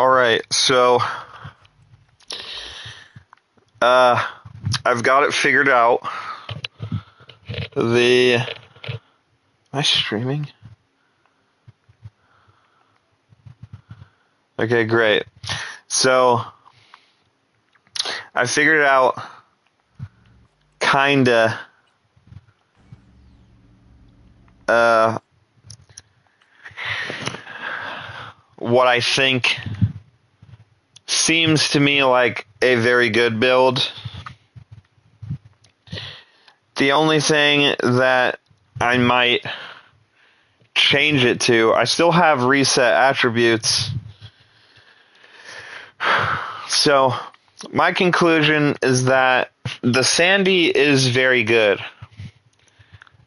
Alright, so I've got it figured out. Am I streaming? Okay, great. So I figured out kinda what I think seems to me like a very good build. The only thing that I might change it to, I still have reset attributes. So my conclusion is that the Sandy is very good.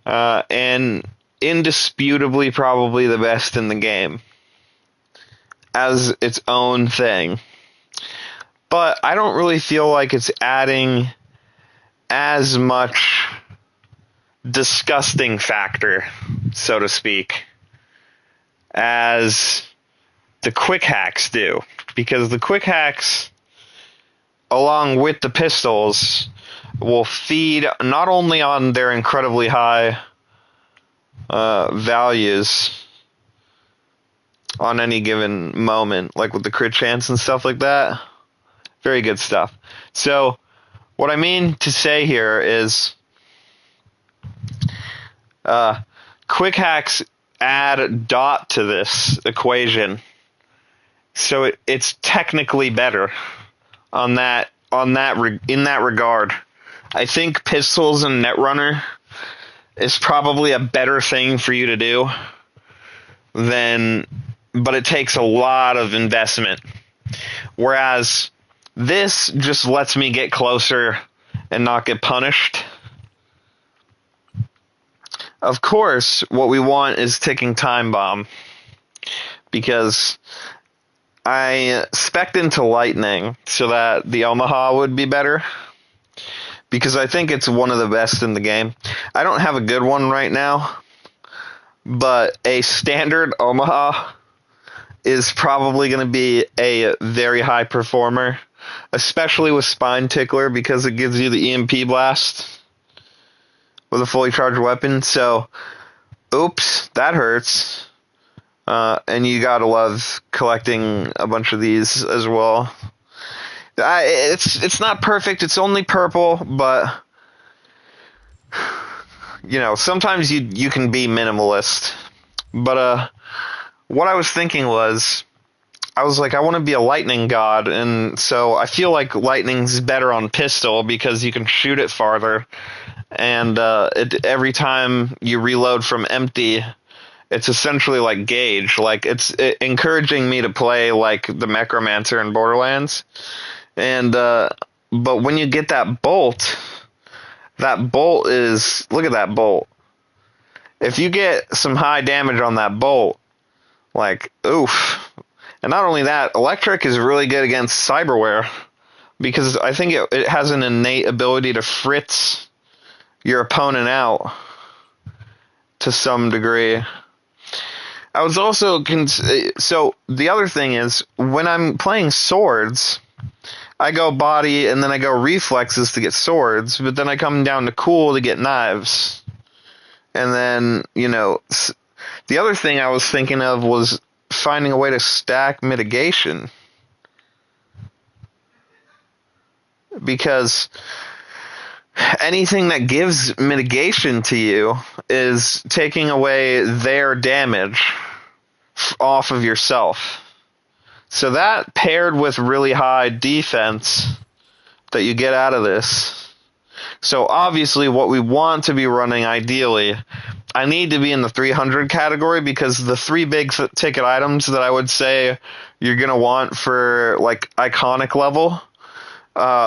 And indisputably probably the best in the game as its own thing. But I don't really feel like it's adding as much disgusting factor, so to speak, as the quick hacks do. Because the quick hacks, along with the pistols, will feed not only on their incredibly high values on any given moment, like with the crit chance and stuff like that. Very good stuff. So, what I mean to say here is, quick hacks add a dot to this equation, so it's technically better in that regard. I think pistols and Netrunner is probably a better thing for you to do but it takes a lot of investment. Whereas this just lets me get closer and not get punished. Of course, what we want is ticking time bomb, because I spec'd into Lightning so that the Omaha would be better, because I think it's one of the best in the game. I don't have a good one right now, but a standard Omaha is probably going to be a very high performer, especially with Spine Tickler, because it gives you the EMP blast with a fully charged weapon. So, oops, that hurts. And you gotta love collecting a bunch of these as well. It's not perfect. It's only purple, but sometimes you can be minimalist. But what I was thinking was, I was like, I want to be a lightning god, and so I feel like lightning's better on pistol because you can shoot it farther, and every time you reload from empty, it's essentially like gauge. Like it's encouraging me to play like the Necromancer in Borderlands, and but when you get that bolt is, look at that bolt. If you get some high damage on that bolt, like, oof. And not only that, electric is really good against cyberware, because I think it has an innate ability to fritz your opponent out to some degree. I was also so the other thing is, when I'm playing swords, I go body and then I go reflexes to get swords, but then I come down to cool to get knives. And then, the other thing I was thinking of was finding a way to stack mitigation. Because anything that gives mitigation to you is taking away their damage off of yourself. So that, paired with really high defense that you get out of this. So obviously what we want to be running ideally, I need to be in the 300 category, because the three big ticket items that I would say you're going to want for like iconic level,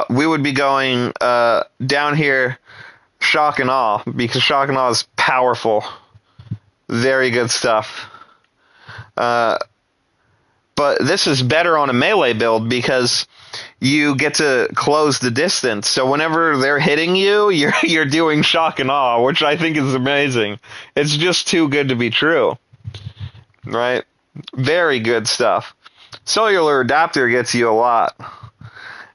we would be going down here, Shock and Awe, because Shock and Awe is powerful. Very good stuff. But this is better on a melee build because you get to close the distance. So whenever they're hitting you, you're doing Shock and Awe, which I think is amazing. It's just too good to be true. Right? Very good stuff. cellular adapter gets you a lot.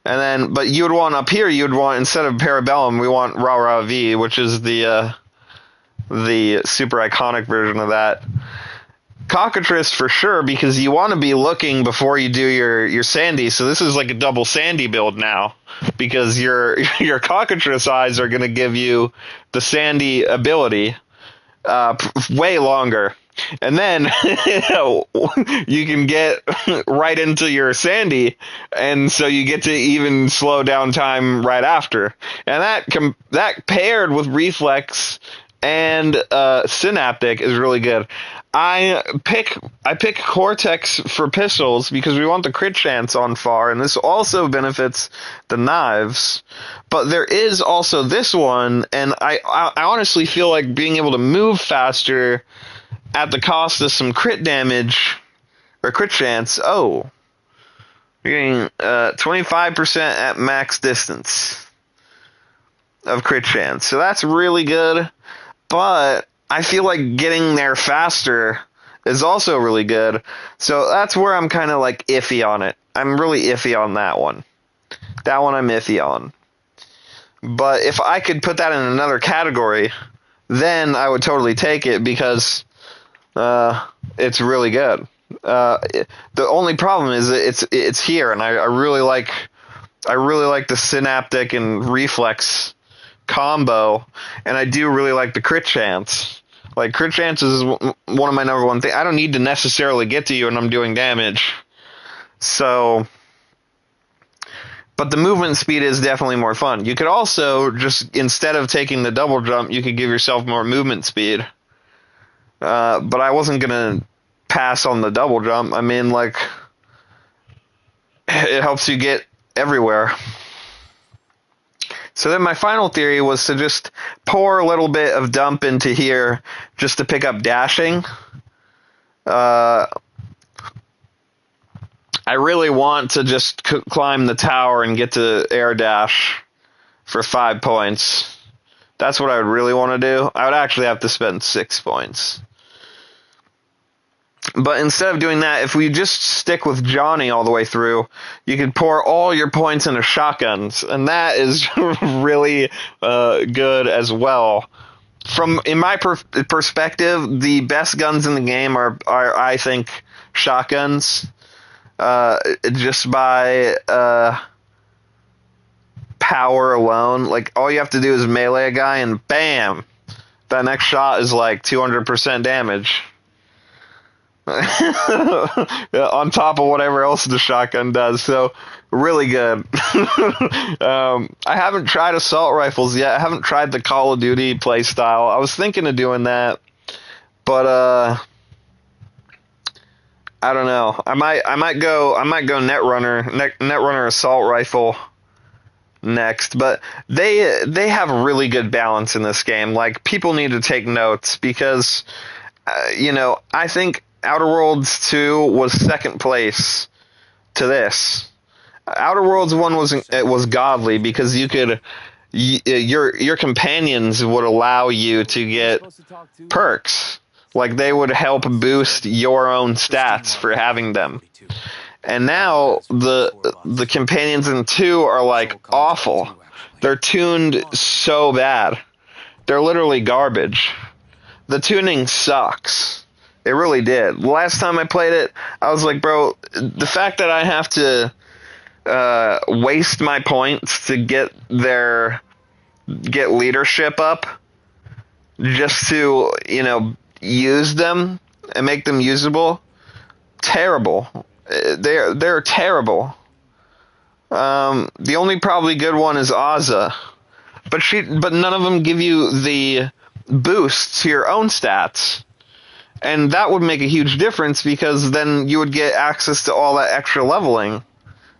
And then, but you would want up here, you would want, instead of Parabellum, we want Rah Rah V, which is the super iconic version of that. Cockatrice for sure, because you want to be looking before you do your Sandy. So this is like a double Sandy build now, because your Cockatrice eyes are going to give you the Sandy ability way longer. And then you can get right into your Sandy, and so you get to even slow down time right after. And that paired with Reflex and Synaptic is really good. I pick Cortex for pistols because we want the crit chance on far, and this also benefits the knives. But there is also this one, and I honestly feel like being able to move faster at the cost of some crit damage or crit chance. Oh, you're getting 25% at max distance of crit chance, so that's really good. But I feel like getting there faster is also really good. So that's where I'm kind of like iffy on it. I'm really iffy on that one. That one I'm iffy on. But if I could put that in another category, then I would totally take it because it's really good. The only problem is it's here, and I really like the Synaptic and Reflex combo, and I do really like the crit chance. Like, crit chance is one of my number one things. I don't need to necessarily get to you when I'm doing damage. So, but the movement speed is definitely more fun. You could also just, instead of taking the double jump, you could give yourself more movement speed. But I wasn't going to pass on the double jump. I mean, like, it helps you get everywhere. So then my final theory was to just pour a little bit of dump into here just to pick up dashing. I really want to just climb the tower and get to air dash for 5 points. That's what I would really want to do. I would actually have to spend 6 points. But instead of doing that, if we just stick with Jhonny all the way through, you can pour all your points into shotguns, and that is really good as well. In my perspective, the best guns in the game are I think, shotguns. Just by power alone. Like, all you have to do is melee a guy, and bam! That next shot is like 200% damage. On top of whatever else the shotgun does, so really good. I haven't tried assault rifles yet. I haven't tried the Call of Duty play style. I was thinking of doing that, but I don't know. I might go Netrunner assault rifle next, but they have a really good balance in this game. Like, people need to take notes because I think Outer Worlds 2 was second place to this. Outer Worlds 1 was godly because you could your companions would allow you to get perks. Like, they would help boost your own stats for having them. And now the companions in 2 are like awful. They're tuned so bad. They're literally garbage. The tuning sucks. It really did. Last time I played it, I was like, bro, the fact that I have to waste my points to get leadership up just to, use them and make them usable, terrible. They're terrible. The only probably good one is Azza, but none of them give you the boost to your own stats. And that would make a huge difference because then you would get access to all that extra leveling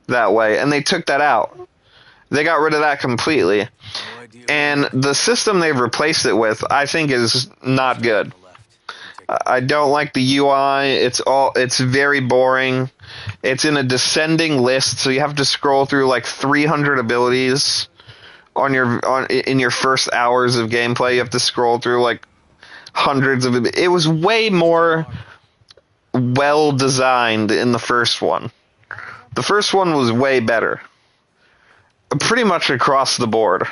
that way. And they took that out. They got rid of that completely. And the system they've replaced it with, I think, is not good. I don't like the UI. It's very boring. It's in a descending list, so you have to scroll through like 300 abilities in your first hours of gameplay. You have to scroll through like hundreds of it. Was way more well designed in the first one. The first one was way better. Pretty much across the board.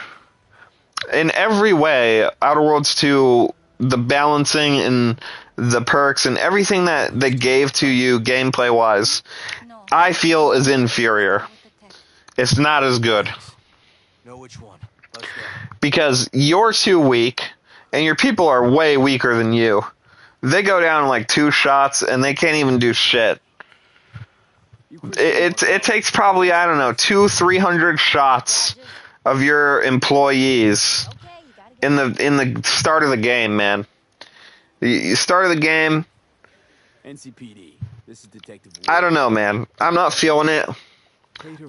In every way, Outer Worlds 2, the balancing and the perks and everything that they gave to you gameplay-wise, I feel is inferior. It's not as good. Know which one. Let's go. Because you're too weak, and your people are way weaker than you. They go down in like 2 shots, and they can't even do shit. It takes probably, I don't know, 200-300 shots of your employees in the start of the game, man. You start of the game. NCPD. This is Detective. I don't know, man. I'm not feeling it.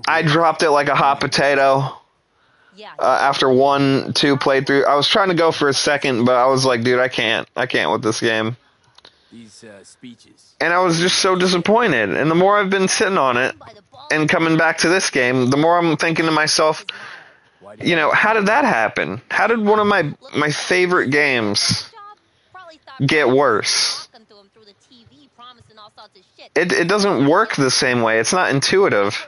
I dropped it like a hot potato. After 1-2 playthrough, I was trying to go for a second, but I was like, dude, I can't with this game. These speeches. And I was just so disappointed. And the more I've been sitting on it and coming back to this game, the more I'm thinking to myself, you know, how did that happen? How did one of my favorite games get worse? It doesn't work the same way. It's not intuitive.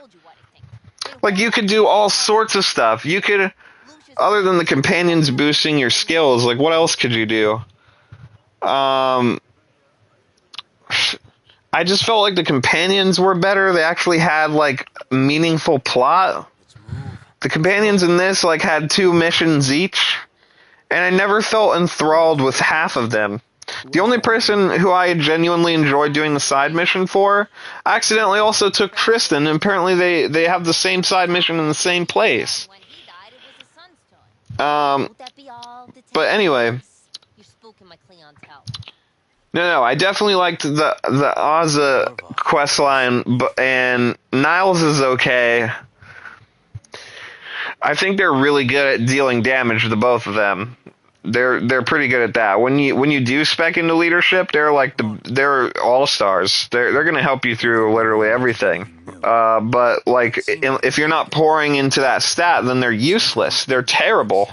Like, you could do all sorts of stuff. You could, other than the companions boosting your skills, like, what else could you do? I just felt like the companions were better. They actually had, like, meaningful plot. The companions in this, like, had 2 missions each, and I never felt enthralled with half of them. The only person who I genuinely enjoyed doing the side mission for accidentally also took Tristan, and apparently they have the same side mission in the same place. But anyway. No, I definitely liked the Ozza questline, and Niles is okay. I think they're really good at dealing damage to both of them. They're pretty good at that. When you do spec into leadership, they're all-stars. They're going to help you through literally everything. But like if you're not pouring into that stat, then they're useless. They're terrible.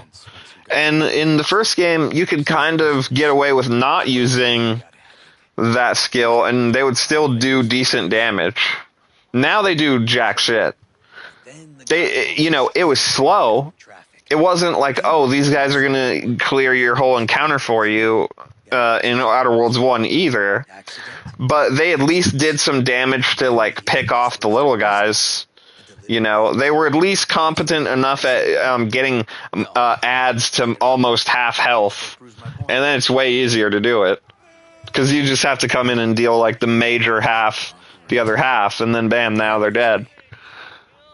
And in the first game, you could kind of get away with not using that skill, and they would still do decent damage. Now they do jack shit. It was slow. It wasn't like, oh, these guys are going to clear your whole encounter for you in Outer Worlds 1 either. But they at least did some damage to, like, pick off the little guys. You know, they were at least competent enough at getting ads to almost half health. And then it's way easier to do it. Because you just have to come in and deal, like, the major half, the other half, and then bam, now they're dead.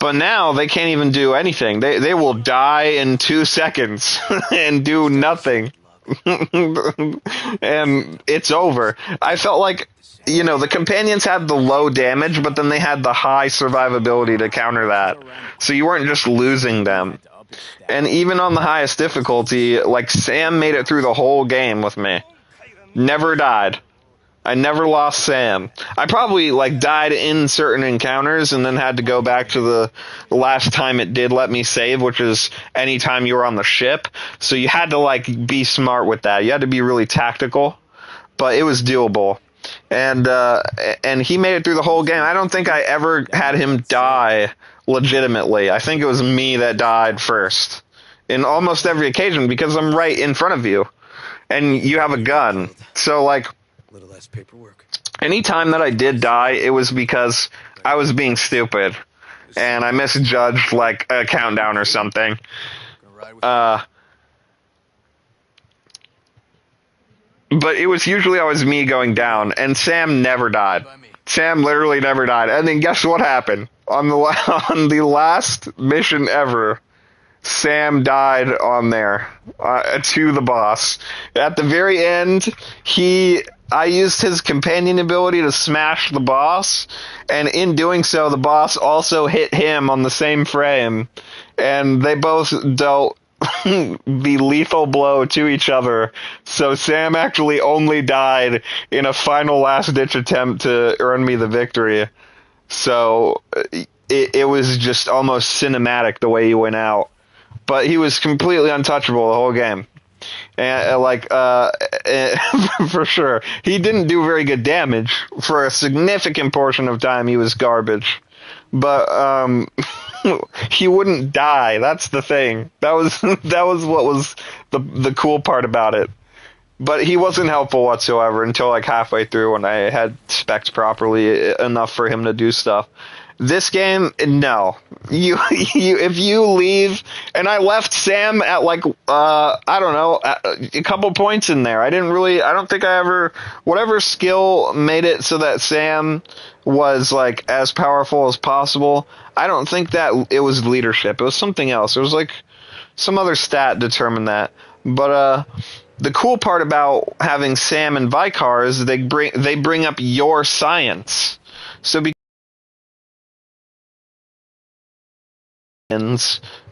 But now they can't even do anything. They will die in 2 seconds and do nothing. And it's over. I felt like, the companions had the low damage, but then they had the high survivability to counter that. So you weren't just losing them. And even on the highest difficulty, like, Sam made it through the whole game with me. Never died. I never lost Sam. I probably, like, died in certain encounters and then had to go back to the last time it did let me save, which is any time you were on the ship. So you had to, like, be smart with that. You had to be really tactical, but it was doable. And he made it through the whole game. I don't think I ever had him die legitimately. I think it was me that died first in almost every occasion because I'm right in front of you and you have a gun. So, like, little less paperwork. anytime that I did die, it was because I was being stupid and I misjudged, like, a countdown or something. But it was usually always me going down, and Sam never died. Sam literally never died. And then guess what happened? On the last mission ever, Sam died on there to the boss. At the very end, I used his companion ability to smash the boss, and in doing so, the boss also hit him on the same frame, and they both dealt the lethal blow to each other. So Sam actually only died in a final last-ditch attempt to earn me the victory. So it was just almost cinematic the way he went out. But he was completely untouchable the whole game. And, for sure. He didn't do very good damage. For a significant portion of time, he was garbage. but he wouldn't die. That's the thing. That was what was the cool part about it. But he wasn't helpful whatsoever until like halfway through when I had specs properly enough for him to do stuff. This game, no. If you leave, and I left Sam at like I don't know, a couple points in there. I don't think I ever, whatever skill made it so that Sam was like as powerful as possible. I don't think that it was leadership. It was something else. It was like some other stat determined that. But the cool part about having Sam and Vicar is they bring up your science. So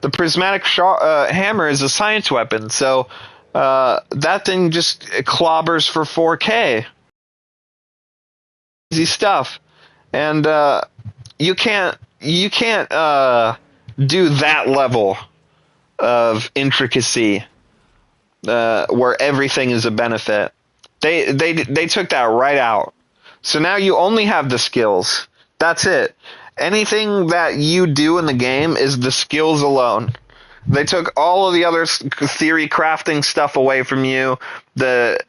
the prismatic hammer is a science weapon, so that thing just clobbers for 4K. Easy stuff, and you can't do that level of intricacy where everything is a benefit. They took that right out. So now you only have the skills. That's it. Anything that you do in the game is the skills alone. They took all of the other theory crafting stuff away from you. The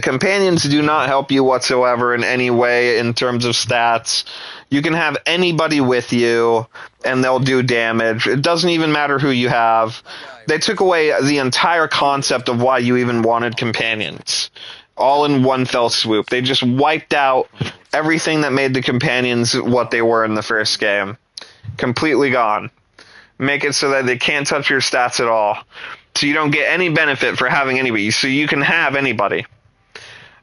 companions do not help you whatsoever in any way in terms of stats. You can have anybody with you, and they'll do damage. It doesn't even matter who you have. They took away the entire concept of why you even wanted companions. All in one fell swoop. They just wiped out everything that made the companions what they were in the first game. Completely gone. Make it so that they can't touch your stats at all. So you don't get any benefit for having anybody. So you can have anybody.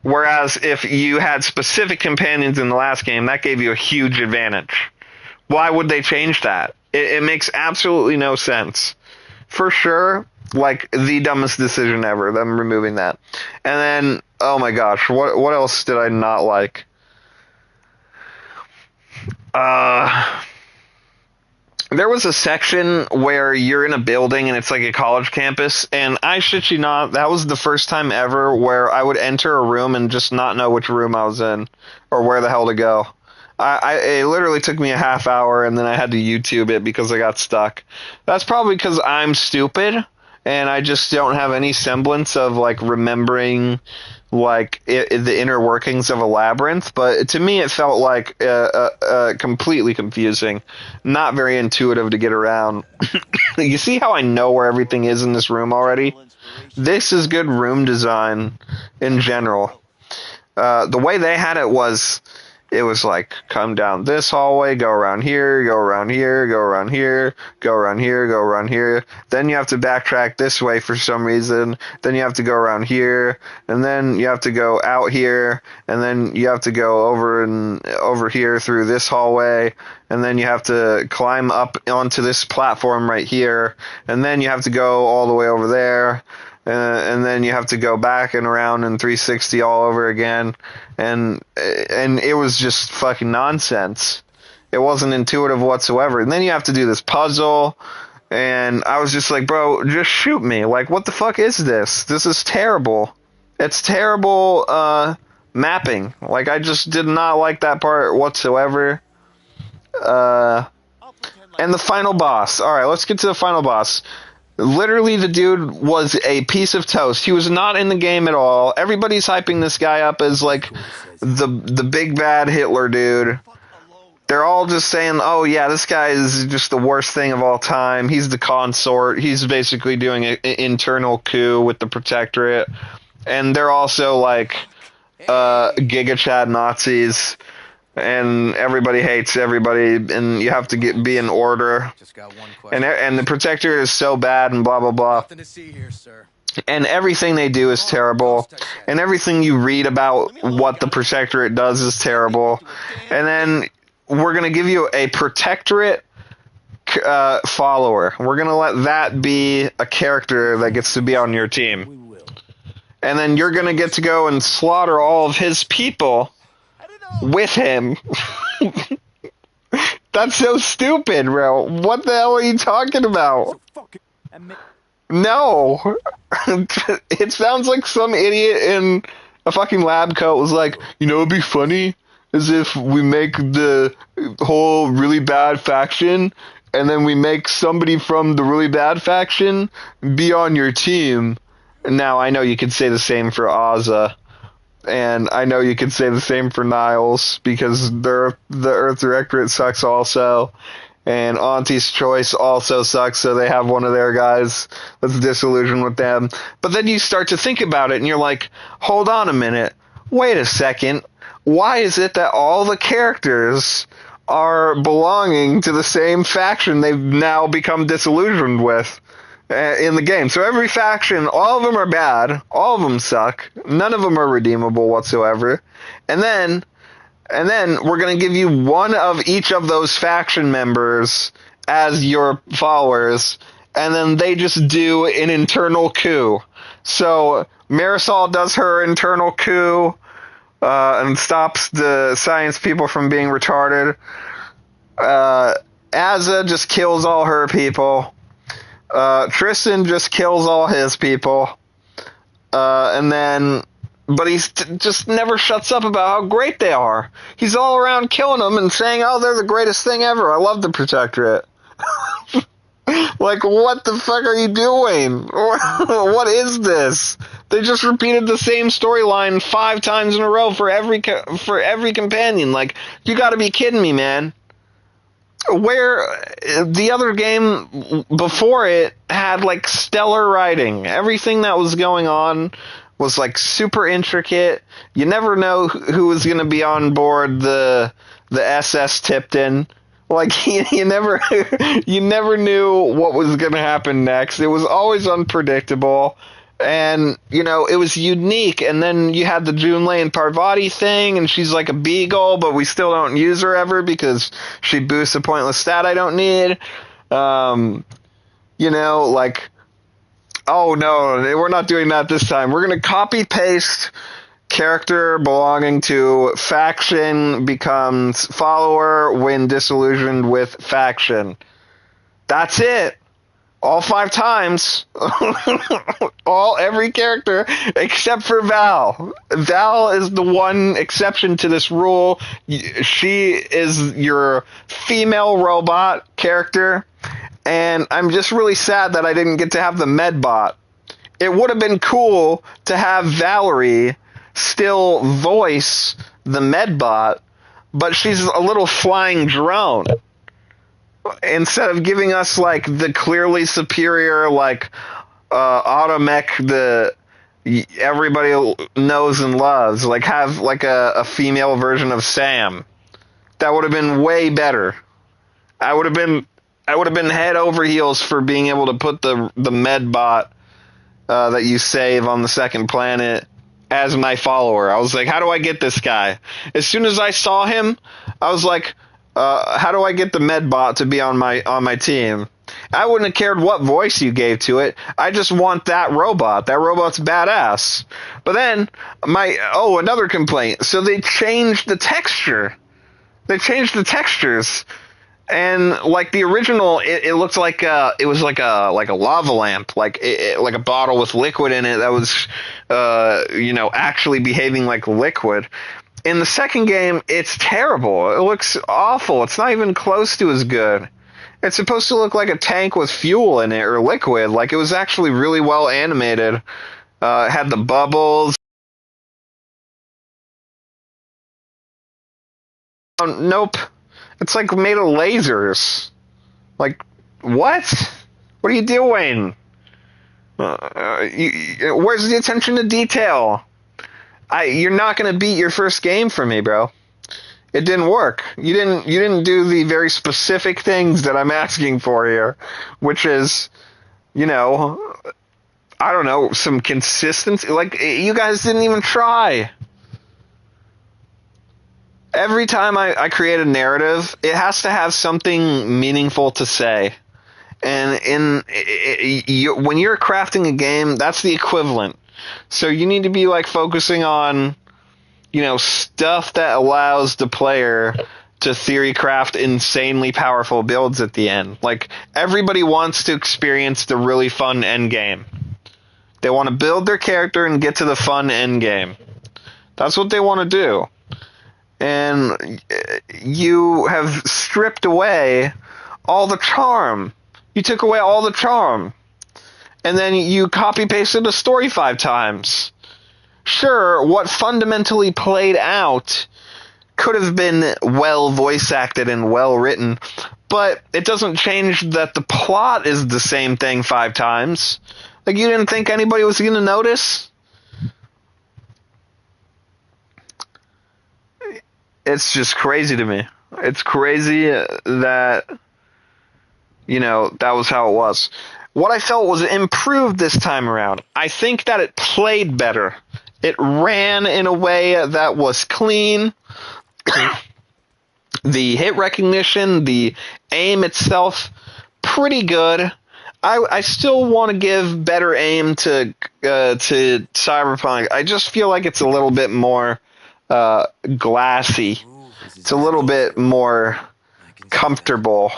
Whereas if you had specific companions in the last game, that gave you a huge advantage. Why would they change that? It makes absolutely no sense. For sure, like the dumbest decision ever, them removing that. And then, oh my gosh, what else did I not like? There was a section where you're in a building and it's like a college campus, and I shit you not, that was the first time ever where I would enter a room and just not know which room I was in or where the hell to go. It literally took me a half hour, and then I had to YouTube it because I got stuck. That's probably because I'm stupid and I just don't have any semblance of like remembering like the inner workings of a labyrinth. But to me, it felt like completely confusing, not very intuitive to get around. You see how I know where everything is in this room already? This is good room design in general. The way they had it was like, come down this hallway, go around here, go around here, go around here, go around here, go around here. Then you have to backtrack this way for some reason. Then you have to go around here, and then you have to go out here, and then you have to go over here through this hallway, and then you have to climb up onto this platform right here, and then you have to go all the way over there. And then you have to go back and around in 360 all over again, and it was just fucking nonsense. It wasn't intuitive whatsoever. And then you have to do this puzzle, and I was just like, bro, just shoot me. Like, what the fuck is this? This is terrible. It's terrible mapping. Like, I just did not like that part whatsoever. And the final boss. All right, let's get to the final boss. Literally, the dude was a piece of toast. He was not in the game at all. Everybody's hyping this guy up as like the big bad Hitler dude. They're all just saying, oh yeah, this guy is just the worst thing of all time. He's the consort. He's basically doing an internal coup with the Protectorate. And they're also like Giga Chad Nazis. And everybody hates everybody, and you have to be in order. Just got one question. And the Protector is so bad, and blah blah blah. Nothing to see here, sir. And everything they do is terrible, and everything you read about what the Protectorate does is terrible. And then we're gonna give you a Protectorate follower. We're gonna let that be a character that gets to be on your team. And then you're gonna get to go and slaughter all of his people with him. That's so stupid, bro. What the hell are you talking about? No. It sounds like some idiot in a fucking lab coat was like, you know, it'd be funny is if we make the whole really bad faction, and then we make somebody from the really bad faction be on your team. Now, I know you could say the same for Ozza, and I know you could say the same for Niles, because the Earth Directorate sucks also, and Auntie's Choice also sucks, so they have one of their guys that's disillusioned with them. But then you start to think about it, and you're like, hold on a minute, wait a second, why is it that all the characters are belonging to the same faction they've now become disillusioned with in the game? So every faction, all of them are bad, all of them suck, none of them are redeemable whatsoever, and then we're going to give you one of each of those faction members as your followers, and then they just do an internal coup. So Marisol does her internal coup and stops the science people from being retarded. Azza just kills all her people. Tristan just kills all his people. But he just never shuts up about how great they are. He's all around killing them and saying, oh, they're the greatest thing ever. I love the Protectorate. Like, what the fuck are you doing? What is this? They just repeated the same storyline 5 times in a row for every companion. Like, you gotta be kidding me, man. Where the other game before it had, like, stellar writing. Everything that was going on was, like, super intricate. You never know who was going to be on board the SS Tipton. Like, you never knew what was going to happen next. It was always unpredictable. And, you know, it was unique. And then you had the Junlei and Parvati thing, and she's like a beagle, but we still don't use her ever because she boosts a pointless stat I don't need. You know, like, oh no, we're not doing that this time. We're going to copy-paste character belonging to faction becomes follower when disillusioned with faction. That's it. All 5 times. Every character except for Val. Val is the one exception to this rule. She is your female robot character. And I'm just really sad that I didn't get to have the Medbot. It would have been cool to have Valerie still voice the Medbot, but she's a little flying drone. Instead of giving us, like, the clearly superior, like, automech that everybody knows and loves. Like, have, like, a female version of Sam. That would have been way better. I would have been head over heels for being able to put the Medbot that you save on the second planet as my follower. I was like, how do I get this guy? As soon as I saw him, I was like, how do I get the Medbot to be on my team? I wouldn't have cared what voice you gave to it. I just want that robot. That robot's badass. But then, another complaint. So they changed the texture. They changed the textures. And like the original, it looked like it was like a lava lamp, like a bottle with liquid in it that was, actually behaving like liquid. In the second game, it's terrible. It looks awful. It's not even close to as good. It's supposed to look like a tank with fuel in it or liquid. Like, it was actually really well animated. It had the bubbles. Nope. It's like made of lasers. Like, what? What are you doing? Where's the attention to detail? You're not going to beat your first game for me, bro. It didn't work. You didn't do the very specific things that I'm asking for here, which is, I don't know, some consistency. Like, you guys didn't even try. Every time I create a narrative, it has to have something meaningful to say. And when you're crafting a game, that's the equivalent. So you need to be, like, focusing on, stuff that allows the player to theory craft insanely powerful builds at the end. Like, everybody wants to experience the really fun end game. They want to build their character and get to the fun end game. That's what they want to do. and you have stripped away all the charm. You took away all the charm. And then you copy-pasted the story 5 times. Sure, what fundamentally played out could have been well voice-acted and well-written, but it doesn't change that the plot is the same thing 5 times. Like, you didn't think anybody was going to notice? It's just crazy to me. It's crazy that, that was how it was. What I felt was improved this time around. I think that it played better. It ran in a way that was clean. The hit recognition, the aim itself, pretty good. I still want to give better aim to Cyberpunk. I just feel like it's a little bit more glassy. It's a little bit more comfortable.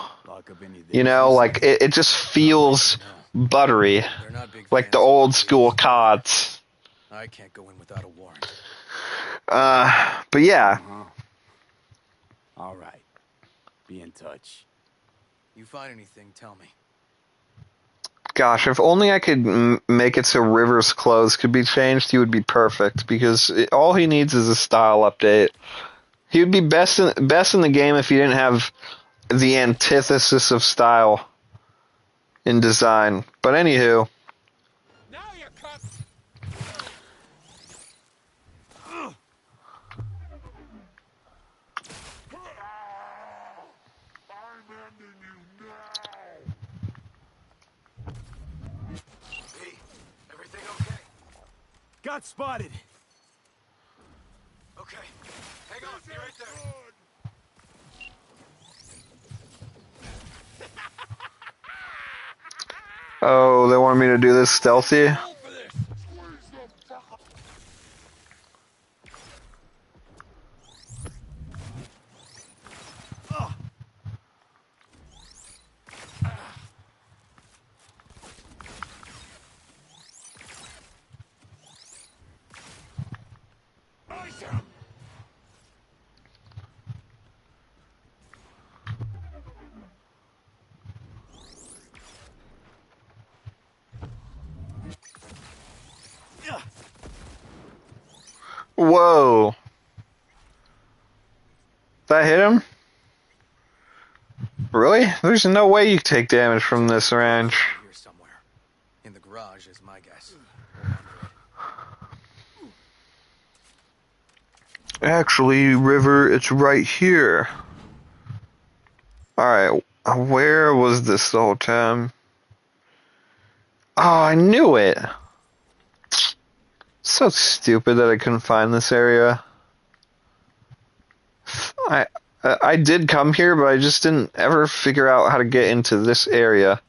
Like it just feels buttery, like the old school CODs. I can't go in without a warrant. But yeah. All right. Be in touch. You find anything, tell me. Gosh, if only I could make it so River's clothes could be changed, he would be perfect, because all he needs is a style update. He would be best in the game if he didn't have the antithesis of style in design. But anywho. Now you're cut. I'm ending you now. Hey, everything okay? Got spotted. Okay. Hang on, be right there. Oh, they want me to do this stealthy? Whoa. That hit him? Really? There's no way you take damage from this range. Here somewhere. In the garage is my guess. Actually, River, it's right here. Alright, where was this the whole time? Oh, I knew it! So stupid that I couldn't find this area. I did come here, but I just didn't ever figure out how to get into this area.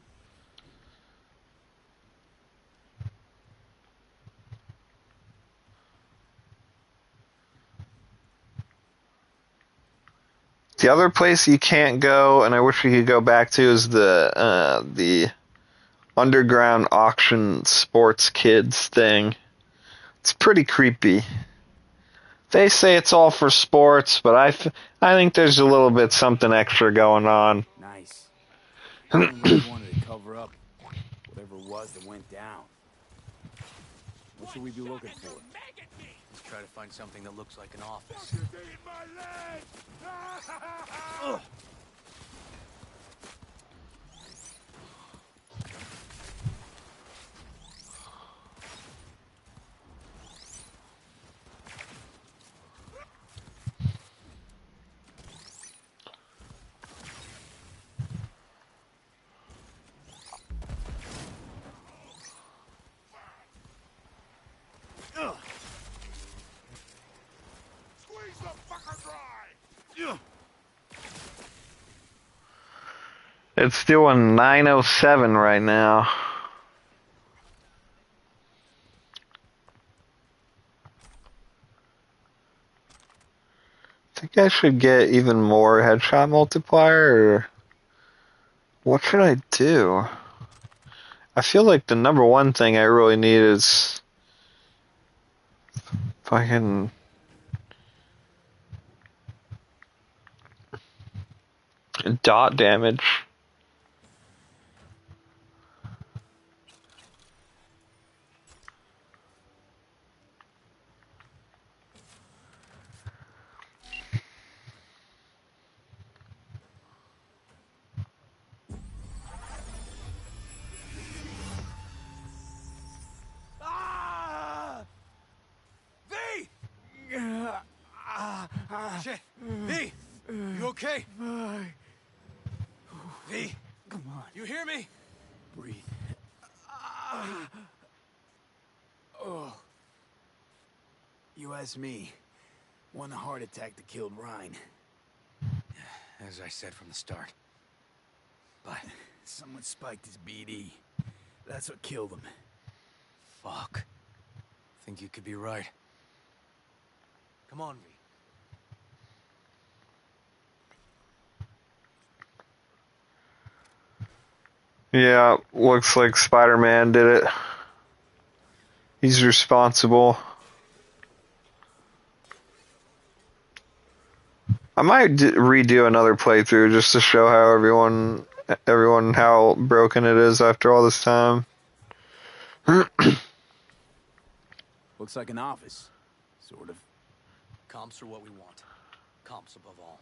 The other place you can't go, and I wish we could go back to, is the underground auction sports kids thing. It's pretty creepy. They say it's all for sports, but I think there's a little bit something extra going on. Nice. I really wanted to cover up whatever it was that went down. What should we be looking for? Let's try to find something that looks like an office. Ugh. It's doing 907 right now. I think I should get even more headshot multiplier, or what should I do? I feel like the number one thing I really need is fucking Dot damage. Ah! V! Shit! V! You okay? V! Come on. You hear me? Breathe. Oh. You asked me. Won the heart attack that killed Ryan. As I said from the start. But Someone spiked his BD. That's what killed him. fuck. Think you could be right. Come on, V. Yeah, looks like Spider-Man did it. He's responsible. I might redo another playthrough just to show how everyone how broken it is after all this time. Looks like an office. Sort of. Comps are what we want. Comps above all.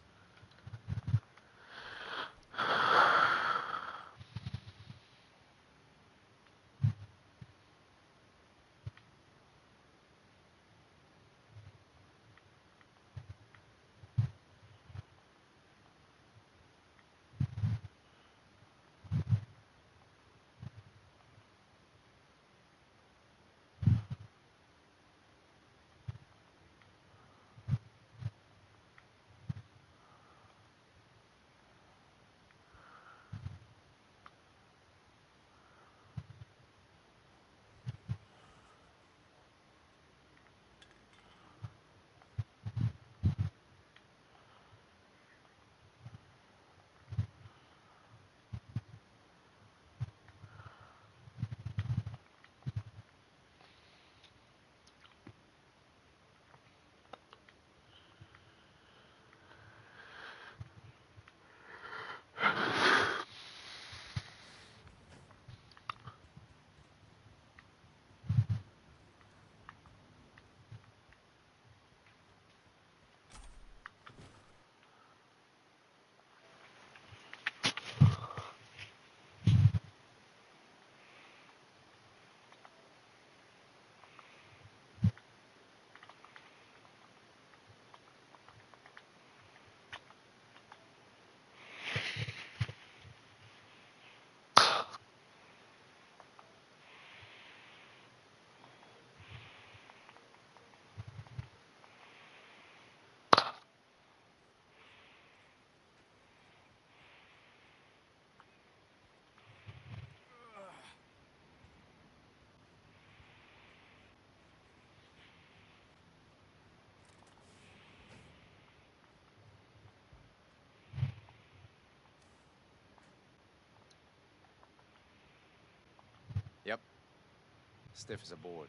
Yep. Stiff as a board.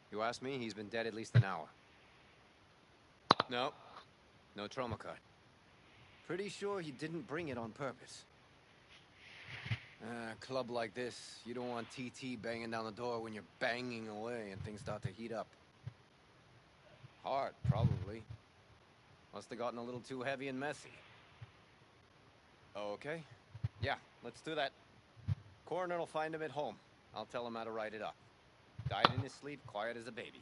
You ask me, he's been dead at least an hour. No. No trauma card. Pretty sure he didn't bring it on purpose. A club like this, you don't want TT banging down the door when you're banging away and things start to heat up. Hard, probably. Must have gotten a little too heavy and messy. Okay. Yeah, let's do that. Coroner will find him at home. I'll tell him how to write it up. Died in his sleep, quiet as a baby.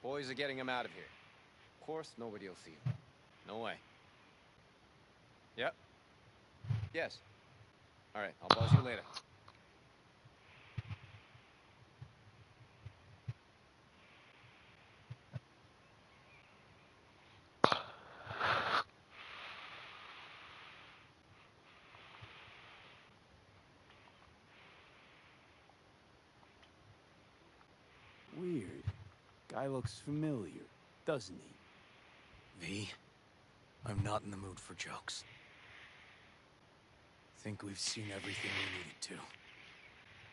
Boys are getting him out of here. Of course, nobody will see him. No way. Yep. Yes. All right, I'll buzz you later. Weird. Guy looks familiar, doesn't he? V, I'm not in the mood for jokes. Think we've seen everything we needed to.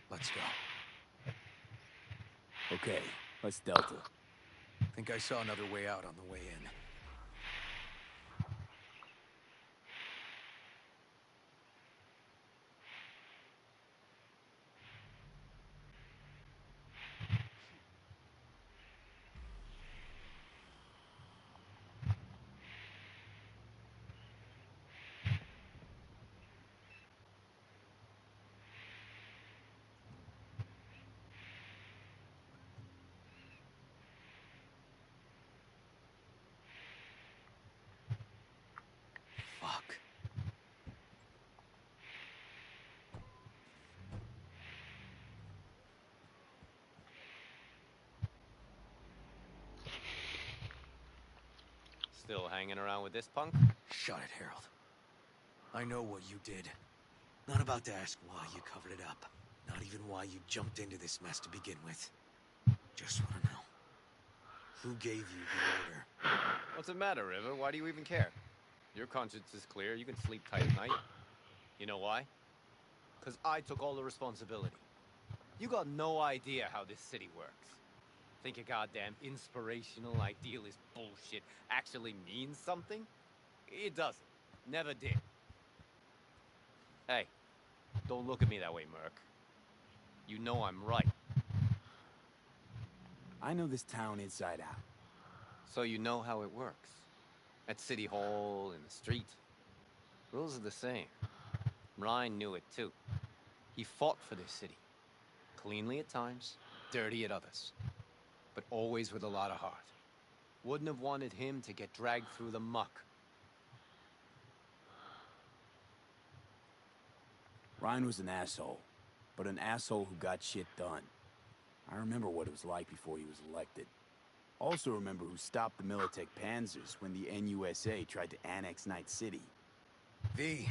Let's go. Okay, let's Delta. Think I saw another way out on the way in. Still hanging around with this punk? Shut it, Harold. I know what you did. Not about to ask why you covered it up. Not even why you jumped into this mess to begin with. Just want to know. Who gave you the order? What's the matter, River? Why do you even care? Your conscience is clear. You can sleep tight at night. You know why? Because I took all the responsibility. You got no idea how this city works. Think a goddamn inspirational, idealist bullshit actually means something? It doesn't. Never did. Hey, don't look at me that way, Merc. You know I'm right. I know this town inside out. So you know how it works. At City Hall, in the street. Rules are the same. Ryan knew it too. He fought for this city. Cleanly at times, dirty at others. But always with a lot of heart. Wouldn't have wanted him to get dragged through the muck. Ryan was an asshole, but an asshole who got shit done. I remember what it was like before he was elected. Also remember who stopped the Militech Panzers when the NUSA tried to annex Night City. V.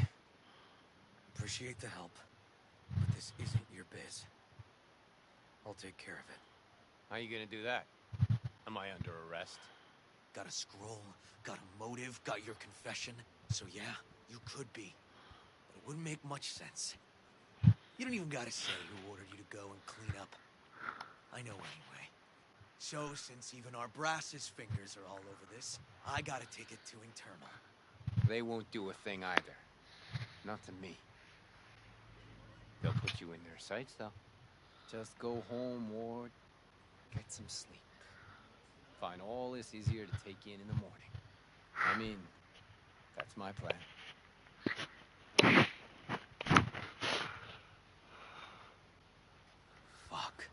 Appreciate the help, but this isn't your biz. I'll take care of it. How you gonna do that? Am I under arrest? Got a scroll, got a motive, got your confession. So yeah, you could be. But it wouldn't make much sense. You don't even gotta say who ordered you to go and clean up. I know anyway. So since even our brass's fingers are all over this, I gotta take it to internal. They won't do a thing either. Not to me. They'll put you in their sights, though. Just go home, Ward. Get some sleep. Find all this easier to take in the morning. I mean, that's my plan. Fuck.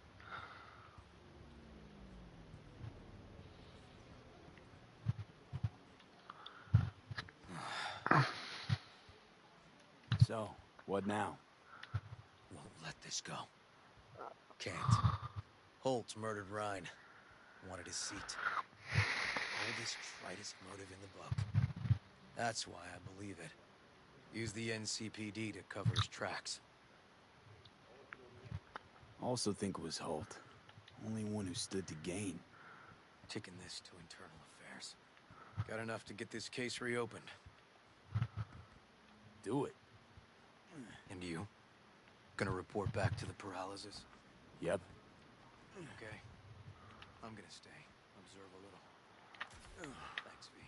So, what now? Won't let this go. Can't. Holtz murdered Ryan. Wanted his seat. Oldest, tritest motive in the book. That's why I believe it. Use the NCPD to cover his tracks. Also think it was Holt. Only one who stood to gain. Taking this to internal affairs. Got enough to get this case reopened. Do it. And you? Gonna report back to the paralysis? Yep. Okay. I'm gonna stay. Observe a little. Thanks, V.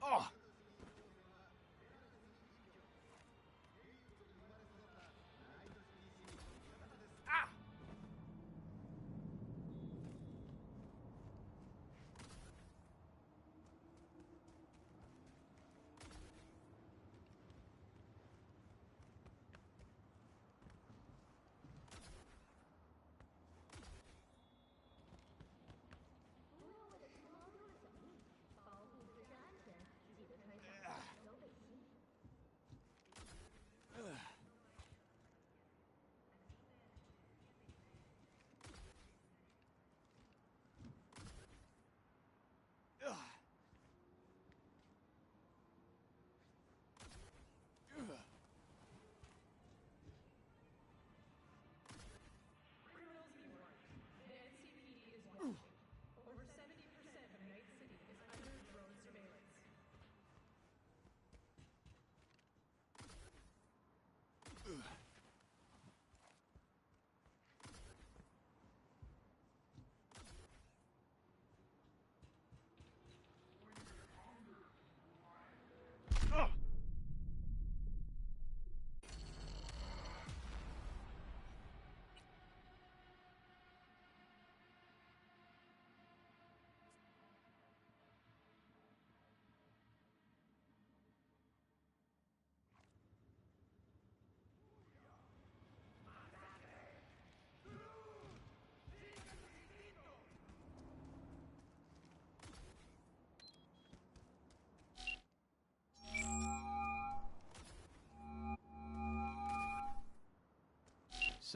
Oh!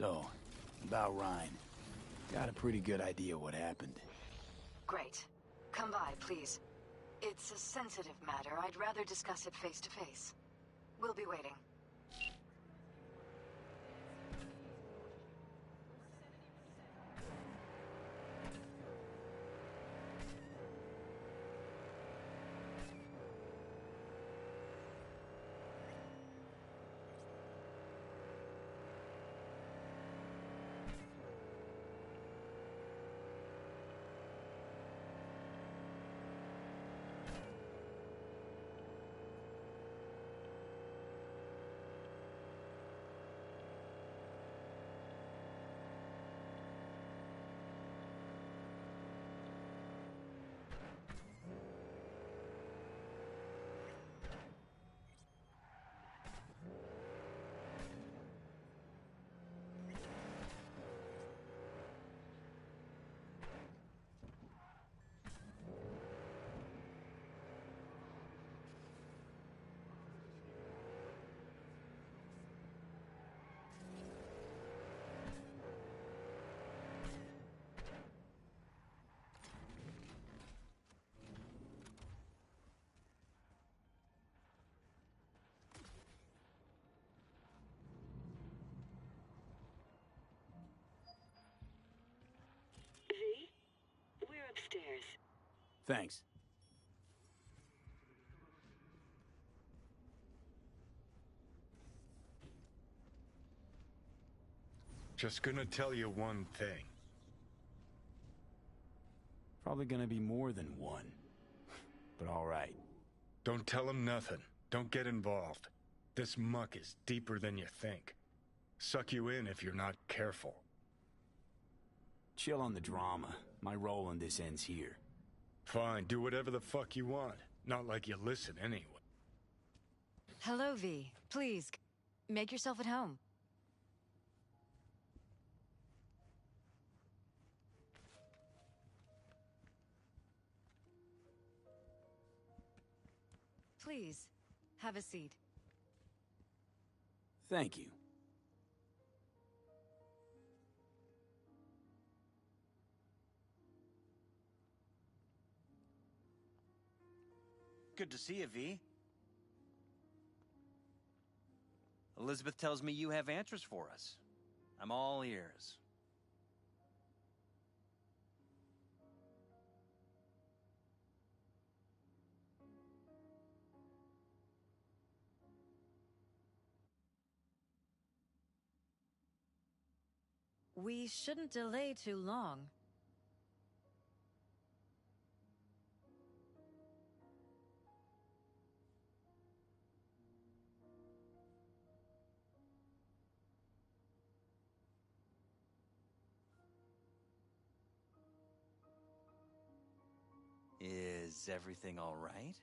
So, about Ryan. Got a pretty good idea what happened. Great. Come by, please. It's a sensitive matter. I'd rather discuss it face to face. We'll be waiting. V? We're upstairs. Thanks. Just gonna tell you one thing. Probably gonna be more than one. But alright. Don't tell him nothing. Don't get involved. This muck is deeper than you think. Suck you in if you're not careful. Chill on the drama. My role in this ends here. Fine, do whatever the fuck you want. Not like you listen anyway. Hello, V. Please, make yourself at home. Please, have a seat. Thank you. Good to see you, V. Elizabeth tells me you have answers for us. I'm all ears. We shouldn't delay too long. Is everything all right?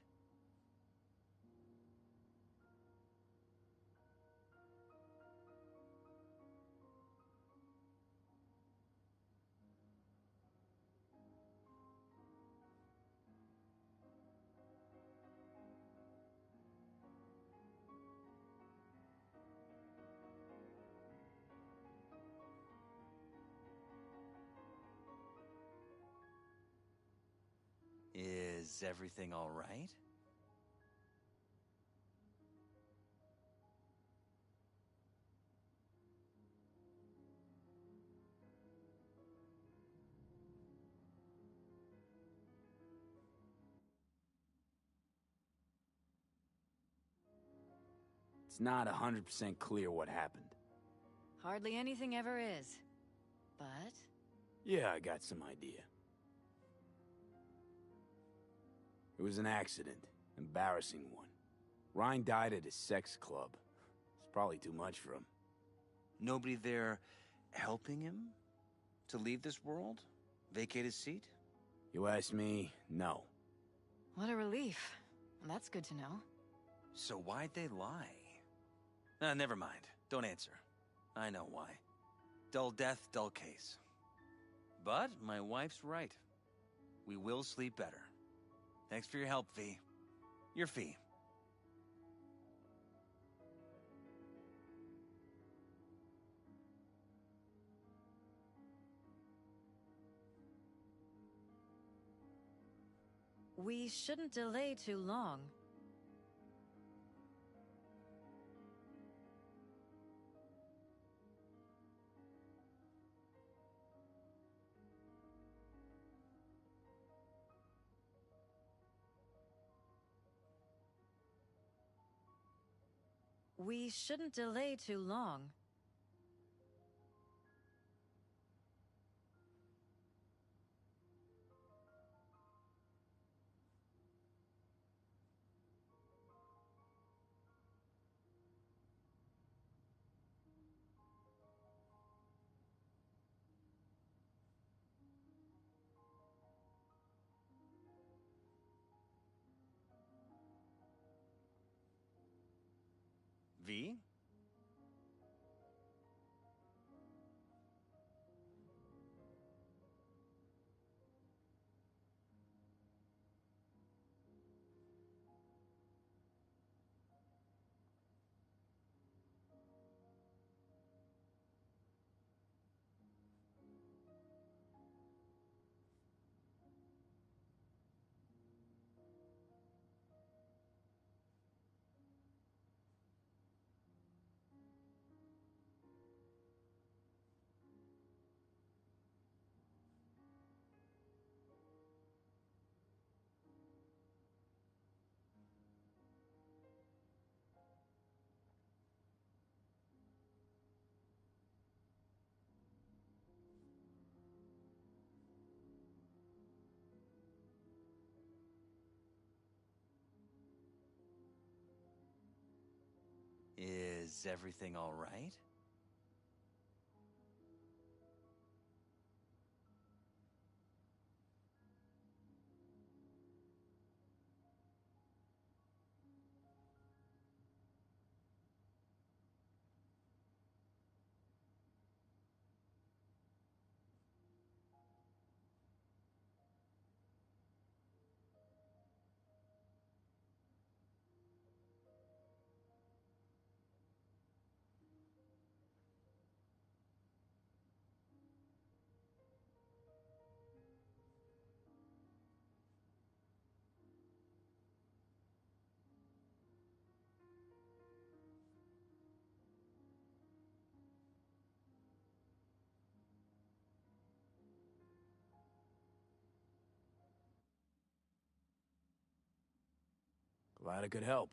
Is everything all right? It's not 100% clear what happened. Hardly anything ever is. But... Yeah, I got some idea. It was an accident. Embarrassing one. Ryan died at his sex club. It's probably too much for him. Nobody there helping him to leave this world? Vacate his seat? You ask me, no. what a relief. That's good to know. So why'd they lie? Never mind. Don't answer. I know why. Dull death, dull case. But my wife's right. We will sleep better. Thanks for your help, V. Your fee. We shouldn't delay too long. We shouldn't delay too long. V? Is everything all right? Glad I could help.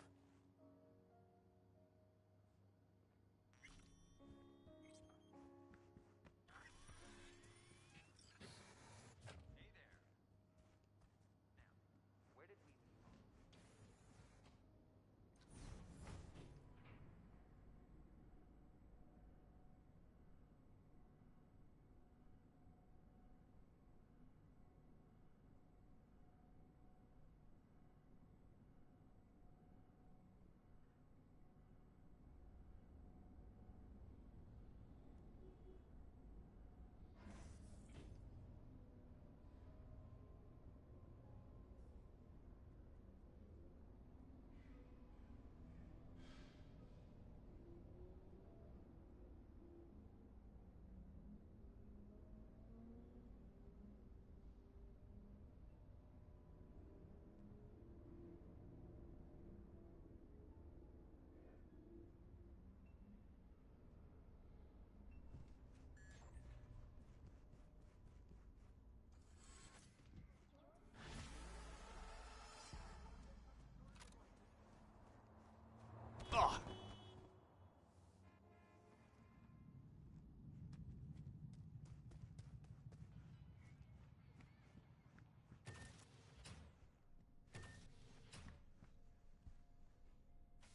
Ugh!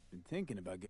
Been thinking about getting...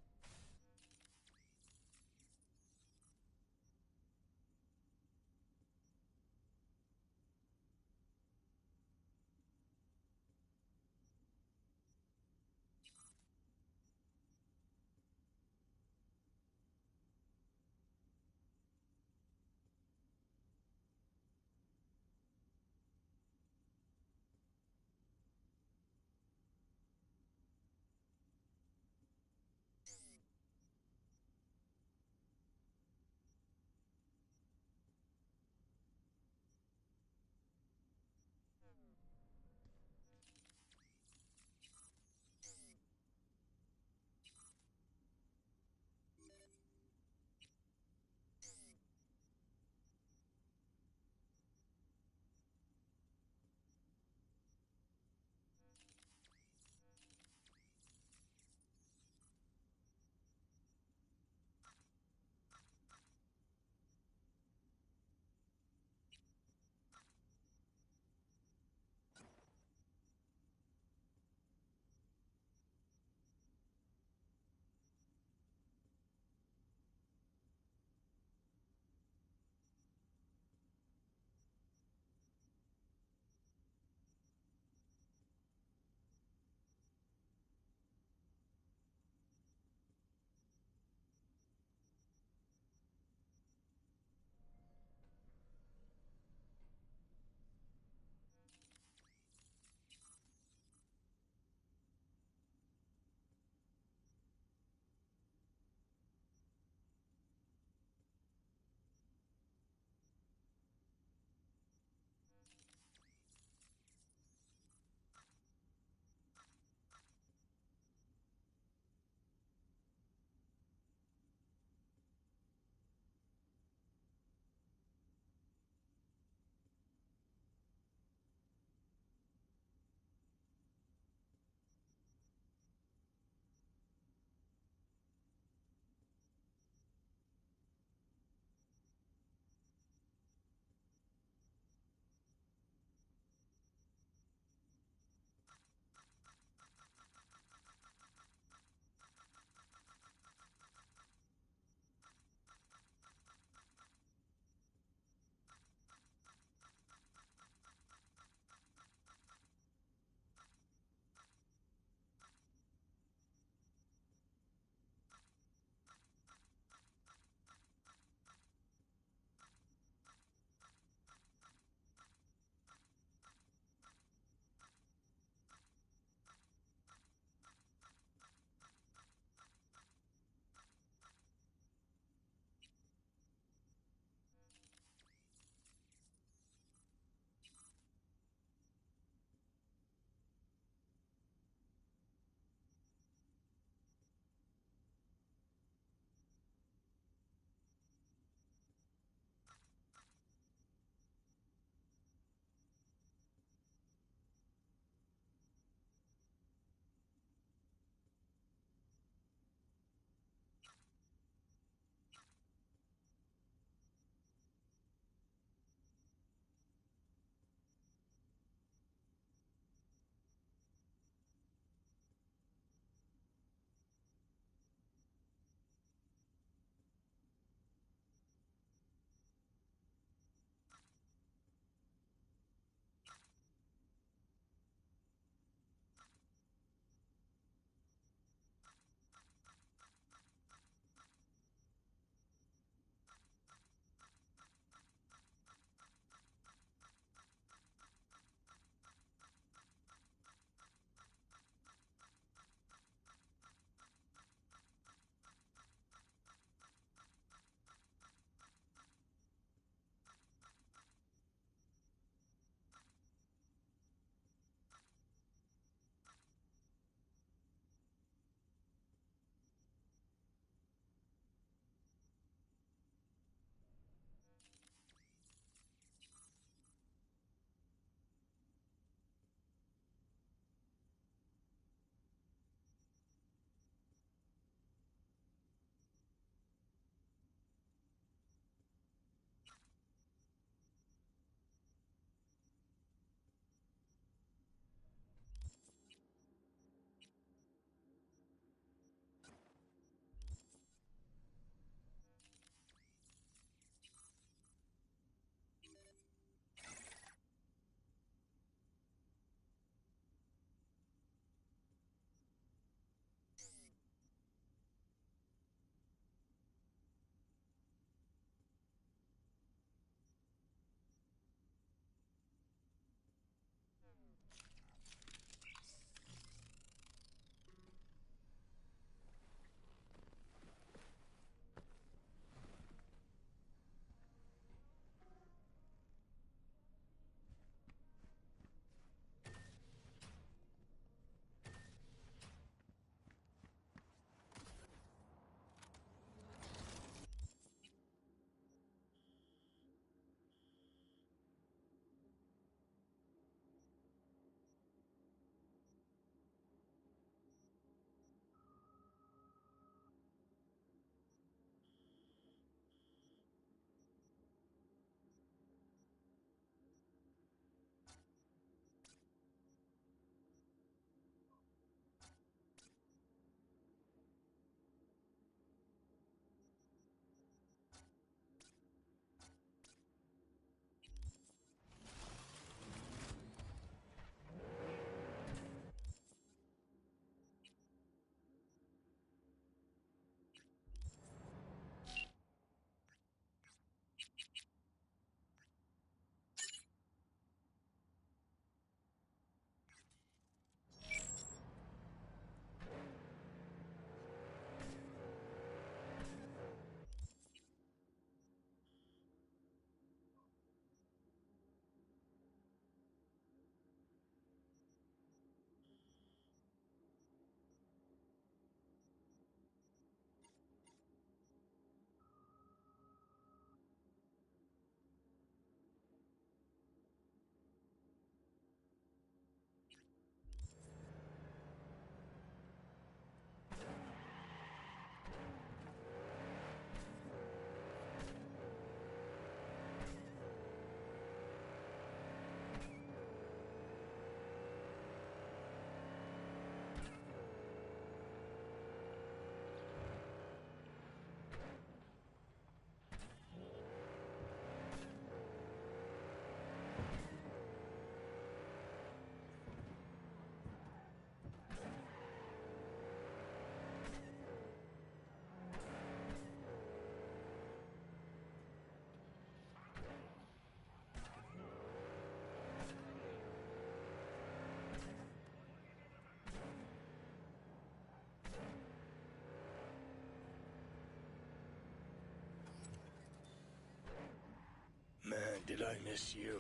Did I miss you?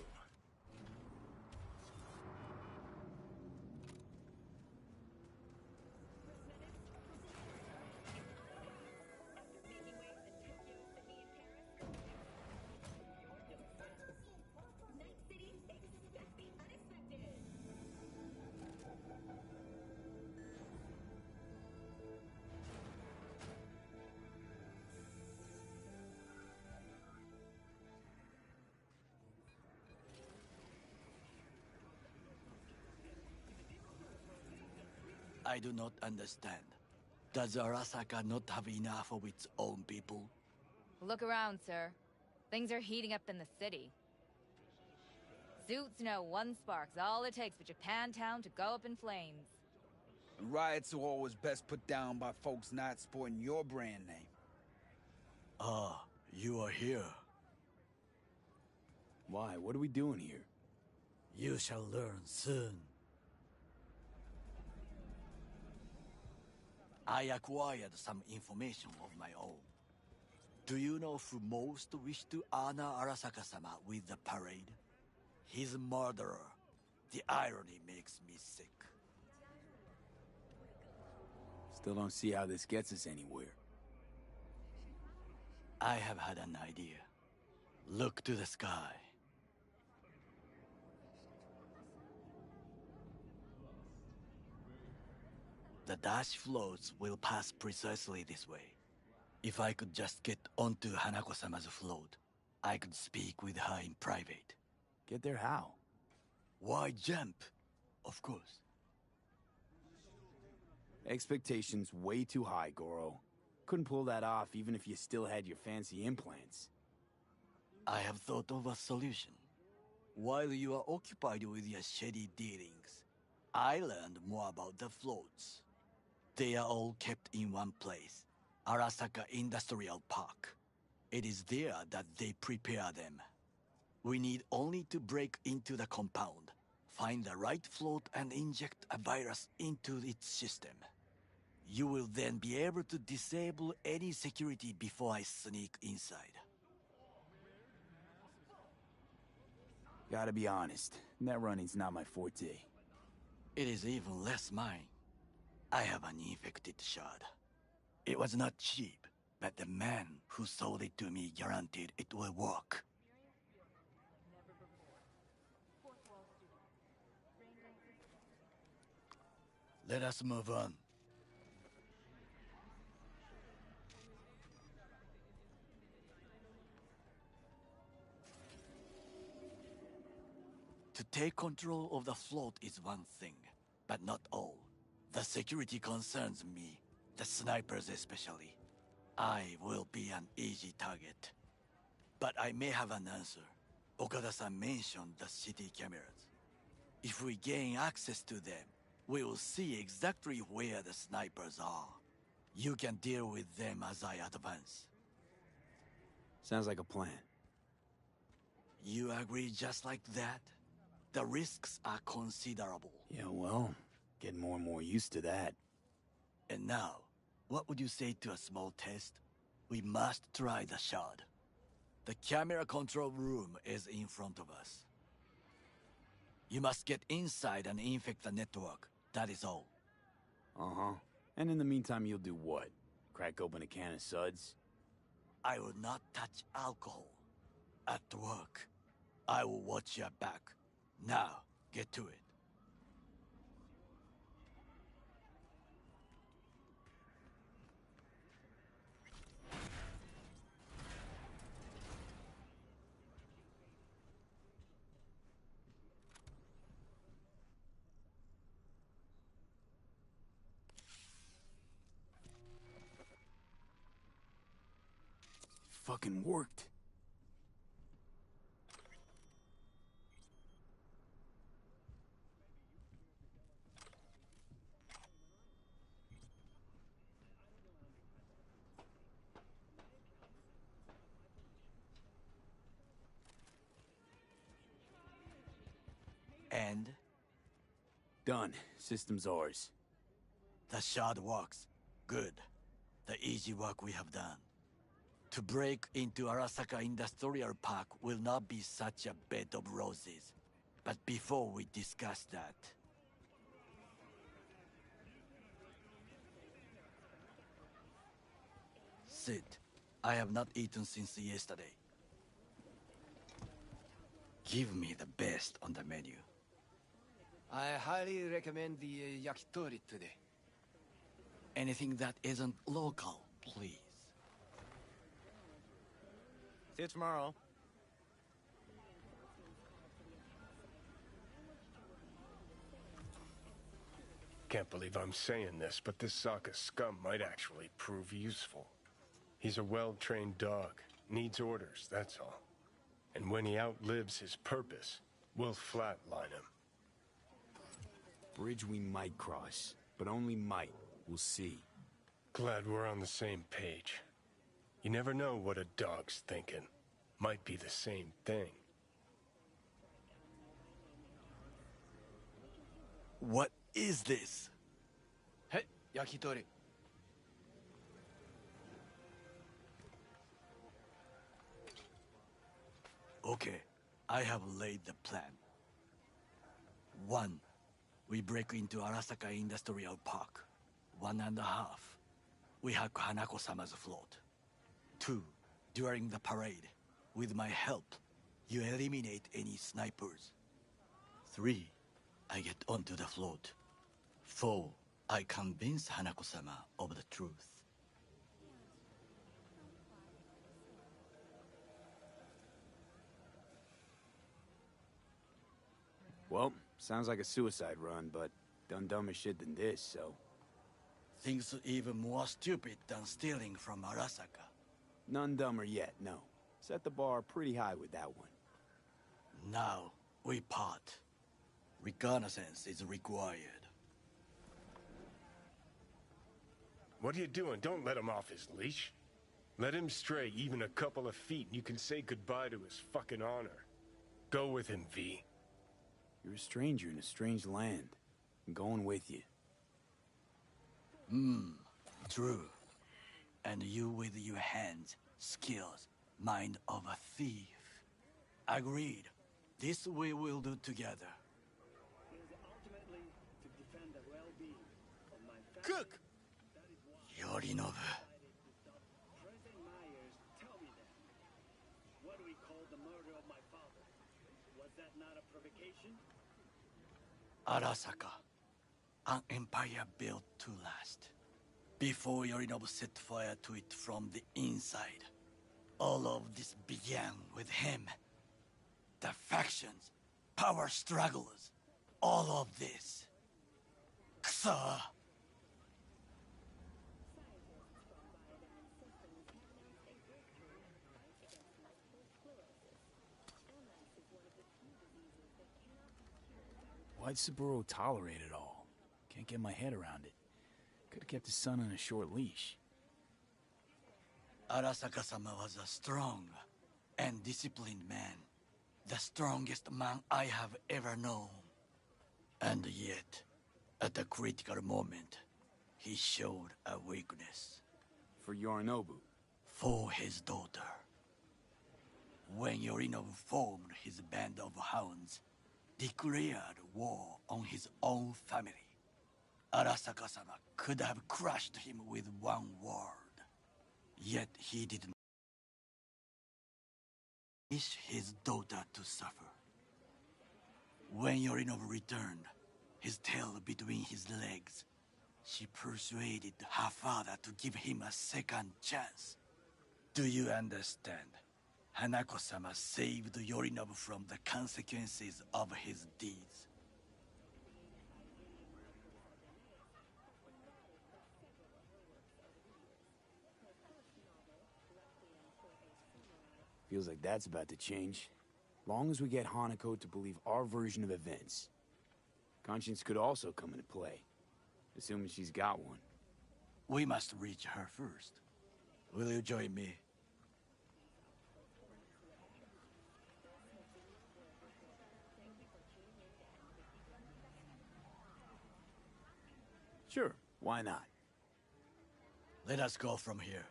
I do not understand. Does Arasaka not have enough of its own people? Look around, sir. Things are heating up in the city. Suits know one spark's all it takes for Japantown to go up in flames. Riots are always best put down by folks not sporting your brand name. Ah, you are here. Why? What are we doing here? You shall learn soon. I acquired some information of my own. Do you know who most wished to honor Arasaka-sama with the parade? His murderer. The irony makes me sick. Still don't see how this gets us anywhere. I have had an idea. Look to the sky. The dash floats will pass precisely this way. If I could just get onto Hanako-sama's float, I could speak with her in private. Get there how? Why jump? Of course. Expectations way too high, Goro. Couldn't pull that off even if you still had your fancy implants. I have thought of a solution. While you are occupied with your shady dealings, I learned more about the floats. They are all kept in one place, Arasaka Industrial Park. It is there that they prepare them. We need only to break into the compound, find the right float and inject a virus into its system. You will then be able to disable any security before I sneak inside. Gotta be honest, net running's not my forte. It is even less mine. I have an infected shard. It was not cheap, but the man who sold it to me guaranteed it will work. Let us move on. To take control of the float is one thing, but not all. The security concerns me, the snipers especially. I will be an easy target. But I may have an answer. Okada-san mentioned the city cameras. If we gain access to them, we will see exactly where the snipers are. You can deal with them as I advance. Sounds like a plan. You agree just like that? The risks are considerable. Yeah, well, getting more and more used to that. And now, what would you say to a small test? We must try the shard. The camera control room is in front of us. You must get inside and infect the network. That is all. Uh-huh. And in the meantime, you'll do what? Crack open a can of suds? I will not touch alcohol. At work, I will watch your back. Now, get to it. Fucking worked. And Done. System's ours. the shard works. Good. The easy work we have done. To break into Arasaka Industrial Park will not be such a bed of roses. But before we discuss that... Sit. I have not eaten since yesterday. Give me the best on the menu. I highly recommend the yakitori today. Anything that isn't local, please. See you tomorrow. Can't believe I'm saying this, but this Sokka scum might actually prove useful. He's a well-trained dog. Needs orders, that's all. And when he outlives his purpose, we'll flatline him. Bridge we might cross, but only might. We'll see. Glad we're on the same page. You never know what a dog's thinking. Might be the same thing. What is this? Hey, yakitori. Okay, I have laid the plan. 1. We break into Arasaka Industrial Park. 1.5. We hack Hanako-sama's float. 2. During the parade, with my help, you eliminate any snipers. 3. I get onto the float. 4. I convince Hanako-sama of the truth. Well, sounds like a suicide run, but done dumber shit than this, so... Things even more stupid than stealing from Arasaka. None dumber yet, no. Set the bar pretty high with that one. Now, we part. Reconnaissance is required. What are you doing? Don't let him off his leash. Let him stray even a couple of feet and you can say goodbye to his fucking honor. Go with him, V. You're a stranger in a strange land. I'm going with you. True. And you with your hands, skills, mind of a thief. Agreed. This we will do together. Cook! Yorinobu. What do we call the murder of my father? Was that not a provocation? Arasaka. An empire built to last. Before Yorinobu set fire to it from the inside. All of this began with him. The factions, power struggles, all of this. Ksa! Why'd Saburo tolerate it all? Can't get my head around it. Could've kept his son on a short leash. Arasaka-sama was a strong and disciplined man. The strongest man I have ever known. And yet, at a critical moment, he showed a weakness. For Yorinobu. For his daughter. When Yorinobu formed his band of hounds, declared war on his own family, Arasaka-sama could have crushed him with one word. Yet he didn't wish his daughter to suffer. When Yorinobu returned, his tail between his legs, she persuaded her father to give him a second chance. Do you understand? Hanako-sama saved Yorinobu from the consequences of his deeds. Feels like that's about to change. Long as we get Hanako to believe our version of events. Conscience could also come into play, assuming she's got one. We must reach her first. Will you join me? Sure, why not? Let us go from here.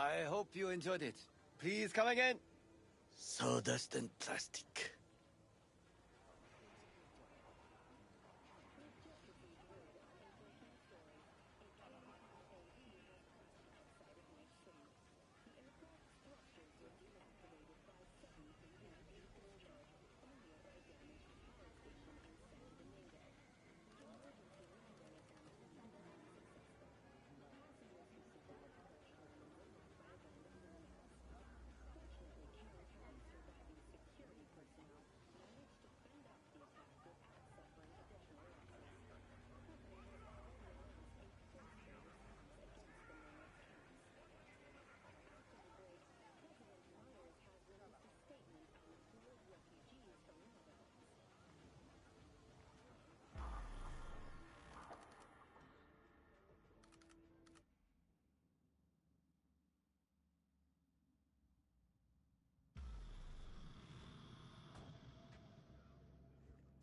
I hope you enjoyed it. Please come again. Sawdust and plastic.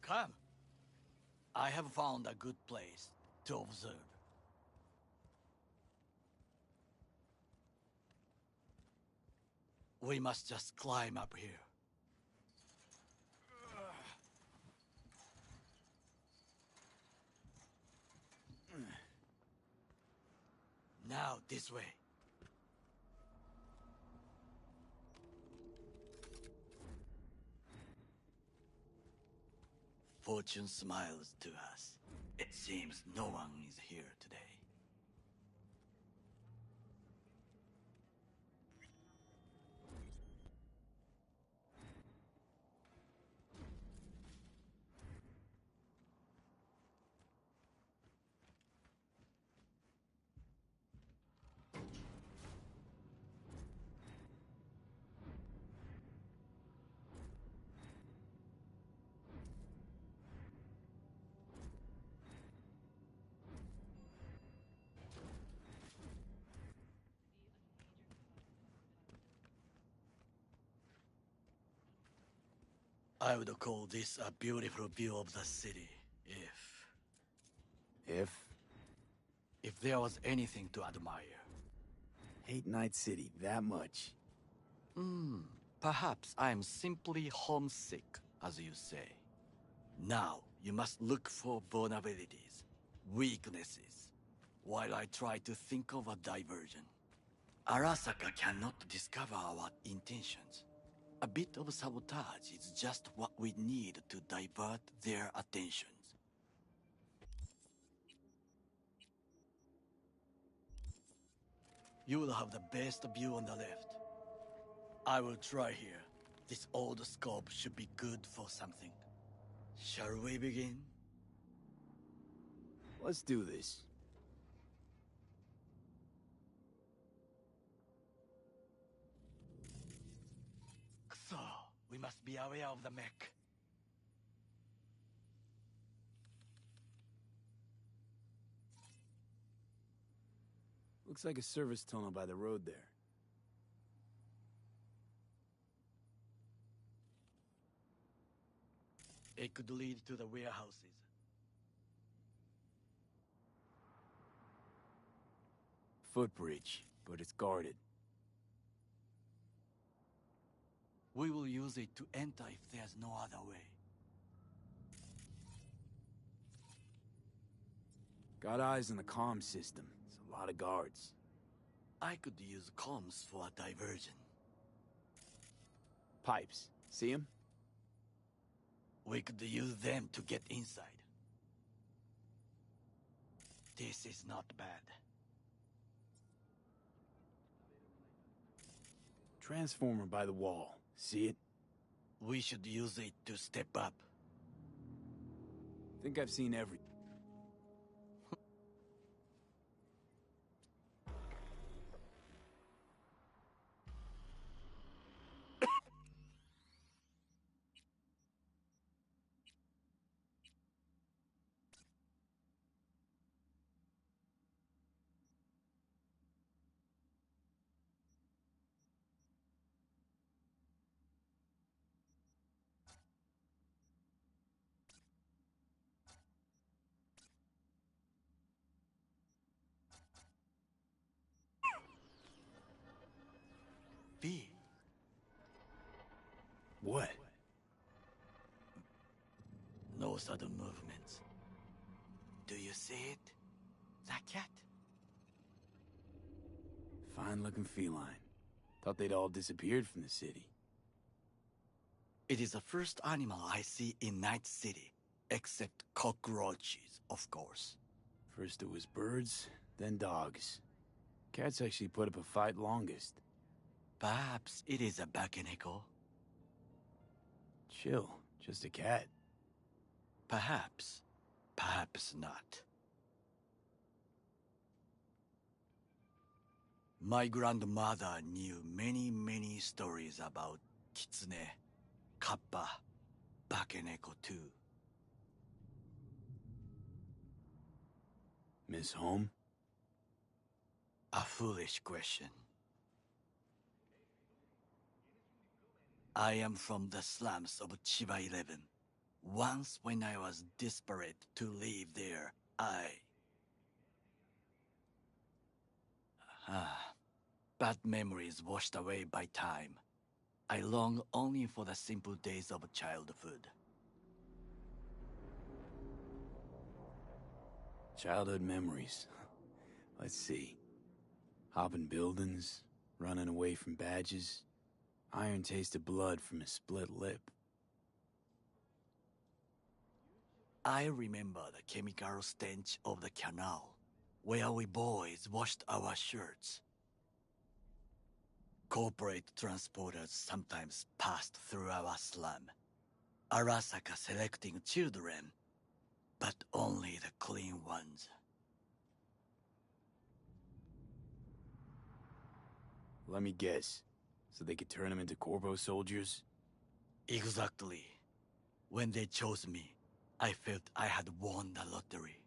Come. I have found a good place to observe. We must just climb up here. Now, this way. Fortune smiles to us. It seems no one is here today. I would call this a beautiful view of the city, If? if there was anything to admire. Hate Night City that much. Perhaps I'm simply homesick, as you say. Now, you must look for vulnerabilities, weaknesses, while I try to think of a diversion. Arasaka cannot discover our intentions. A bit of sabotage is just what we need to divert their attentions. You will have the best view on the left. I will try here. This old scope should be good for something. Shall we begin? Let's do this. So, we must be aware of the mech. Looks like a service tunnel by the road there. It could lead to the warehouses. Footbridge, but it's guarded. We will use it to enter if there's no other way. Got eyes on the comm system. It's a lot of guards. I could use comms for a diversion. Pipes. See 'em? We could use them to get inside. This is not bad. Transformer by the wall. See it? We should use it to step up. Think I've seen every... Those are the movements. Do you see it? That cat? Fine-looking feline. Thought they'd all disappeared from the city. It is the first animal I see in Night City, except cockroaches, of course. First it was birds, then dogs. Cats actually put up a fight longest. Perhaps it is a bakeneko. Chill, just a cat. Perhaps. Perhaps not. My grandmother knew many stories about kitsune, kappa, bakeneko too. Miss home? A foolish question. I am from the slums of Chiba 11. Once when I was desperate to live there, bad memories washed away by time. I long only for the simple days of childhood. Childhood memories. Let's see. Hopping buildings, running away from badges, iron taste of blood from a split lip. I remember the chemical stench of the canal, where we boys washed our shirts. Corporate transporters sometimes passed through our slum, Arasaka selecting children, but only the clean ones. Let me guess. So they could turn them into Corpo soldiers? Exactly. When they chose me, I felt I had won the lottery.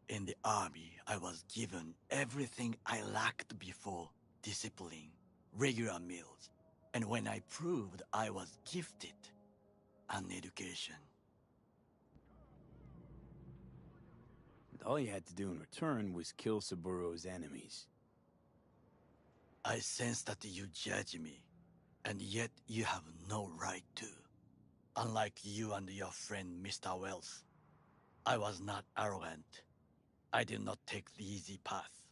In the army, I was given everything I lacked before: discipline, regular meals, and when I proved I was gifted, an education. And all you had to do in return was kill Saburo's enemies. I sense that you judge me, and yet you have no right to. Unlike you and your friend Mr. Wells, I was not arrogant. I did not take the easy path.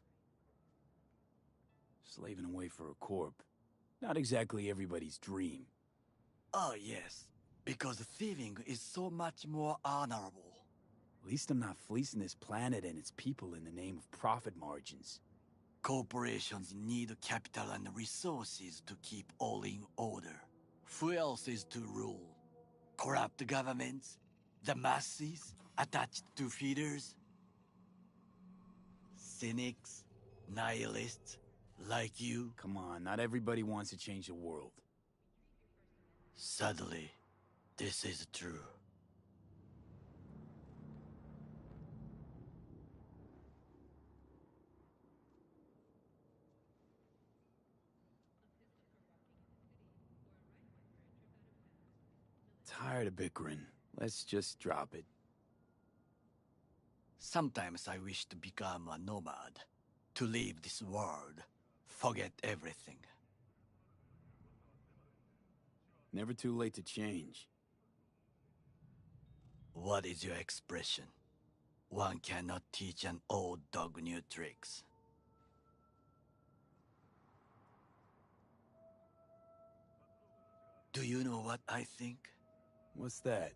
Slaving away for a corp. Not exactly everybody's dream. Oh yes, because thieving is so much more honorable. At least I'm not fleecing this planet and its people in the name of profit margins. Corporations need capital and resources to keep all in order. Who else is to rule? Corrupt governments? The masses attached to feeders? Cynics? Nihilists? Like you? Come on, not everybody wants to change the world. Sadly, this is true. Tired of bickering. Let's just drop it. Sometimes I wish to become a nomad. To leave this world. Forget everything. Never too late to change. What is your expression? One cannot teach an old dog new tricks. Do you know what I think? What's that?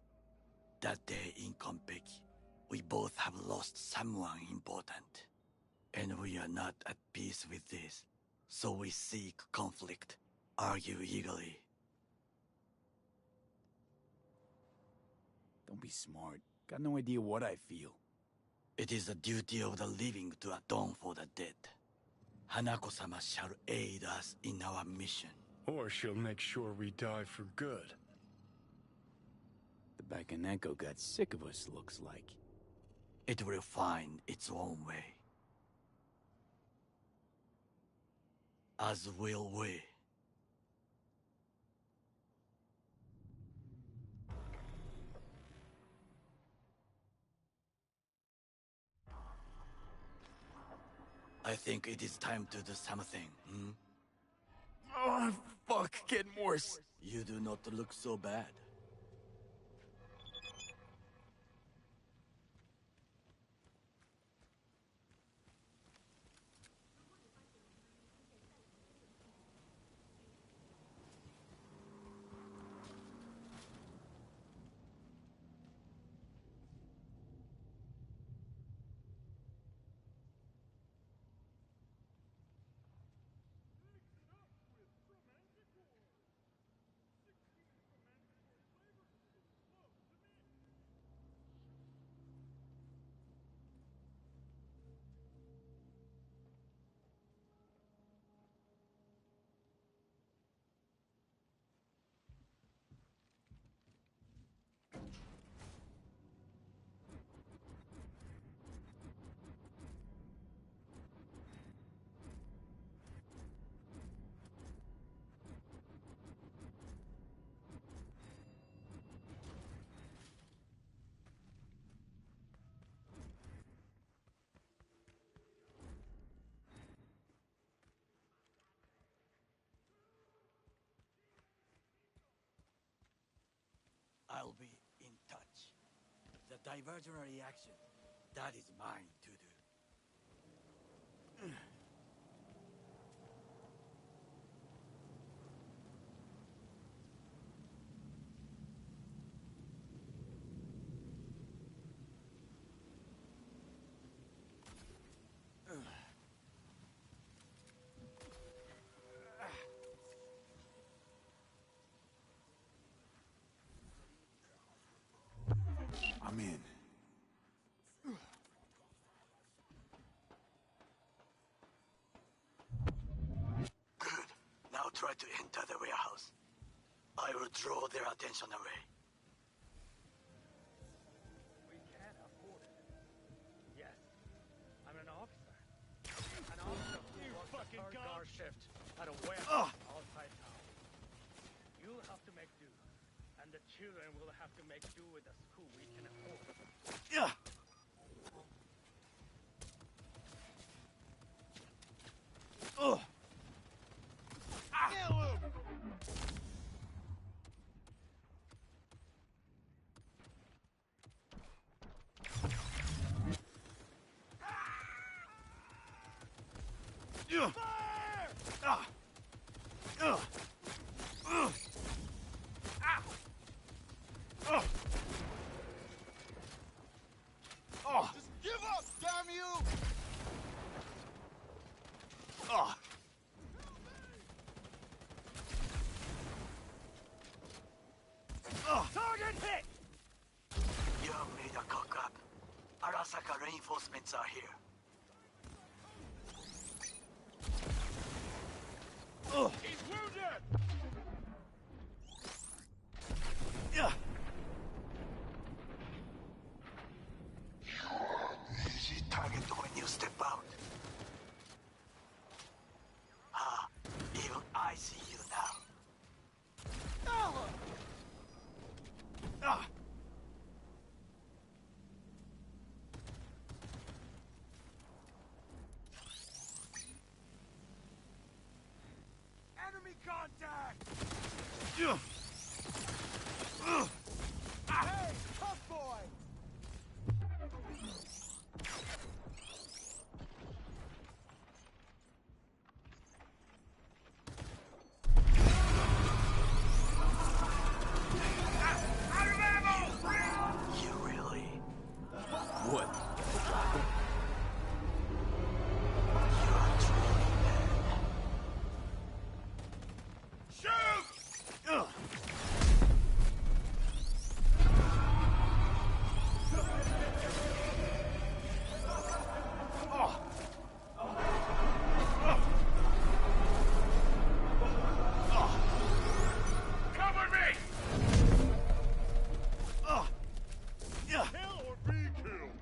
That day in Konpeki, we both have lost someone important. And we are not at peace with this. So we seek conflict, argue eagerly. Don't be smart. Got no idea what I feel. It is the duty of the living to atone for the dead. Hanako-sama shall aid us in our mission. Or she'll make sure we die for good. The Bakaneko got sick of us, looks like. It will find its own way. As will we. I think it is time to do something, hmm? Oh, fuck, getting worse. You do not look so bad. I'll be in touch. The diversion reaction, that is mine to do. I'm in. Good. Now try to enter the warehouse. I will draw their attention away. We can't afford it. Yes, I'm an officer. An officer who works a third-guard shift at a warehouse outside town. You'll have to make do, and the children will have to make do with the school we can afford. Yeah. Ugh. Just give up, damn you! Target hit! You made a cock up. Arasaka reinforcements are here. He's wounded! Yeah. Easy target when you step out. Ah, even I see you now. Ah! Enemy contact! Hey, tough boy! You really? What? You are truly dead. Shoot! Cover me! Kill or be killed!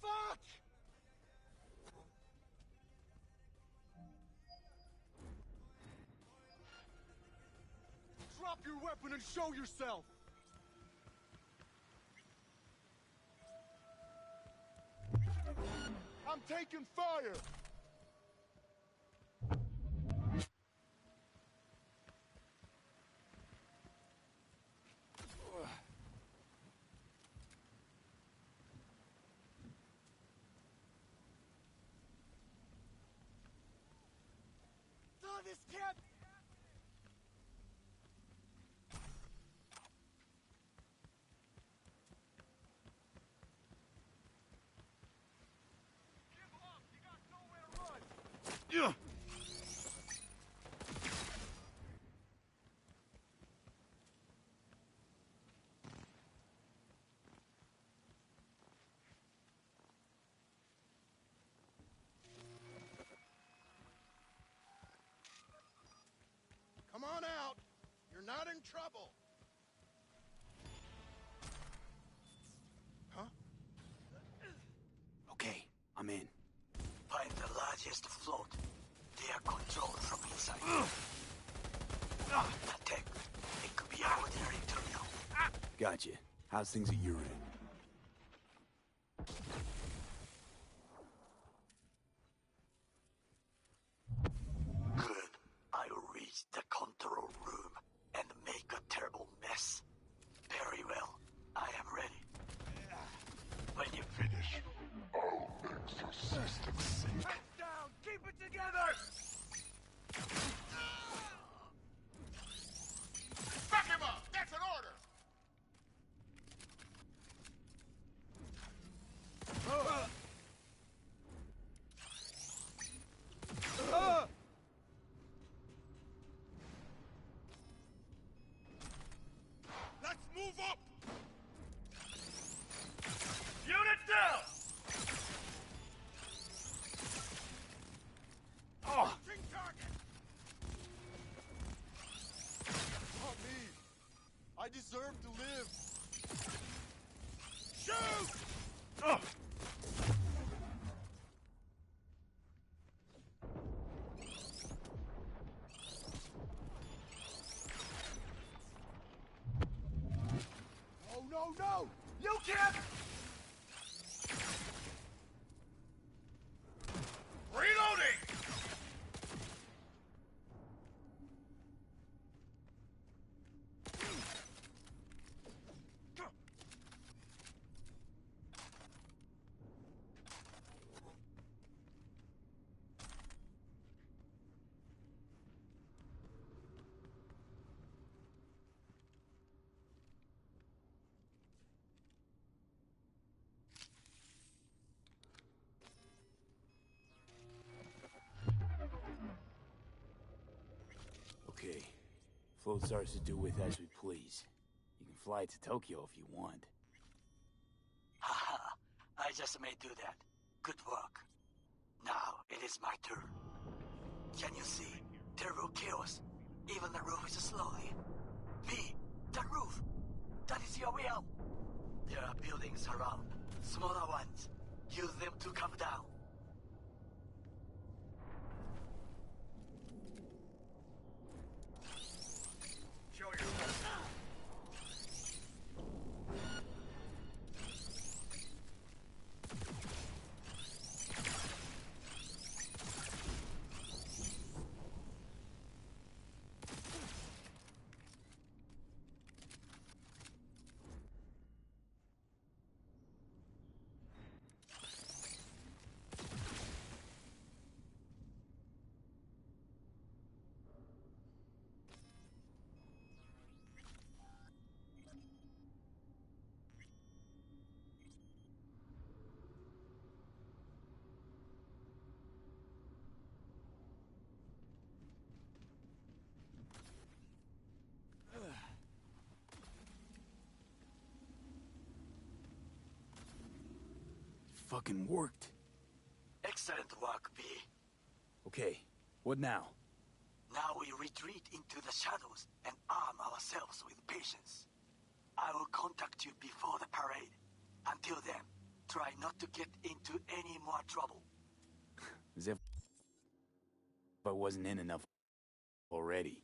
Fuck! Drop your weapon and show yourself! I'm taking fire! This can't... Give up! You got nowhere to run! Yeah. just float. They are controlled from inside. That tech, it could be an ordinary terminal. Gotcha. How's things at your end? Good. I'll reach the control room and make a terrible mess. Very well. I am ready. When you finish, I'll make the system sink. Heads down! Keep it together! Back him up! That's an order! Let's move up! Unit down! Approaching target! Not me! I deserve to live! Shoot! Oh no, no! You can't! Reloading! Okay. Float's ours to do with as we please. You can fly to Tokyo if you want. Haha, I just may do that. Good work. Now, it is my turn. Can you see? Terrible chaos. Even the roof is slowly. V, the roof! That is your will! There are buildings around. Smaller ones. Use them to come down. Show yourself. Fucking worked. Excellent work, V. Okay, what now? Now we retreat into the shadows and arm ourselves with patience. I will contact you before the parade. Until then, try not to get into any more trouble. As if I wasn't in enough already.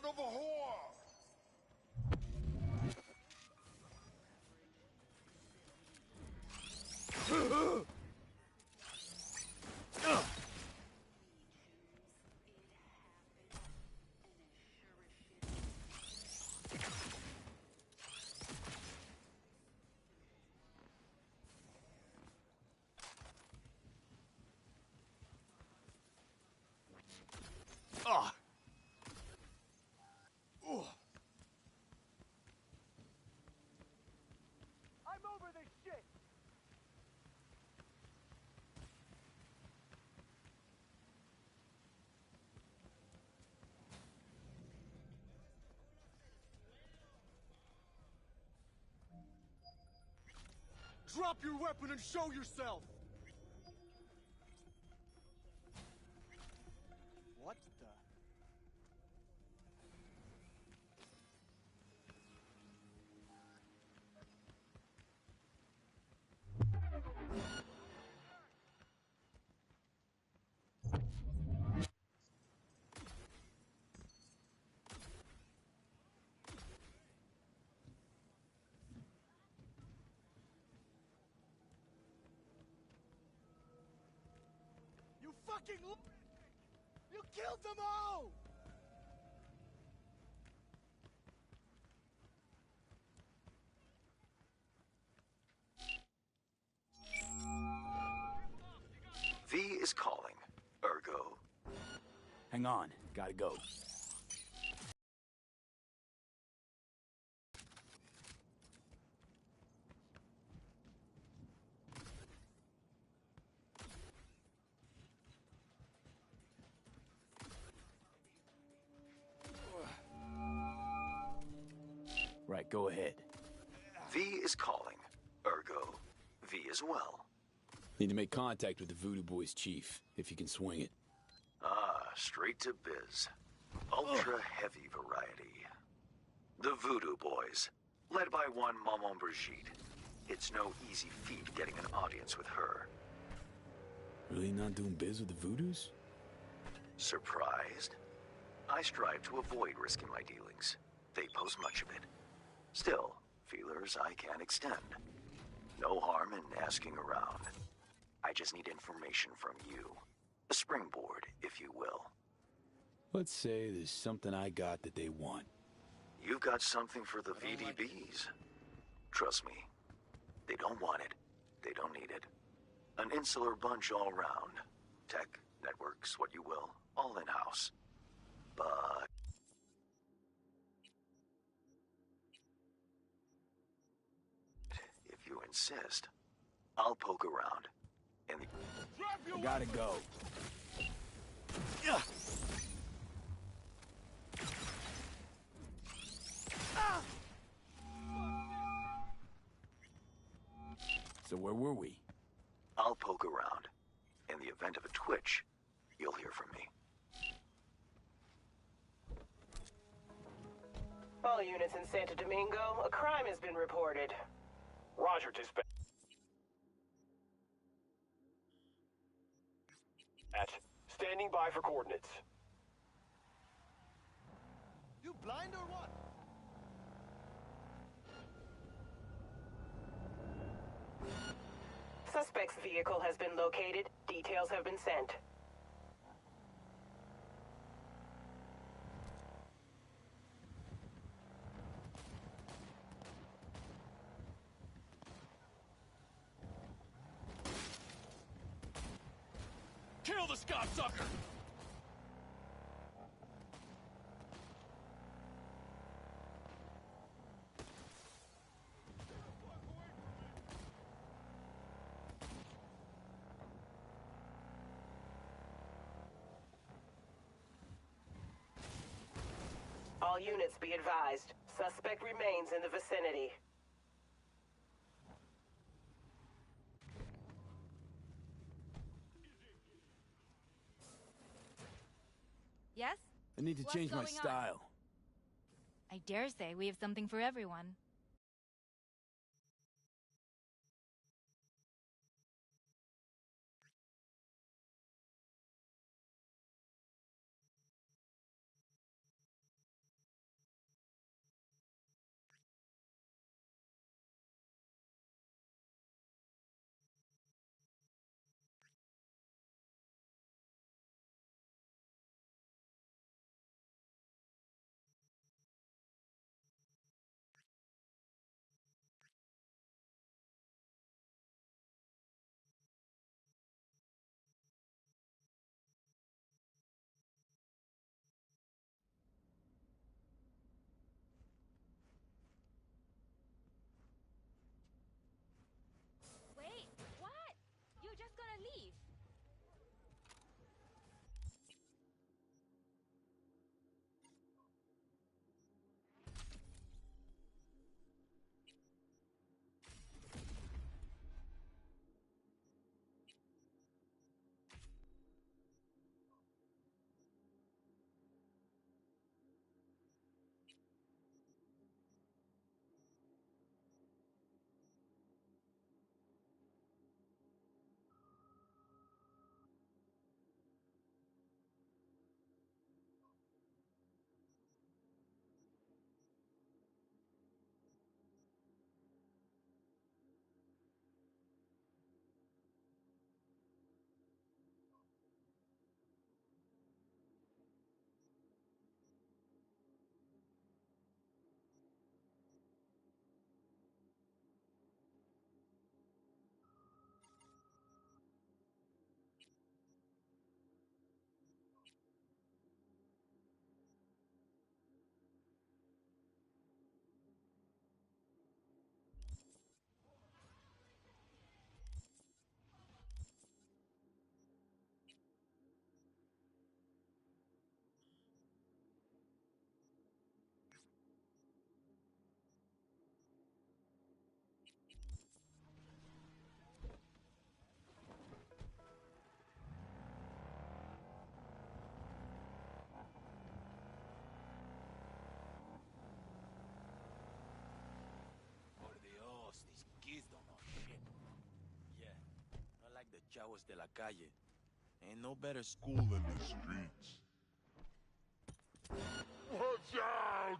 son of a whore! I'm over this shit! Drop your weapon and show yourself! What the? You fucking lunatic! You killed them all! V is calling. Ergo. Hang on, gotta go. Right, go ahead. V is calling. Ergo. V as well. Need to make contact with the Voodoo Boys chief, if you can swing it. Ah, straight to biz. Ultra heavy variety. The Voodoo Boys, led by one Maman Brigitte. It's no easy feat getting an audience with her. Really not doing biz with the Voodoos? Surprised? I strive to avoid risking my dealings. They pose much of it. Still, feelers I can extend. No harm in asking around. I just need information from you. A springboard, if you will. Let's say there's something I got that they want. You've got something for the VDBs. Trust me, they don't want it. They don't need it. An insular bunch all round. Tech, networks, what you will, all in-house. But if you insist, I'll poke around. In the... I gotta go. So where were we? I'll poke around. In the event of a twitch, you'll hear from me. All units in Santo Domingo, a crime has been reported. Roger, dispatch. Standing by for coordinates. You blind or what? Suspect's vehicle has been located. Details have been sent. Kill the Scottsucker! All units be advised. Suspect remains in the vicinity. Yes? I need to What's change my going on? style. I dare say we have something for everyone. chavos de la calle. Ain't no better school than the streets. Watch out!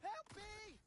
Help me!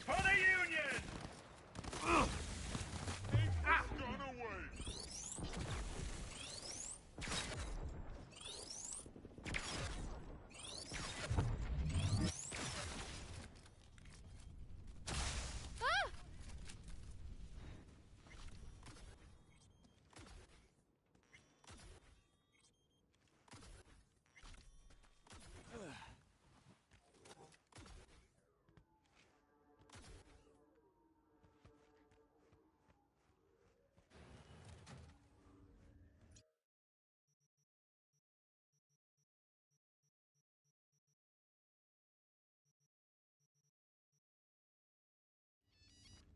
For the Union! April's gone away!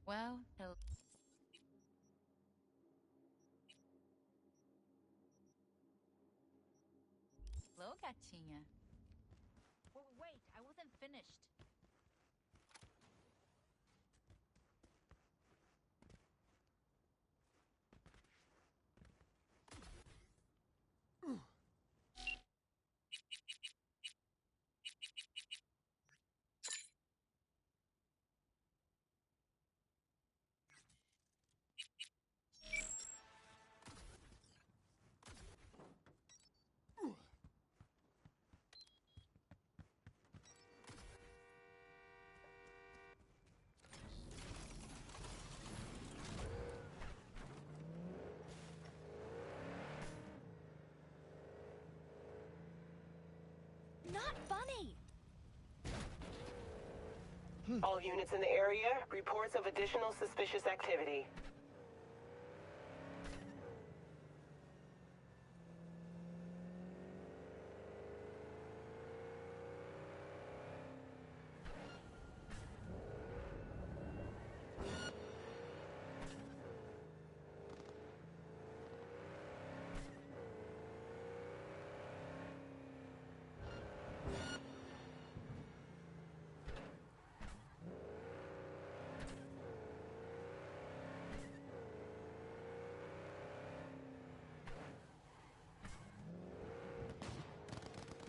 Well, hello, gatinha. Well, wait, I wasn't finished. Not funny! All units in the area, reports of additional suspicious activity.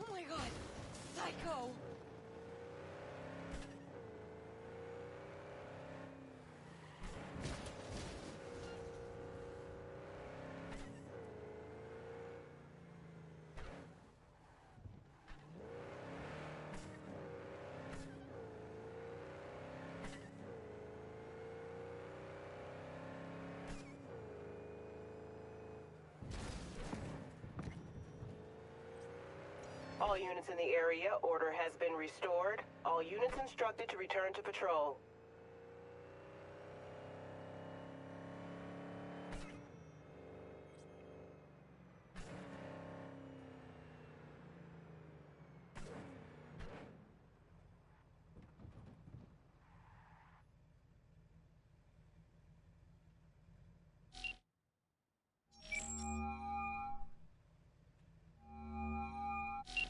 Oh my god! Psycho! All units in the area, order has been restored. All units instructed to return to patrol.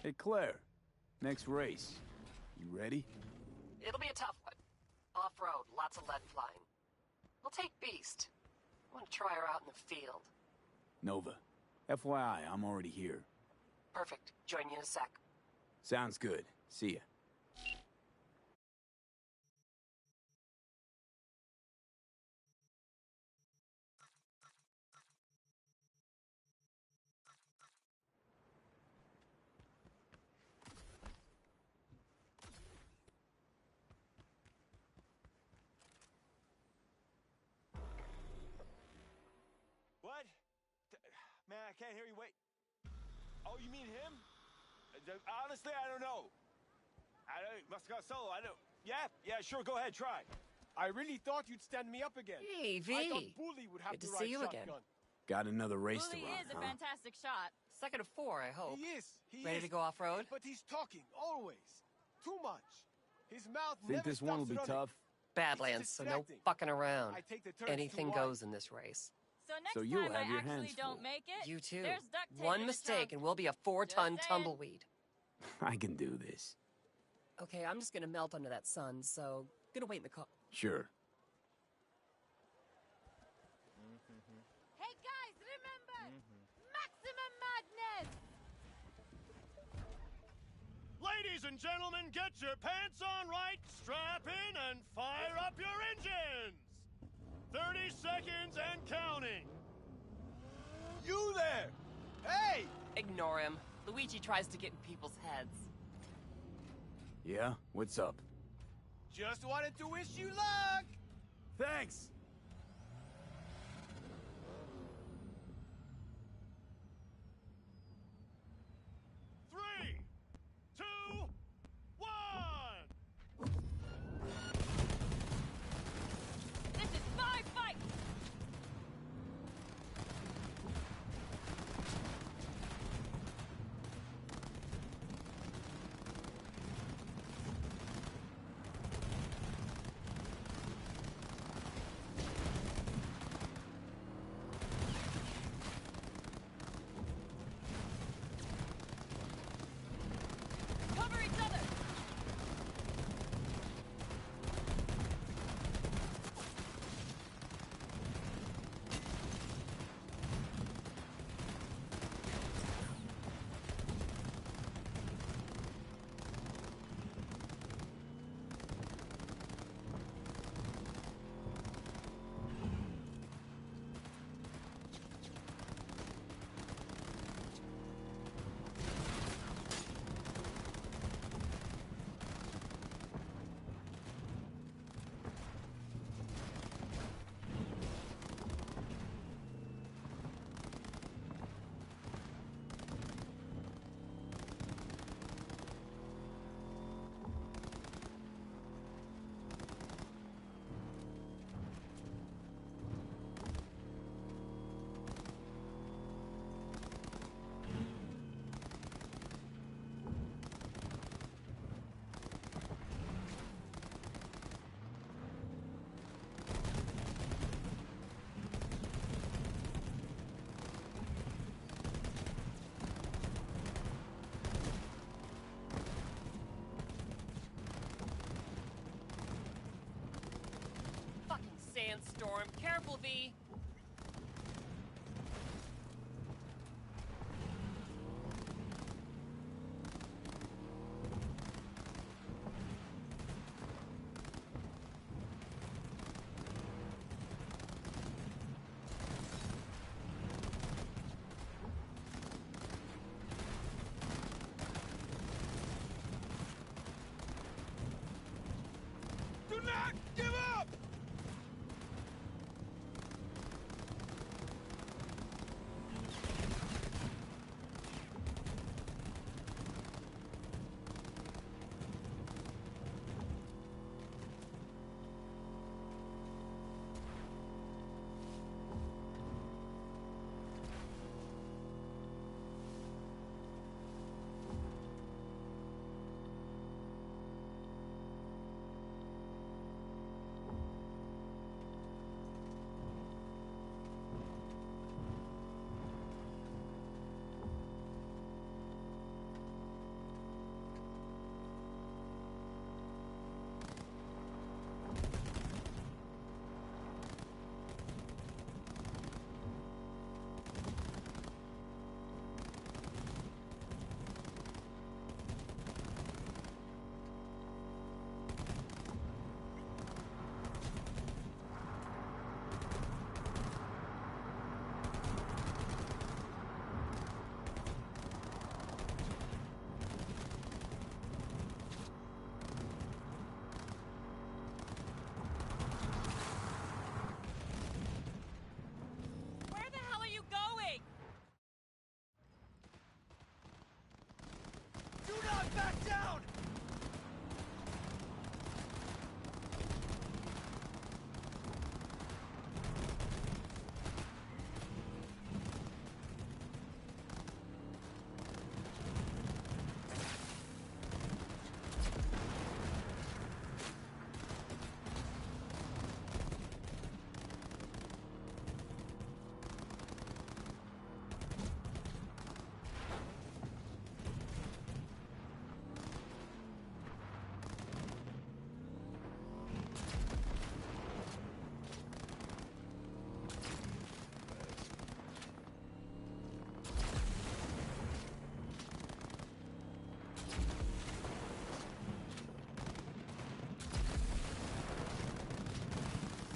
Hey, Claire. Next race. You ready? It'll be a tough one. Off-road, lots of lead flying. We'll take Beast. I want to try her out in the field. Nova. FYI, I'm already here. Perfect. Join you in a sec. Sounds good. See ya. What? Man, I can't hear you. Wait. Oh, you mean him? Honestly, I don't know. Must have got solo. I don't. Yeah, sure. Go ahead, try. I really thought you'd stand me up again. Hey, V. I thought Bully would have Good to to see ride you shotgun. again. Got another race to Bully run, is a huh? fantastic shot. Second of 4, I hope. He is. Ready to go off-road? But he's talking, always. Too much. His mouth Think never this one will stops be running. tough? Badlands, so no distracting. fucking around. I take the turns Anything too wide. goes in this race. So next So you'll time have I your actually hands don't full. make it, You too. there's duct tape One in the mistake trunk. and we'll be a 4-ton Just saying. tumbleweed. I can do this. Okay, I'm just gonna melt under that sun, so gonna wait in the car. Sure. Hey guys, remember! Maximum madness! Ladies and gentlemen, get your pants on right, strap in, and fire up your engines! 30 seconds and counting. You there! Hey! Ignore him. Luigi tries to get in people's heads. Yeah? What's up? Just wanted to wish you luck! Thanks! Three, two, one! This is my fight! Cover each other! Fucking sandstorm. Careful, V. Do not give up! not back down!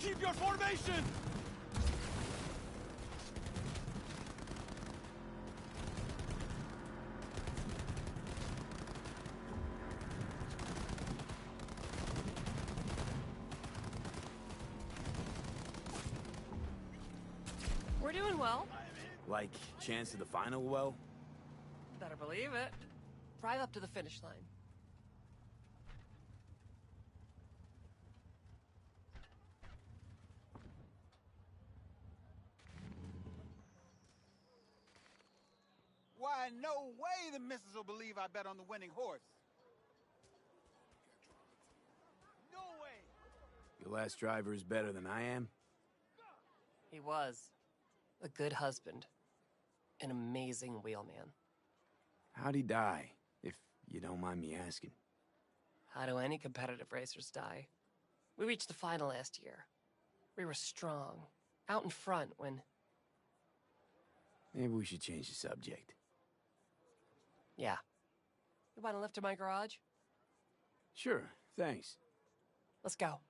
Keep your formation! We're doing well. Like, chance of the final well? Better believe it. Drive up to the finish line. Why, no way the missus will believe I bet on the winning horse. No way! Your last driver is better than I am? He was. A good husband. An amazing wheelman. How'd he die, if you don't mind me asking? How do any competitive racers die? We reached the final last year. We were strong, out in front when... Maybe we should change the subject. Yeah. You want to lift to my garage? Sure, thanks. Let's go.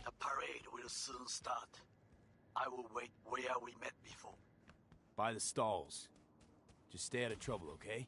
The parade will soon start. I will wait where we met before. By the stalls. Just stay out of trouble, okay?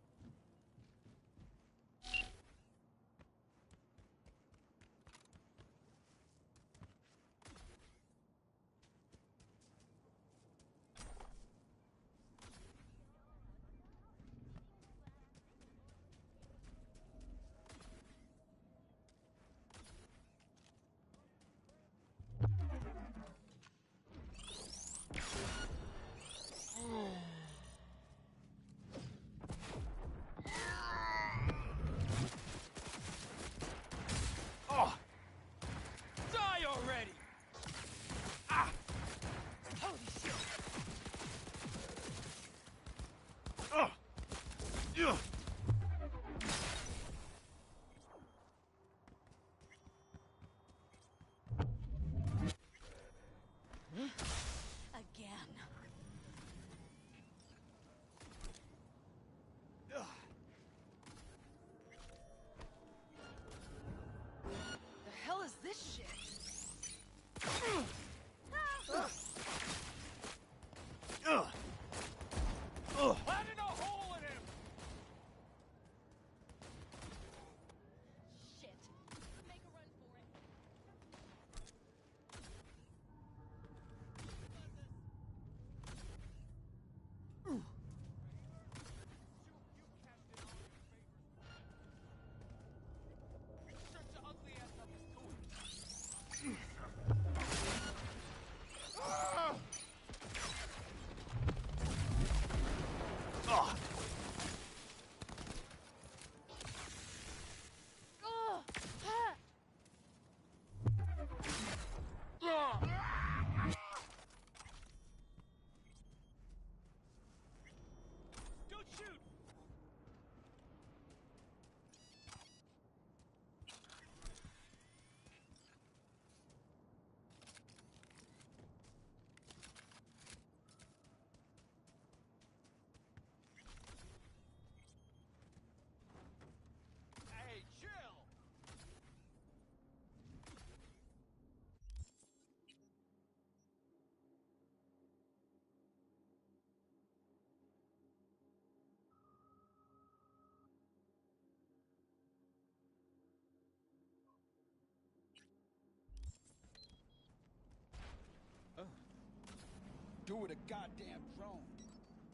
do with a goddamn drone?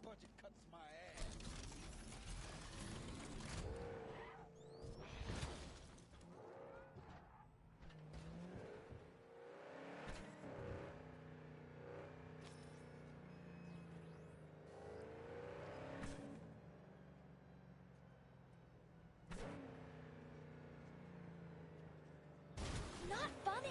Budget cuts my ass. Not funny!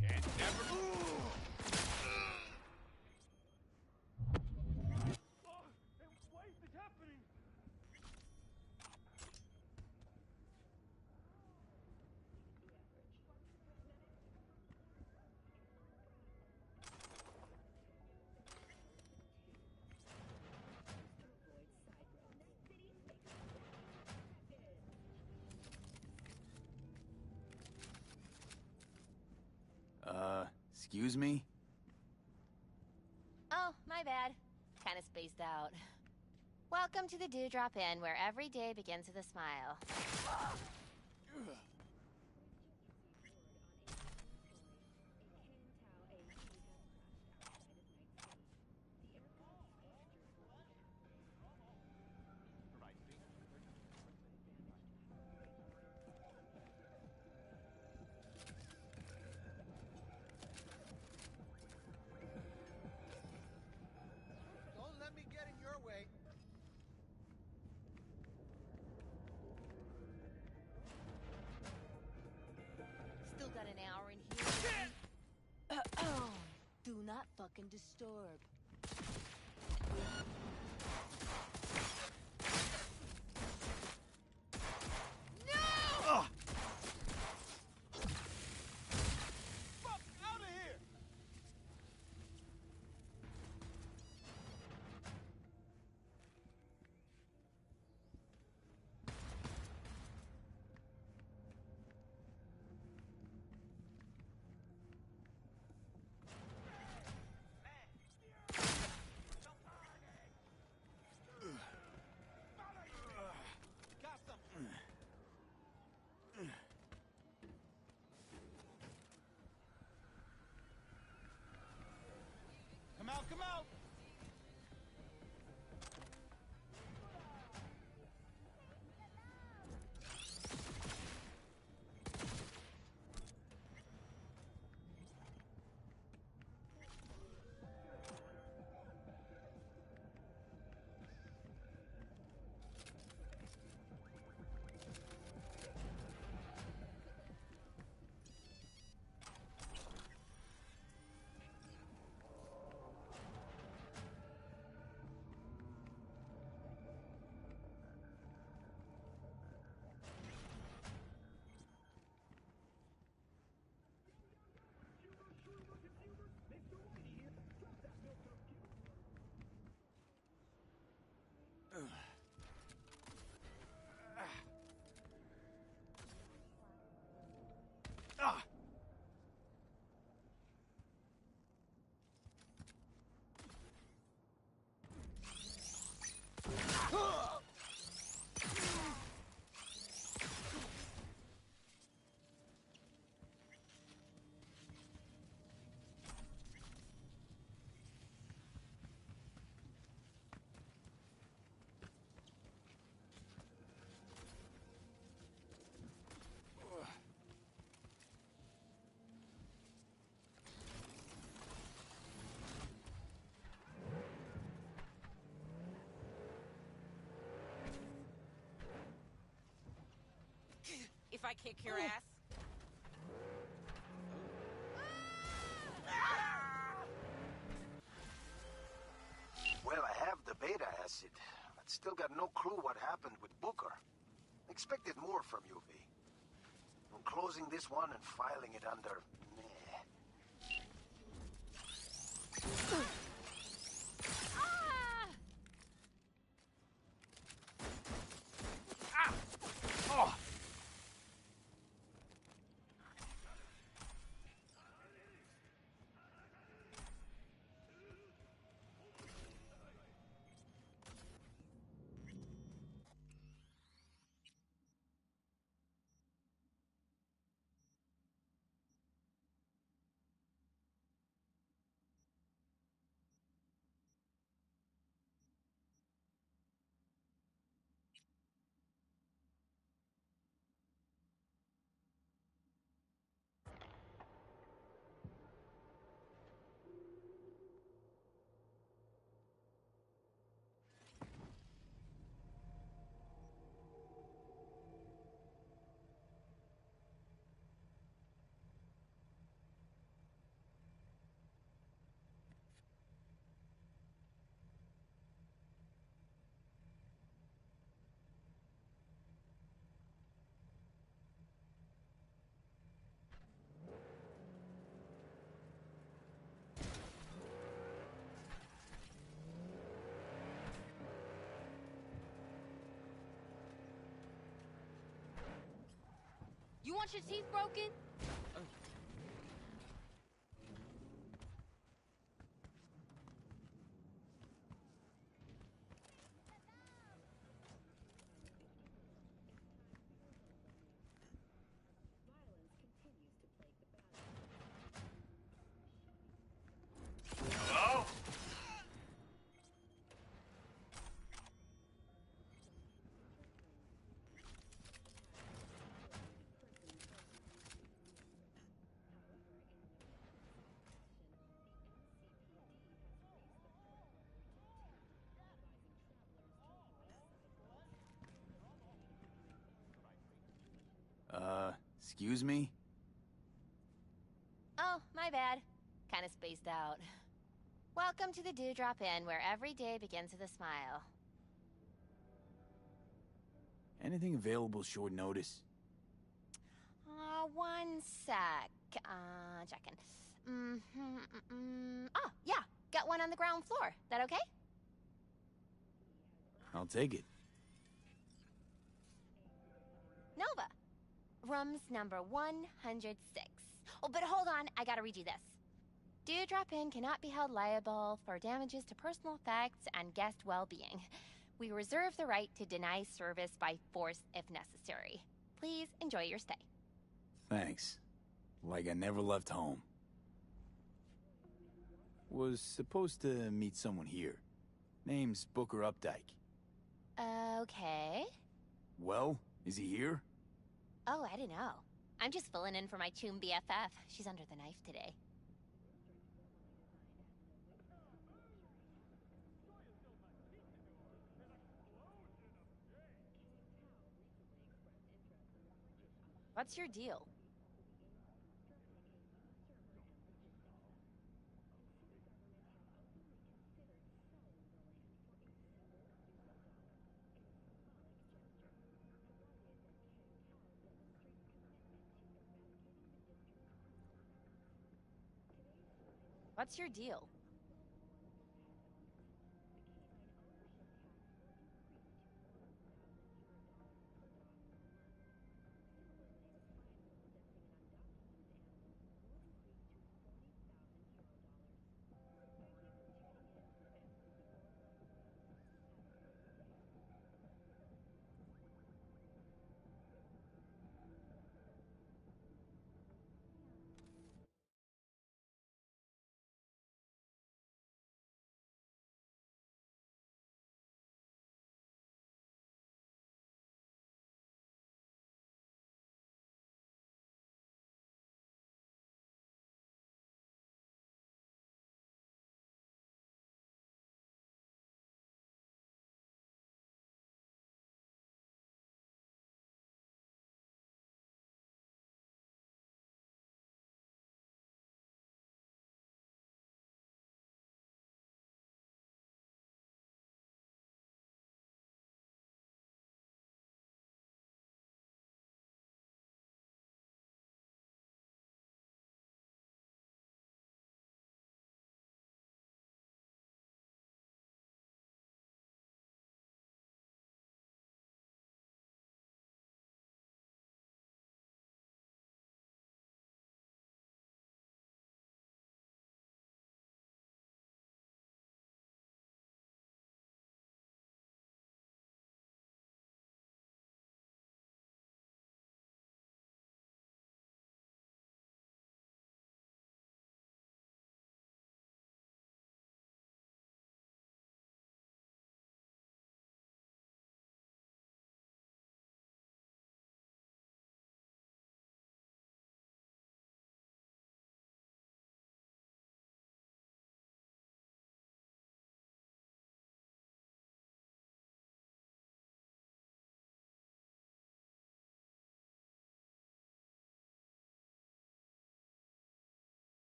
Can't never. Why is this happening? Excuse me? Oh, my bad. Kinda spaced out. Welcome to the Dewdrop Inn, where every day begins with a smile. Don't let me get in your way. Still got an hour in here. Do not fucking disturb. No! Fuck out of here! Got some. Come out, come out! If I kick your ass. Well, I have the beta acid, but still got no clue what happened with Booker. Expected more from you, V. I'm closing this one and filing it under... You want your teeth broken? Hello? Excuse me? Oh, my bad. Kinda spaced out. Welcome to the Dewdrop Inn, where every day begins with a smile. Anything available short notice? One sec. Checking. Oh, yeah. Got one on the ground floor. That okay? I'll take it. Nova. Rooms number 106. Oh, but hold on. I gotta read you this. Dewdrop Inn cannot be held liable for damages to personal effects and guest well-being. We reserve the right to deny service by force if necessary. Please enjoy your stay. Thanks. Like I never left home. Was supposed to meet someone here. Name's Booker Updike. Okay. Well, is he here? Oh, I don't know. I'm just filling in for my Choom BFF. She's under the knife today. What's your deal? What's your deal?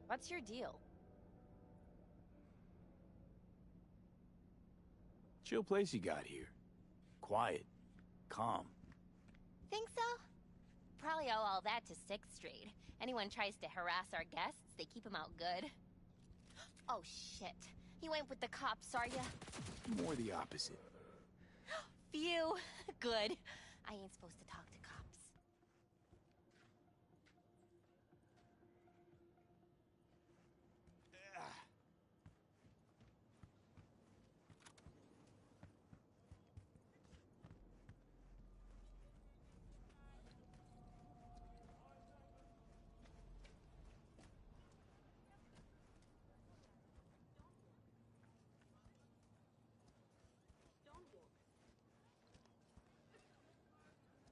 What's your deal? Chill place you got here. Quiet. Calm. Think so? Probably owe all that to 6th Street. Anyone tries to harass our guests, they keep them out good. Oh, shit. You ain't with the cops, are ya? More the opposite. Phew. Good. I ain't supposed to talk to cops.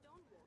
Don't walk.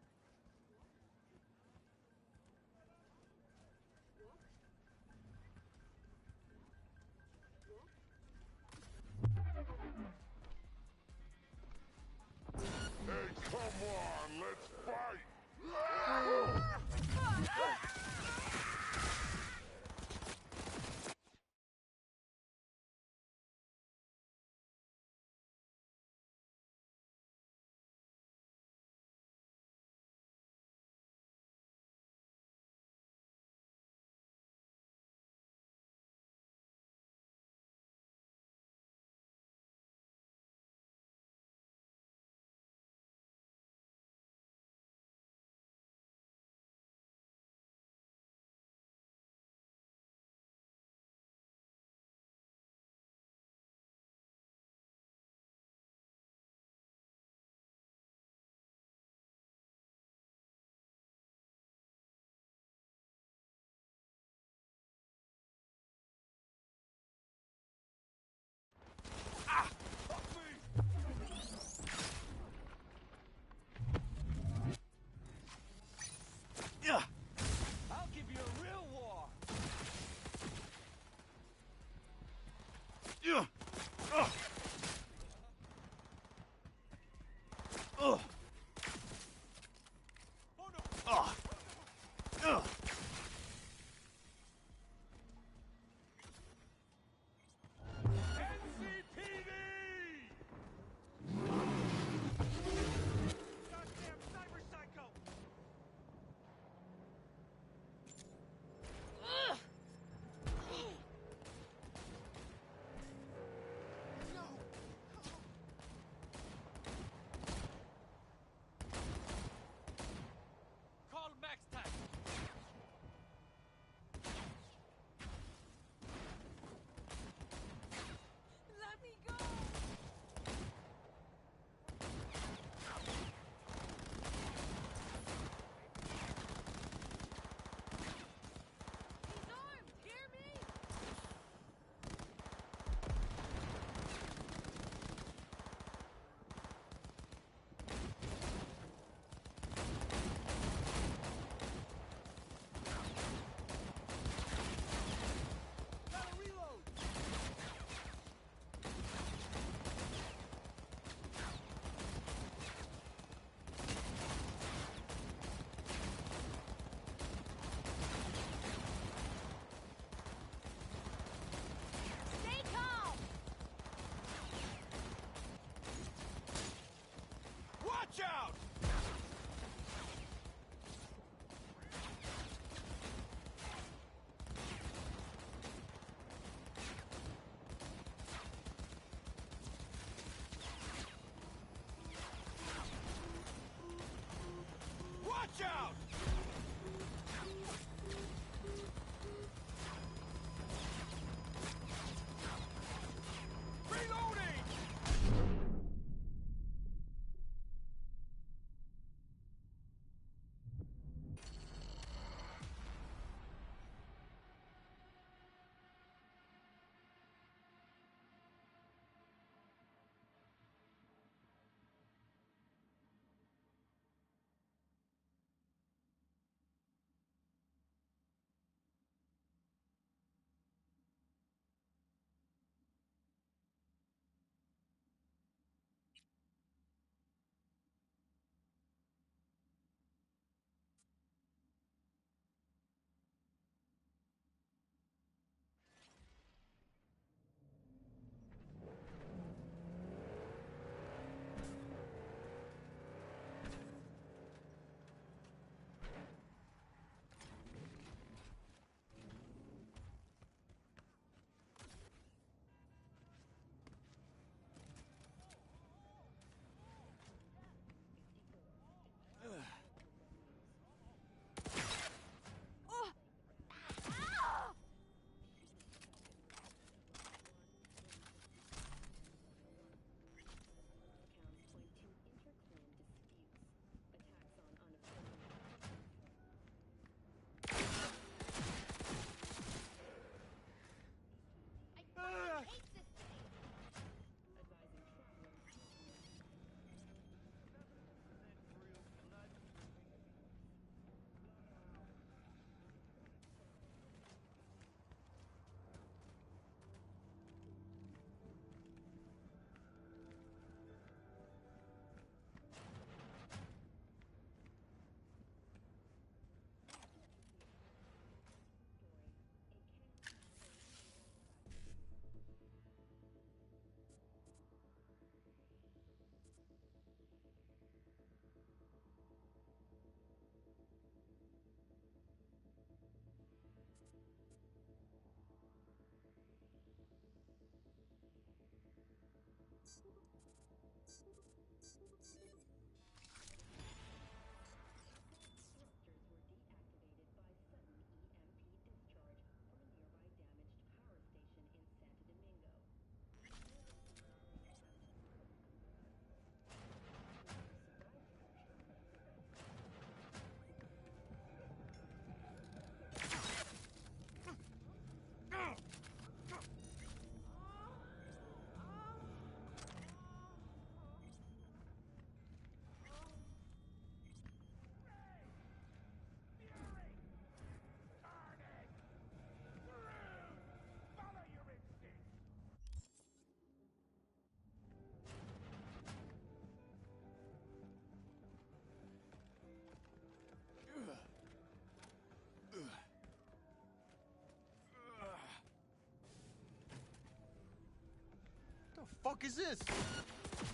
fuck is this?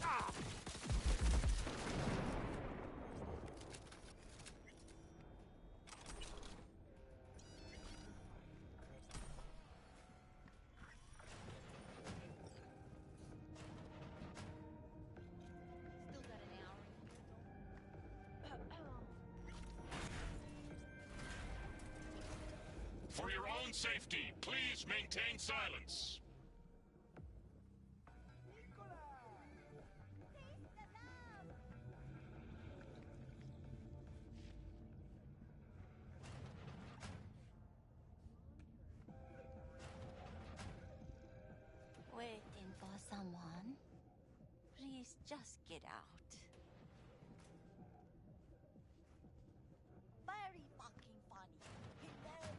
Ah! For your own safety, please maintain silence. Waiting for someone? Please just get out. Very fucking funny. Hilarious.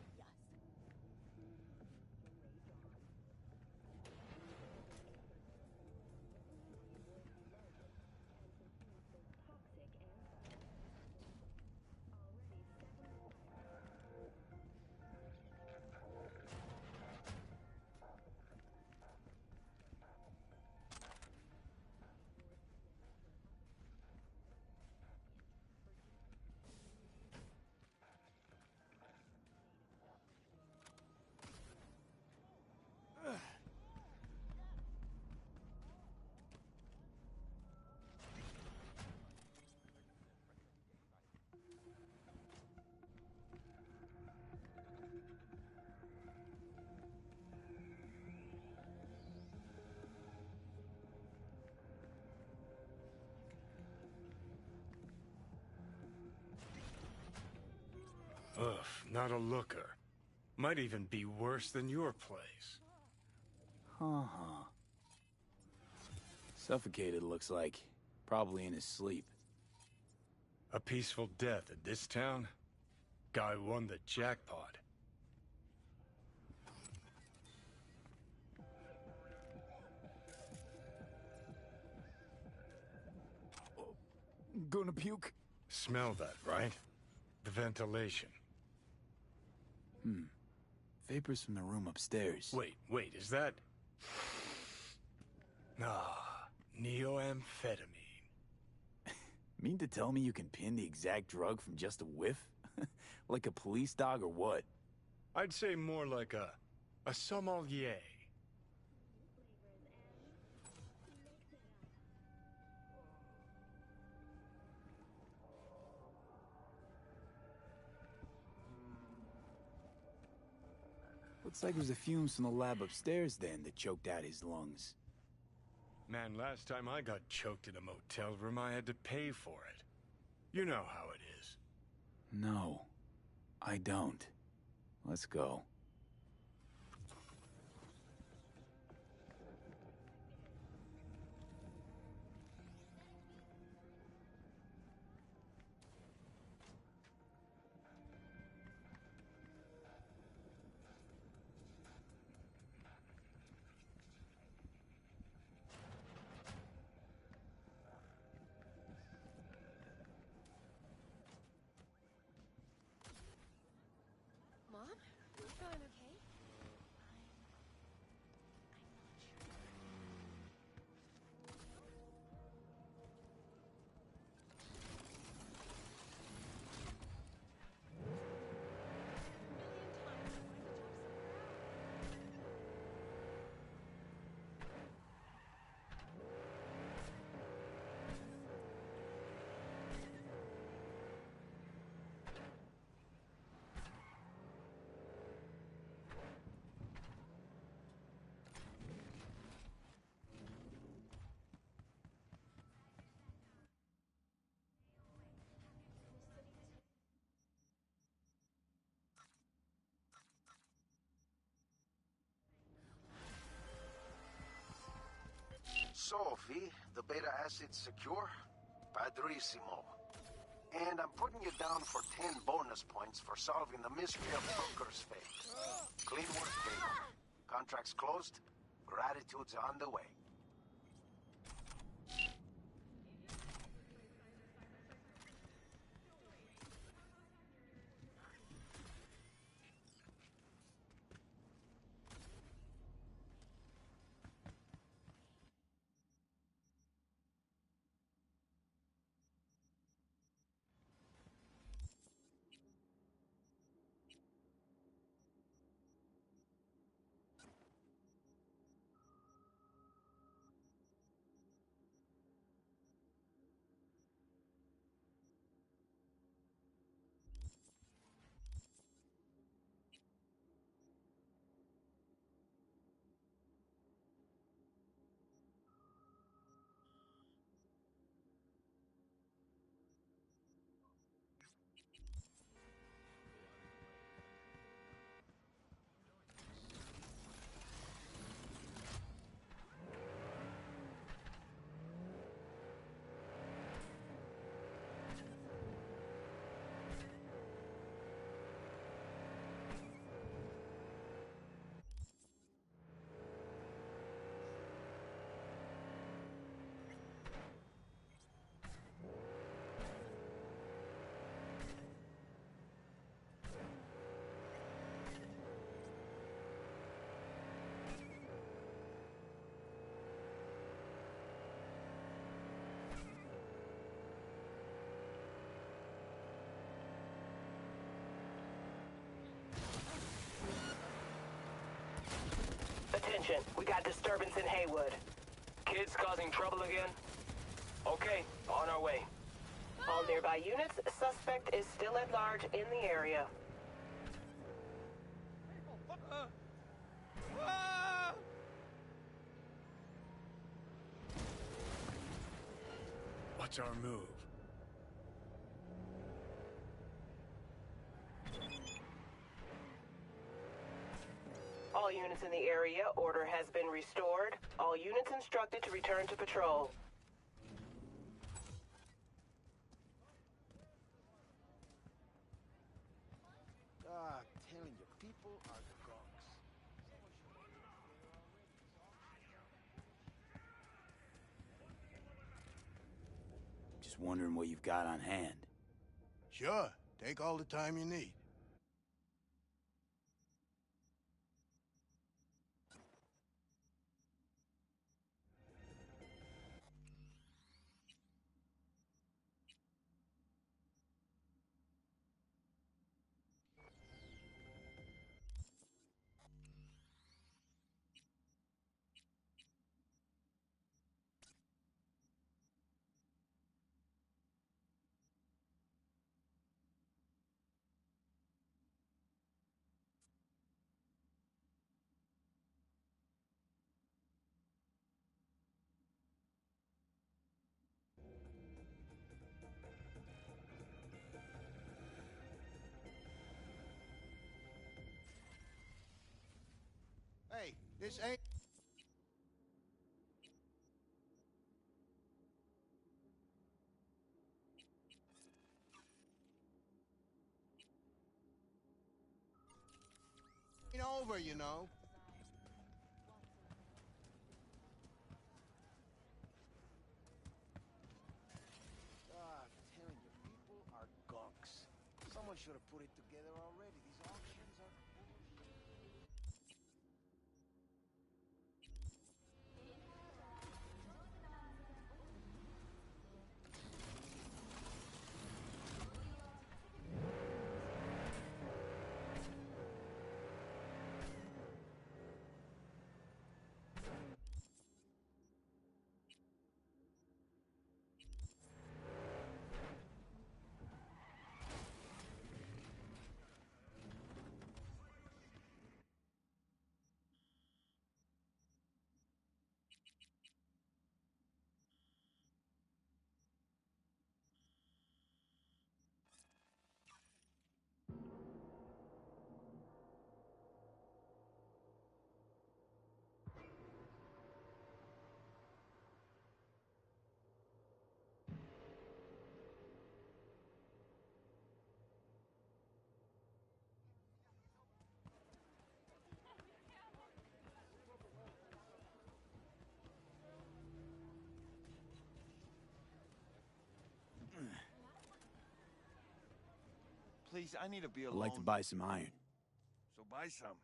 Ugh, not a looker. Might even be worse than your place. Uh-huh. Suffocated, looks like. Probably in his sleep. A peaceful death in this town? Guy won the jackpot. Gonna puke? Smell that, right? The ventilation. Vapors from the room upstairs. Wait, is that... Ah, neoamphetamine. Mean to tell me you can pin the exact drug from just a whiff? Like a police dog or what? I'd say more like a sommelier. Looks like it was the fumes from the lab upstairs then that choked out his lungs. Man, last time I got choked in a motel room, I had to pay for it. You know how it is. No, I don't. Let's go. Mom? You feeling okay? So, V, the beta acid's secure? Padrissimo. And I'm putting you down for 10 bonus points for solving the mystery of Booker's fate. Clean work, baby. Contract's closed. Gratitude's on the way. attention. We got disturbance in Haywood. Kids causing trouble again? Okay, on our way. All nearby units, suspect is still at large in the area. What's our move? All units in the area, order has been restored. All units instructed to return to patrol. God, telling you, people are gonks. Just wondering what you've got on hand. Sure. Take all the time you need. Hey, this ain't... ain't over, you know. God, telling you, people are gonks. Someone should have put it together already. These auctions are bullshit. Please, I need to be I'd alone. like to buy some iron. So buy some.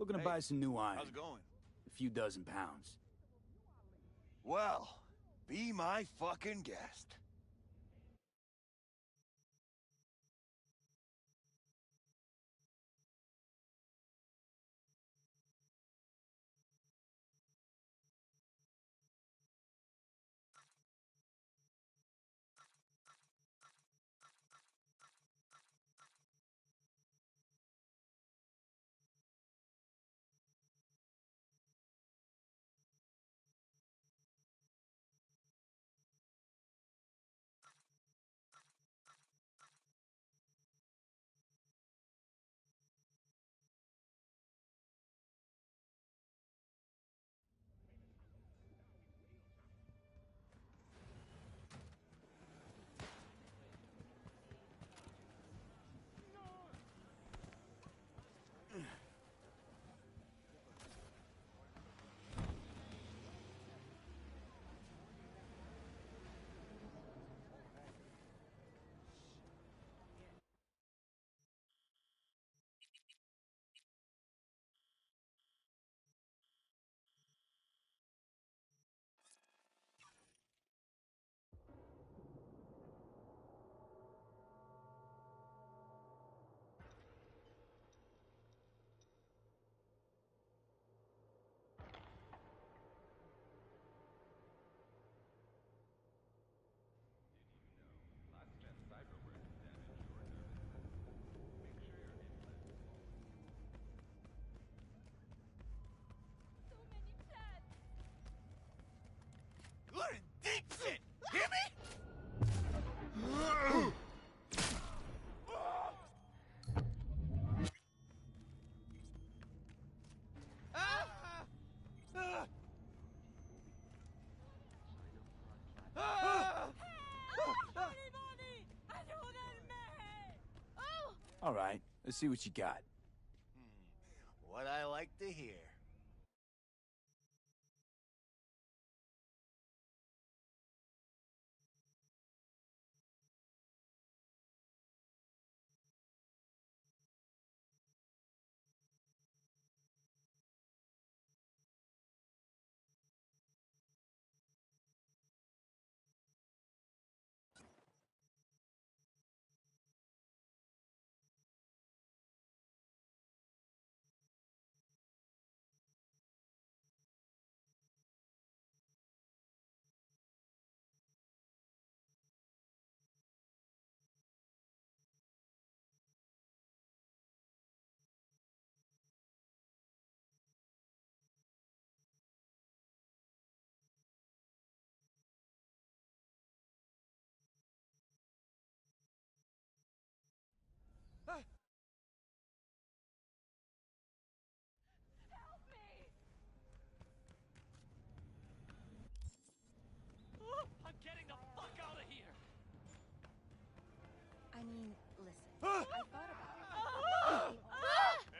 Looking to buy some new iron. How's it going? A few dozen pounds. Well, be my fucking guest. You're in deep shit! Hear me? All right, let's see what you got. What I like to hear. I'm getting the fuck out of here! I mean, listen. I thought about it.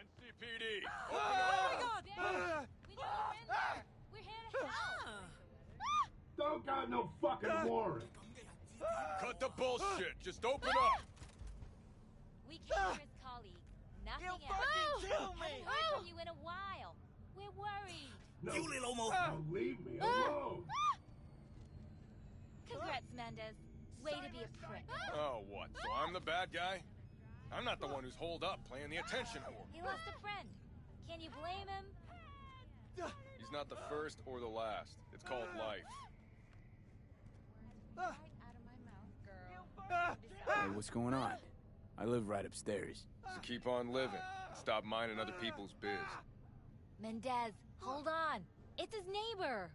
NCPD! Oh my God! We need you in there! We're here to help! Don't got no fucking warrant. Cut the bullshit! Just open up! We came here as colleagues. Nothing else. fucking kill me! Haven't heard from you in a while. We're worried. No, You little mo- now leave me alone. Congrats, Mendez. Way to be a prick. Oh, what? So I'm the bad guy? I'm not the one who's holed up playing the attention whore. He lost a friend. Can you blame him? He's not the first or the last. It's called life. Right out of my mouth, girl. Hey, what's going on? I live right upstairs. So keep on living. Stop minding other people's biz. Mendez, hold on. It's his neighbor.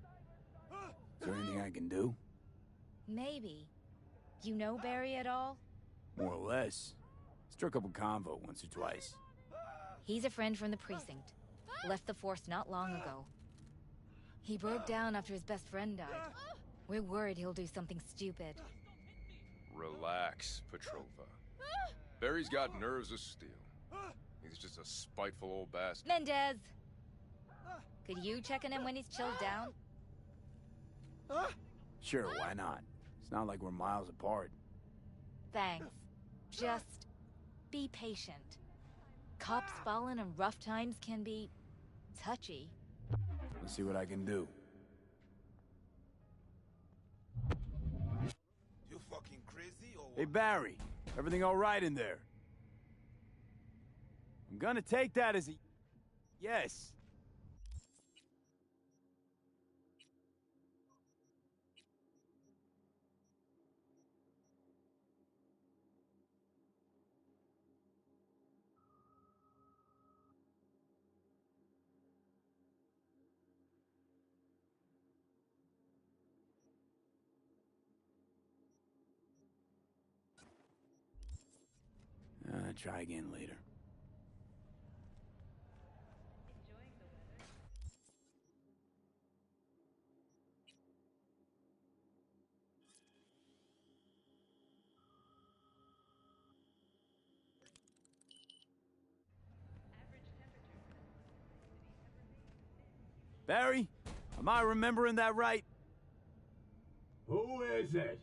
Is there anything I can do? Maybe. You know Barry at all? More or less. Struck up a convo once or twice. He's a friend from the precinct. Left the force not long ago. He broke down after his best friend died. We're worried he'll do something stupid. Relax, Petrova. Barry's got nerves of steel. He's just a spiteful old bastard. Mendez! Could you check on him when he's chilled down? Sure, why not? It's not like we're miles apart. Thanks. Just be patient. Cops falling in rough times can be touchy. Let's see what I can do. You fucking crazy or what? Hey, Barry. Everything all right in there? I'm gonna take that as a yes. Try again later. Barry, am I remembering that right? Who is it?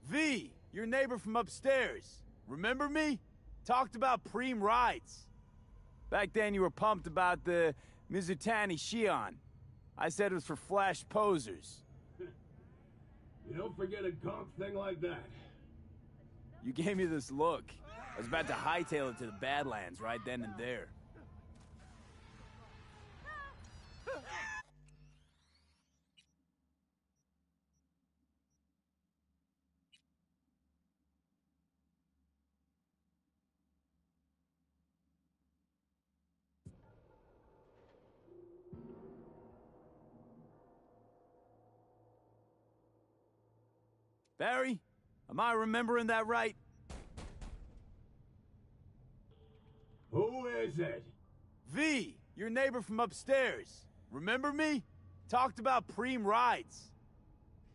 V, your neighbor from upstairs. Remember me? Talked about preem rides. Back then you were pumped about the Mizutani Shion. I said it was for flash posers. You don't forget a gonk thing like that. You gave me this look. I was about to hightail it to the Badlands right then and there. Barry, am I remembering that right? Who is it? V, your neighbor from upstairs. Remember me? Talked about preem rides.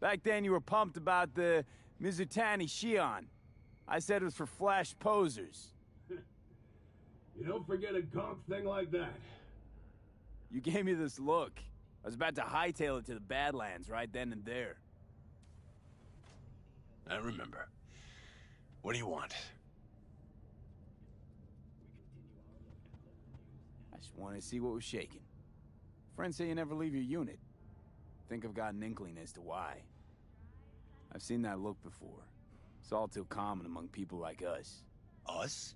Back then you were pumped about the Mizutani Shion. I said it was for flash posers. You don't forget a gonk thing like that. You gave me this look. I was about to hightail it to the Badlands right then and there. I remember. What do you want? I just wanted to see what was shaking. Friends say you never leave your unit. Think I've got an inkling as to why. I've seen that look before. It's all too common among people like us. Us?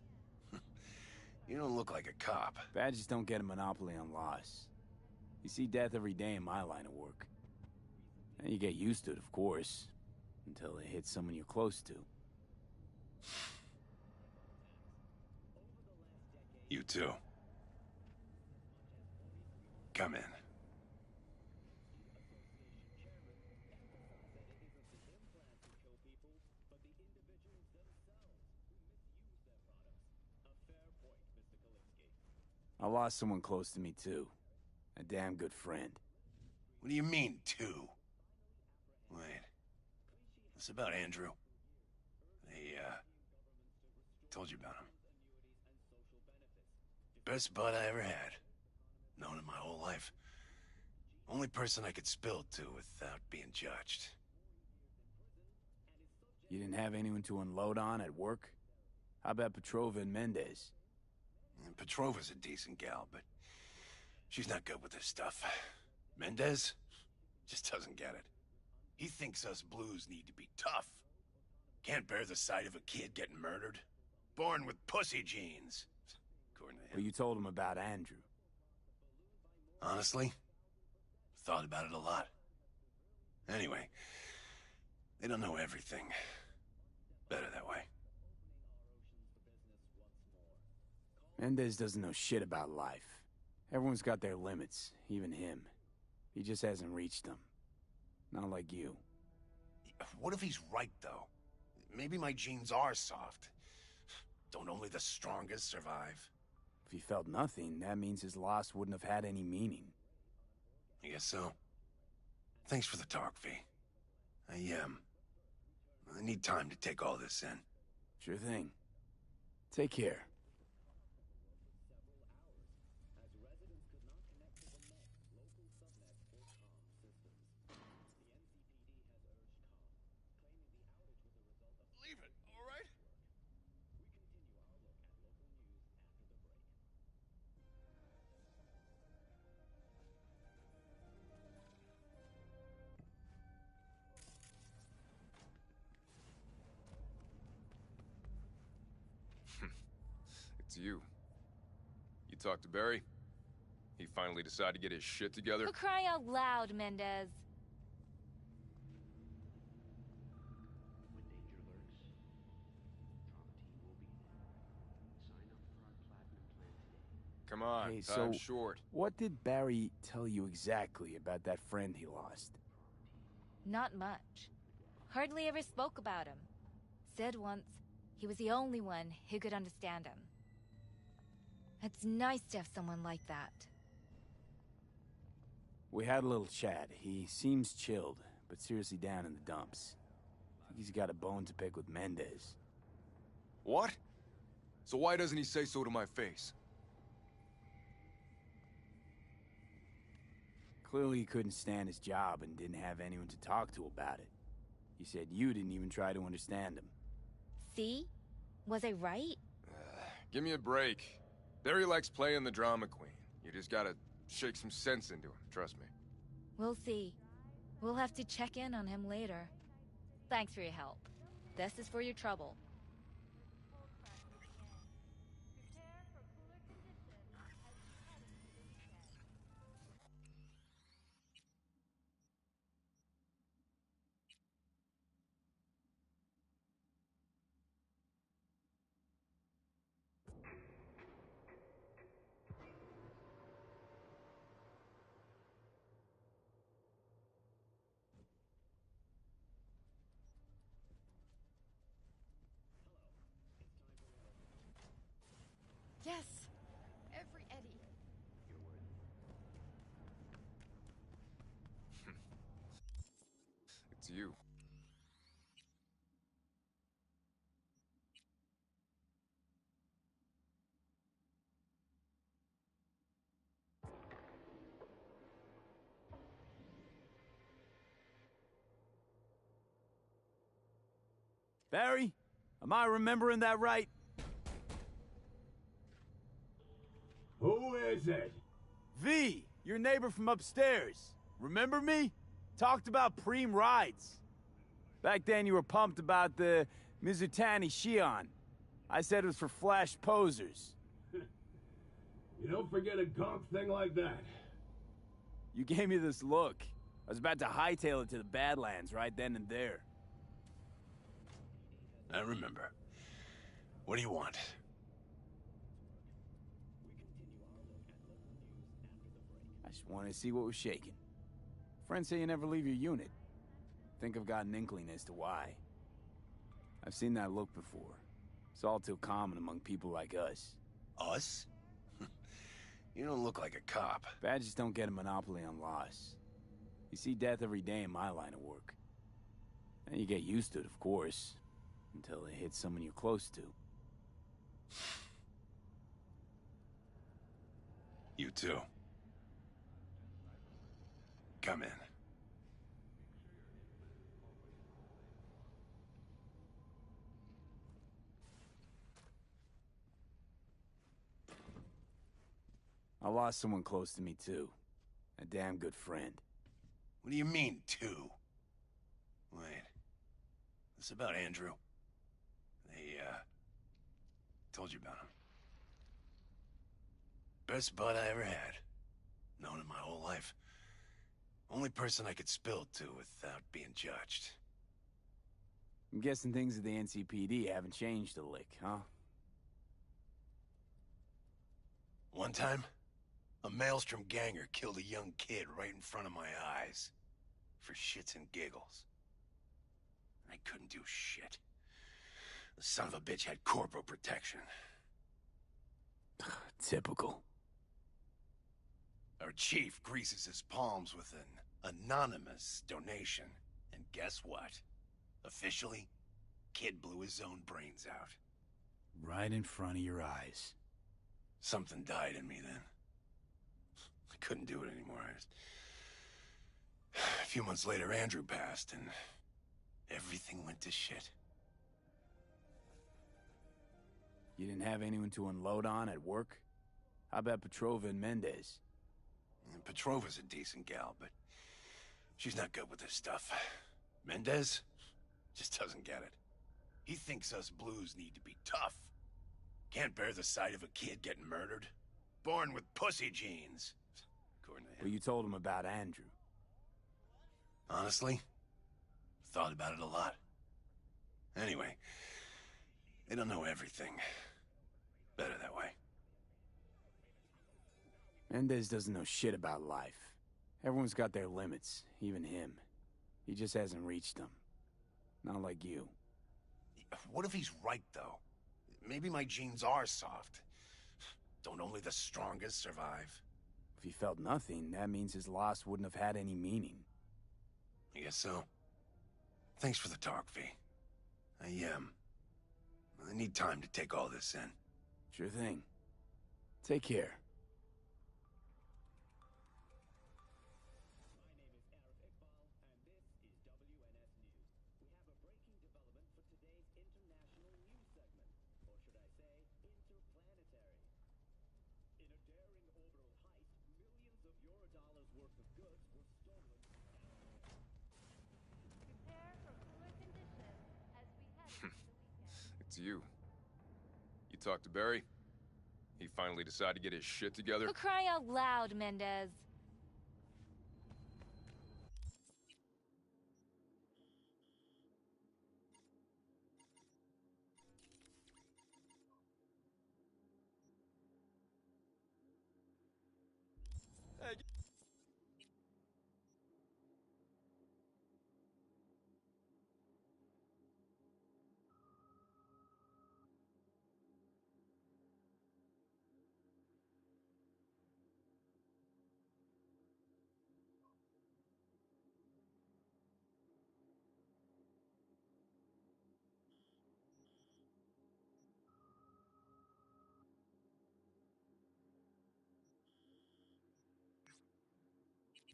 You don't look like a cop. Badges don't get a monopoly on loss. You see death every day in my line of work. And you get used to it, of course. Until it hits someone you're close to. You too. Come in. I lost someone close to me too. A damn good friend. What do you mean, two? Wait. What's about Andrew? They, told you about him. Best bud I ever had. Known him my whole life. Only person I could spill to without being judged. You didn't have anyone to unload on at work? How about Petrova and Mendez? And Petrova's a decent gal, but she's not good with this stuff. Mendez just doesn't get it. He thinks us blues need to be tough. Can't bear the sight of a kid getting murdered. Born with pussy genes. According to him. But you told him about Andrew. Honestly, thought about it a lot. Anyway, they don't know everything. Better that way. Mendez doesn't know shit about life. Everyone's got their limits, even him. He just hasn't reached them. Not like you. What if he's right, though? Maybe my genes are soft. Don't only the strongest survive? If he felt nothing, that means his loss wouldn't have had any meaning. I guess so. Thanks for the talk, V. I need time to take all this in. Sure thing. Take care. Leave it, all right? talked to Barry? He finally decided to get his shit together? For crying out loud, Mendez. Come on, Hey, time's so short. what did Barry tell you exactly about that friend he lost? Not much. Hardly ever spoke about him. Said once he was the only one who could understand him. It's nice to have someone like that. We had a little chat. He seems chilled, but seriously down in the dumps. I think he's got a bone to pick with Mendez. What? So why doesn't he say so to my face? Clearly he couldn't stand his job and didn't have anyone to talk to about it. He said you didn't even try to understand him. See? Was I right? Give me a break. Barry likes playing the drama queen. You just gotta shake some sense into him, trust me. We'll see. We'll have to check in on him later. Thanks for your help. This is for your trouble. Yes! Every Eddie. It's you. Barry? Am I remembering that right? Who is it? V, your neighbor from upstairs. Remember me? Talked about preem rides. Back then you were pumped about the Mizutani Shion. I said it was for flash posers. You don't forget a gonk thing like that. You gave me this look. I was about to hightail it to the Badlands right then and there. I remember. What do you want? I just wanted to see what was shaking. Friends say you never leave your unit. Think I've got an inkling as to why. I've seen that look before. It's all too common among people like us. Us? You don't look like a cop. Badges don't get a monopoly on loss. You see death every day in my line of work. And you get used to it, of course, until it hits someone you're close to. You too. Come in. I lost someone close to me too. A damn good friend. What do you mean, two? Wait. This about Andrew? They, told you about him. Best bud I ever had. Known him my whole life. Only person I could spill to without being judged. I'm guessing things at the NCPD haven't changed a lick, huh? One time, a Maelstrom ganger killed a young kid right in front of my eyes. For shits and giggles. I couldn't do shit. The son of a bitch had corporal protection. Typical. Our chief greases his palms with an anonymous donation. And guess what? Officially, kid blew his own brains out. Right in front of your eyes. Something died in me then. I couldn't do it anymore. A few months later, Andrew passed, and everything went to shit. You didn't have anyone to unload on at work? How about Petrova and Mendez? And Petrova's a decent gal, but she's not good with this stuff. Mendez just doesn't get it. He thinks us blues need to be tough. Can't bear the sight of a kid getting murdered. Born with pussy genes. According to him. Well, you told him about Andrew. Honestly, thought about it a lot. Anyway, they don't know everything. Better that way. Mendez doesn't know shit about life. Everyone's got their limits, even him. He just hasn't reached them. Not like you. What if he's right, though? Maybe my genes are soft. Don't only the strongest survive? If he felt nothing, that means his loss wouldn't have had any meaning. I guess so. Thanks for the talk, V. I need time to take all this in. Sure thing. Take care. It's you. You talked to Barry? He finally decided to get his shit together? For crying out loud, Mendez.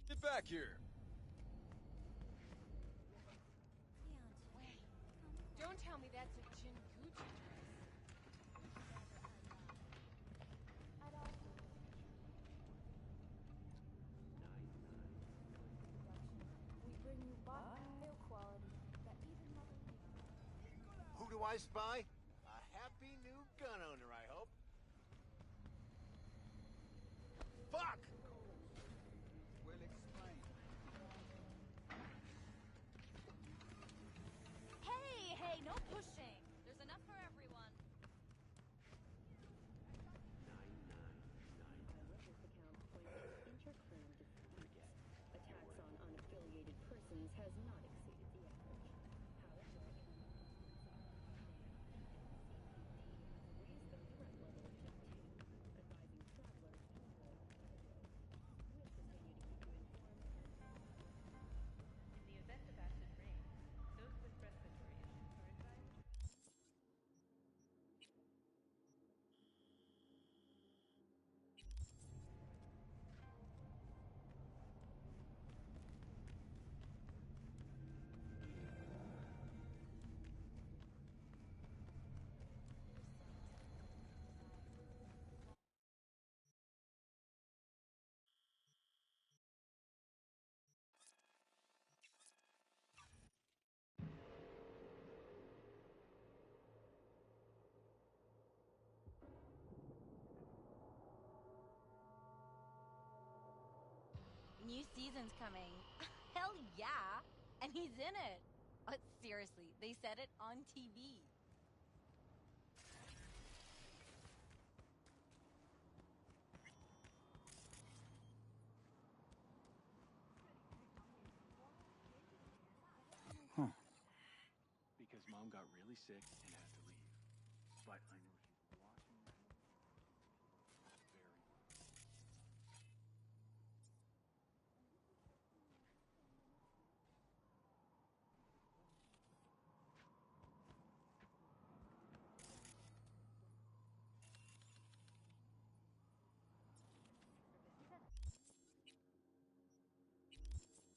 Get back here! Wait. Don't tell me that's a Jin Gucci dress. We bring you bio quality that even Mother Who do I spy? A happy new gun owner, I hope. Fuck! Well explained. Hey, no pushing. There's enough for everyone. Attacks on unaffiliated persons has not exceeded the average. However, raised the threat level to 2, advising travelers to avoid We'll continue to keep you informed. In the event of acid rain, those with respiratory issues are advised. New season's coming. Hell yeah! And he's in it. Seriously, they said it on TV. Huh. Because Mom got really sick and had to leave. But I know she's watching very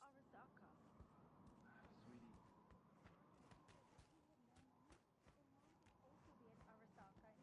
Arasaka. Sweetie. Also be at Arasaka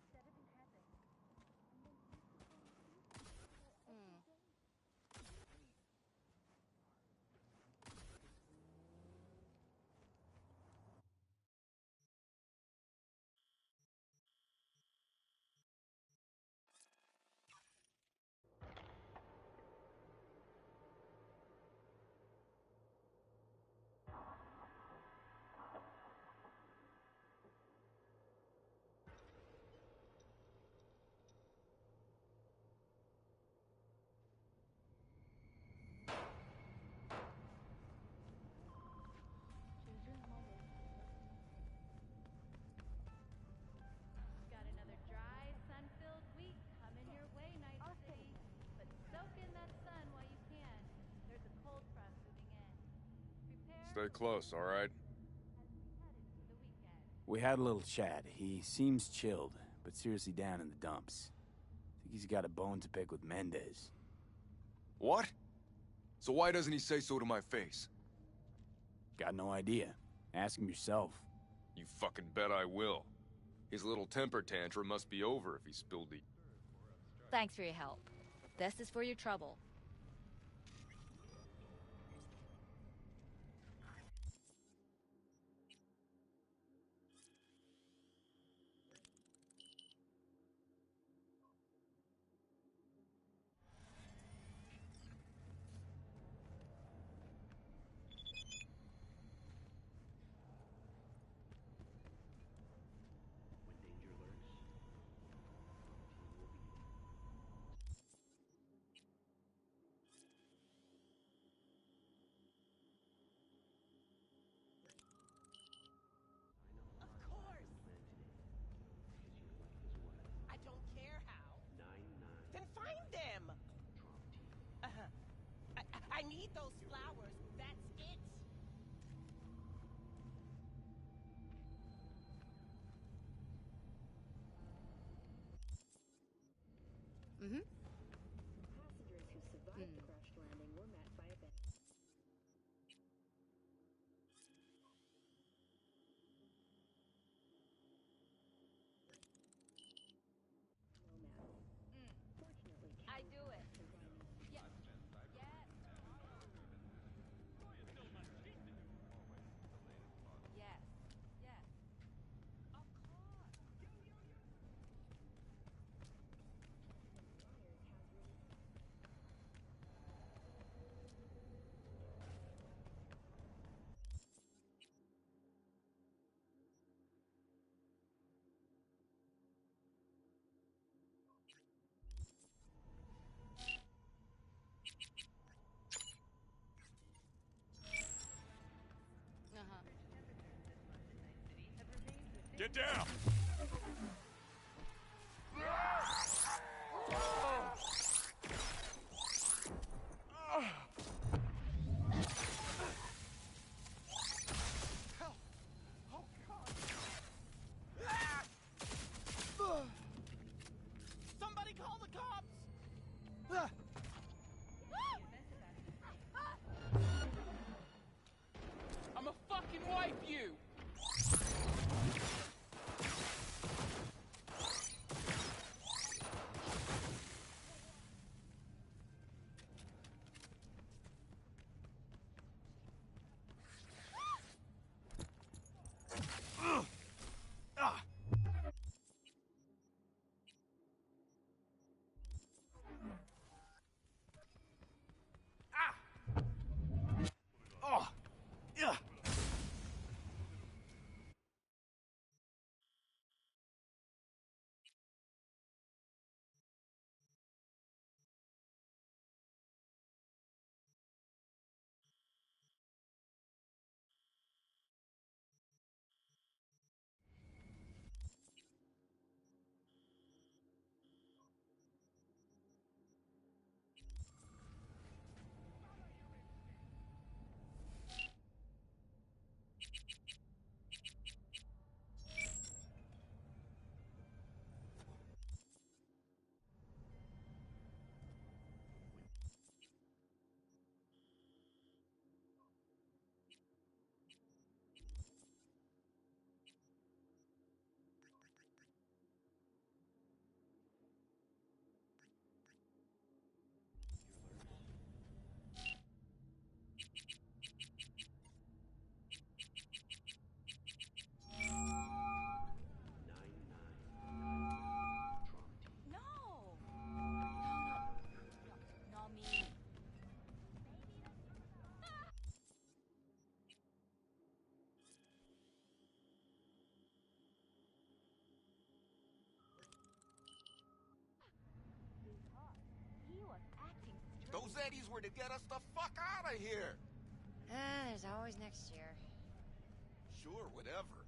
Stay close, all right? We had a little chat. He seems chilled, but seriously down in the dumps. Think he's got a bone to pick with Mendez. What? So why doesn't he say so to my face? Got no idea. Ask him yourself. You fucking bet I will. His little temper tantrum must be over if he spilled the... Thanks for your help. This is for your trouble. I don't care how. Then find them. I need those flowers. That's it. Mm-hmm. Passengers who survived the crash landing were met by a I do it. Yes. Yes. Yes. Yes. Of course. Get down! Somebody call the cops! I'ma fucking wipe you! Those eddies were to get us the fuck out of here! There's always next year. Sure, whatever.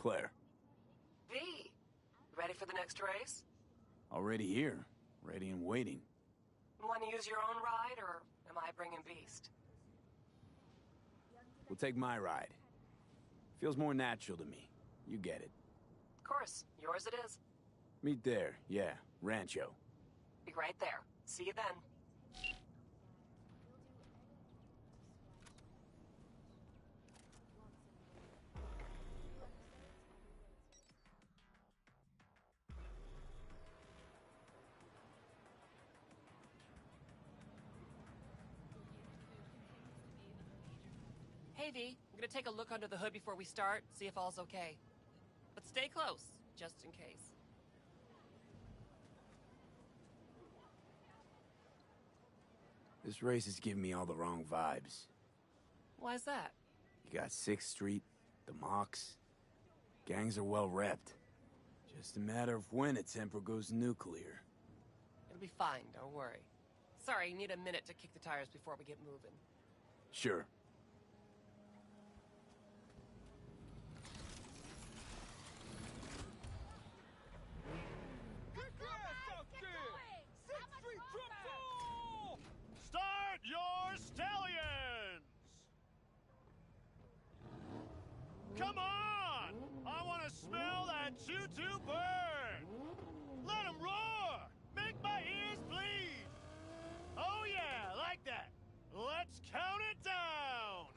Claire. V, ready for the next race? Already here. Ready and waiting. Want to use your own ride, or am I bringing Beast? We'll take my ride. Feels more natural to me. You get it. Of course, yours it is. Meet there, yeah. Rancho. Be right there. See you then. Hey, V. I'm gonna take a look under the hood before we start, see if all's okay. But stay close, just in case. This race is giving me all the wrong vibes. Why's that? You got 6th Street, the Mox. Gangs are well repped. Just a matter of when a temper goes nuclear. It'll be fine, don't worry. Sorry, you need a minute to kick the tires before we get moving. Sure. Start your stallions! Come on! I want to smell that choo-choo burn! Let 'em roar! Make my ears bleed! Oh yeah, like that! Let's count it down!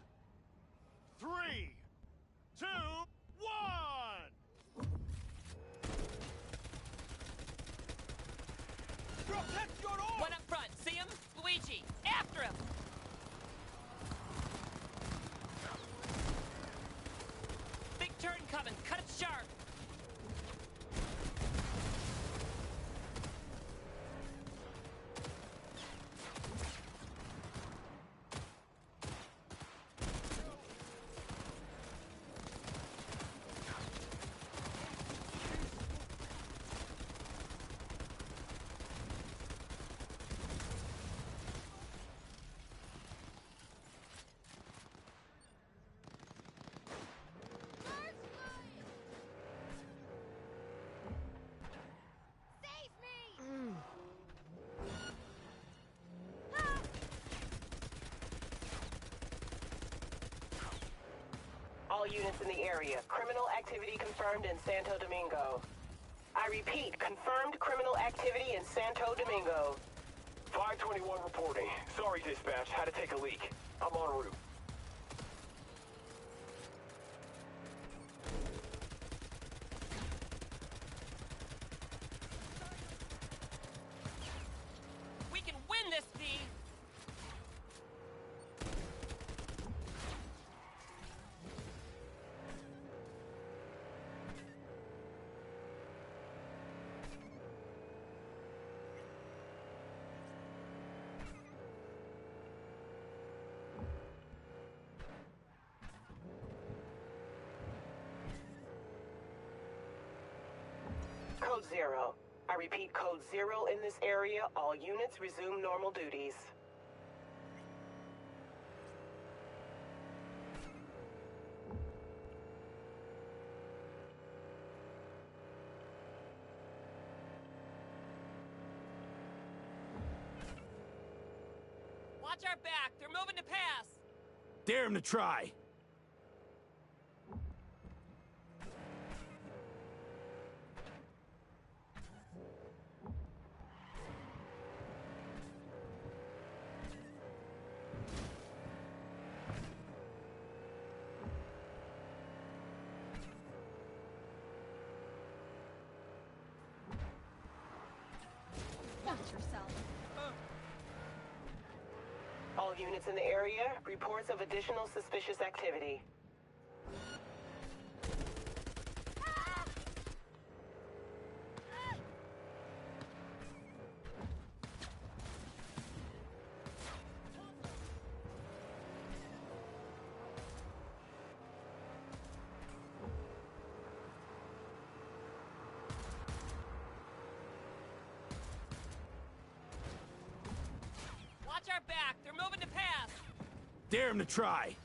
3, 2, 1! Protect your arm! One up front, see him? Luigi, after him! Big turn coming, cut it sharp! All units in the area. Criminal activity confirmed in Santo Domingo. I repeat, confirmed criminal activity in Santo Domingo. 521 reporting. Sorry, dispatch. Had to take a leak. I'm en route. We can win this, V! Code 0. I repeat, code 0 in this area. All units resume normal duties. Watch our back, they're moving to pass! Dare him to try! Watch yourself. All units in the area, reports of additional suspicious activity. Watch our back, they're moving to pass! Dare him to try!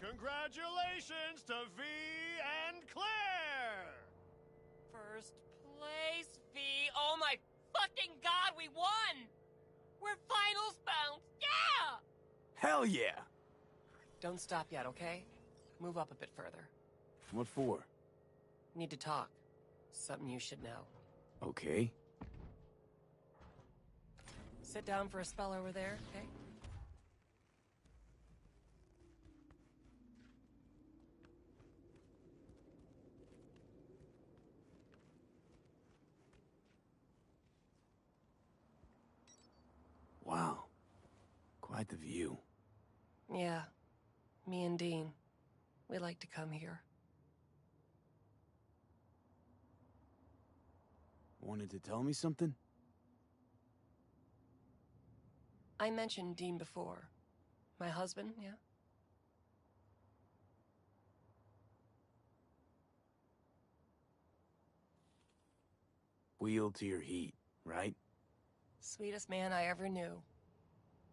Congratulations to V and Claire! First place, V. Oh my fucking god, we won! We're finals bound! Yeah! Hell yeah! Don't stop yet, okay? Move up a bit further. What for? Need to talk. Something you should know. Okay. Sit down for a spell over there, okay? Wow. Quite the view. Yeah. Me and Dean. We like to come here. Wanted to tell me something? I mentioned Dean before. My husband, yeah? Wheel to your heat, right? Sweetest man I ever knew.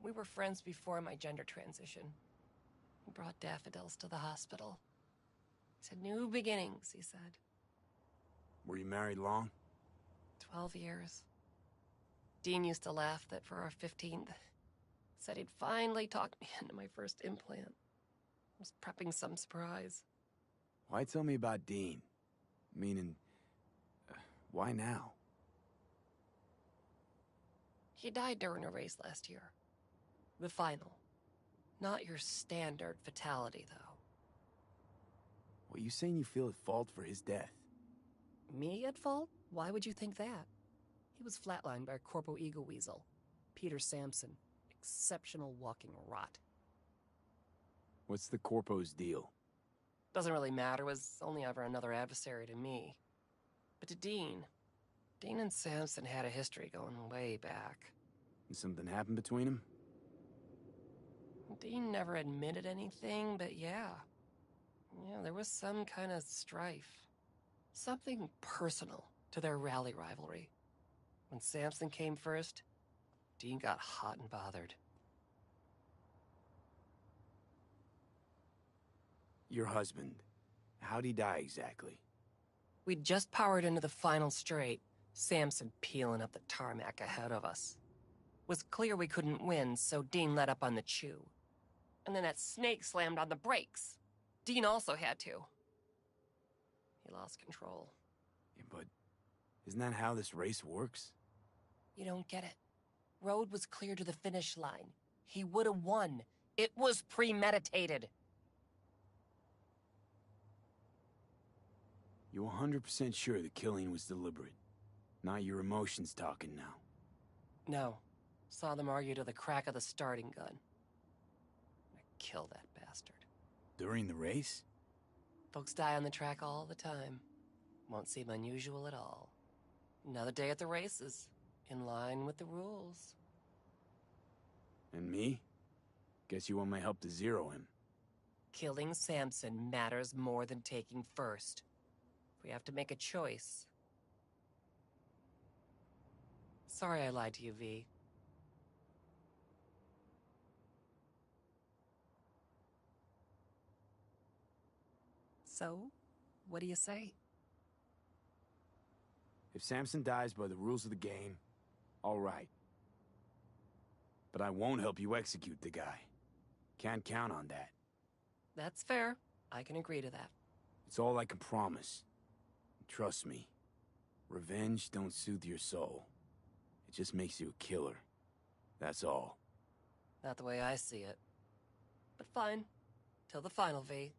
We were friends before my gender transition. He brought daffodils to the hospital. He said, new beginnings, he said. Were you married long? 12 years. Dean used to laugh that for our 15th, said he'd finally talked me into my first implant. I was prepping some surprise. Why tell me about Dean? Meaning, why now? He died during a race last year. The final. Not your standard fatality, though. What, you saying you feel at fault for his death? Me at fault? Why would you think that? He was flatlined by a Corpo Ego Weasel. Peter Sampson. Exceptional walking rot. What's the Corpo's deal? Doesn't really matter, was only ever another adversary to me. But to Dean and Sampson had a history going way back. And something happened between them? Dean never admitted anything, but yeah. Yeah, there was some kind of strife. Something personal to their rally rivalry. When Sampson came first, Dean got hot and bothered. Your husband, how'd he die exactly? We'd just powered into the final straight, Sampson peeling up the tarmac ahead of us. Was clear we couldn't win, so Dean let up on the chew. And then that snake slammed on the brakes. Dean also had to. He lost control. Yeah, but isn't that how this race works? You don't get it. Road was clear to the finish line. He would have won. It was premeditated. You 100% sure the killing was deliberate? Not your emotions talking now? No. Saw them argue to the crack of the starting gun. Kill that bastard. During the race? Folks die on the track all the time. Won't seem unusual at all. Another day at the races. In line with the rules. And me? Guess you want my help to zero him. Killing Sampson matters more than taking first. We have to make a choice. Sorry I lied to you, V. So, what do you say? If Sampson dies by the rules of the game, all right. But I won't help you execute the guy. Can't count on that. That's fair. I can agree to that. It's all I can promise. Trust me. Revenge don't soothe your soul. It just makes you a killer. That's all. Not the way I see it. But fine. Till the final, V.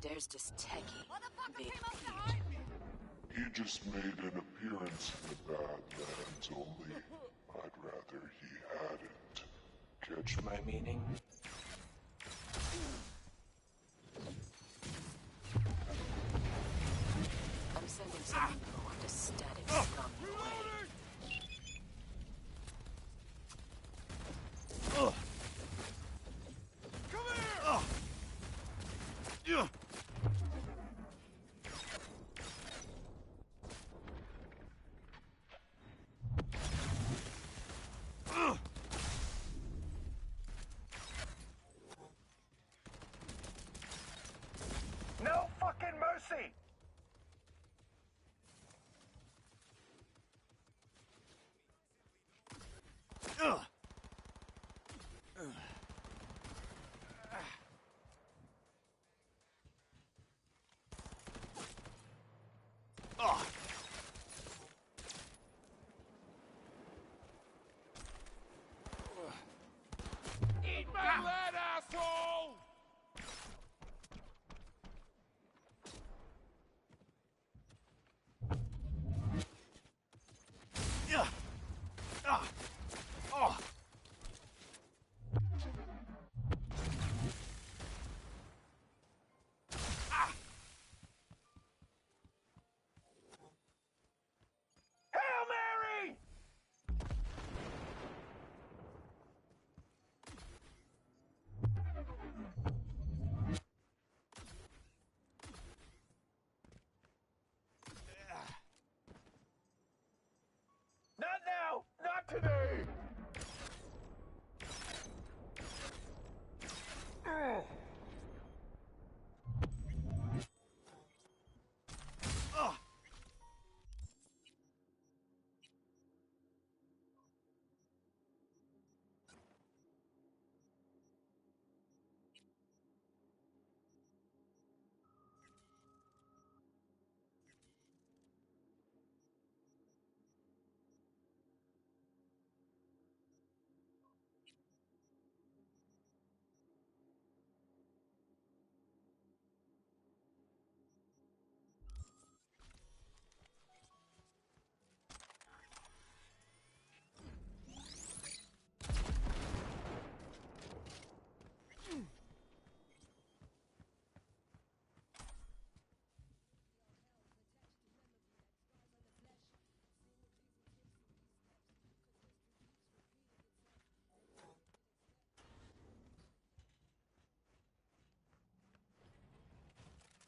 There's this techie. Big He just made an appearance in the Badlands, only I'd rather he hadn't. Catch my meaning? I'm sending some info on this static scum your way. No fucking mercy! Eat my lead, asshole! Hail Mary! Not now! Not today!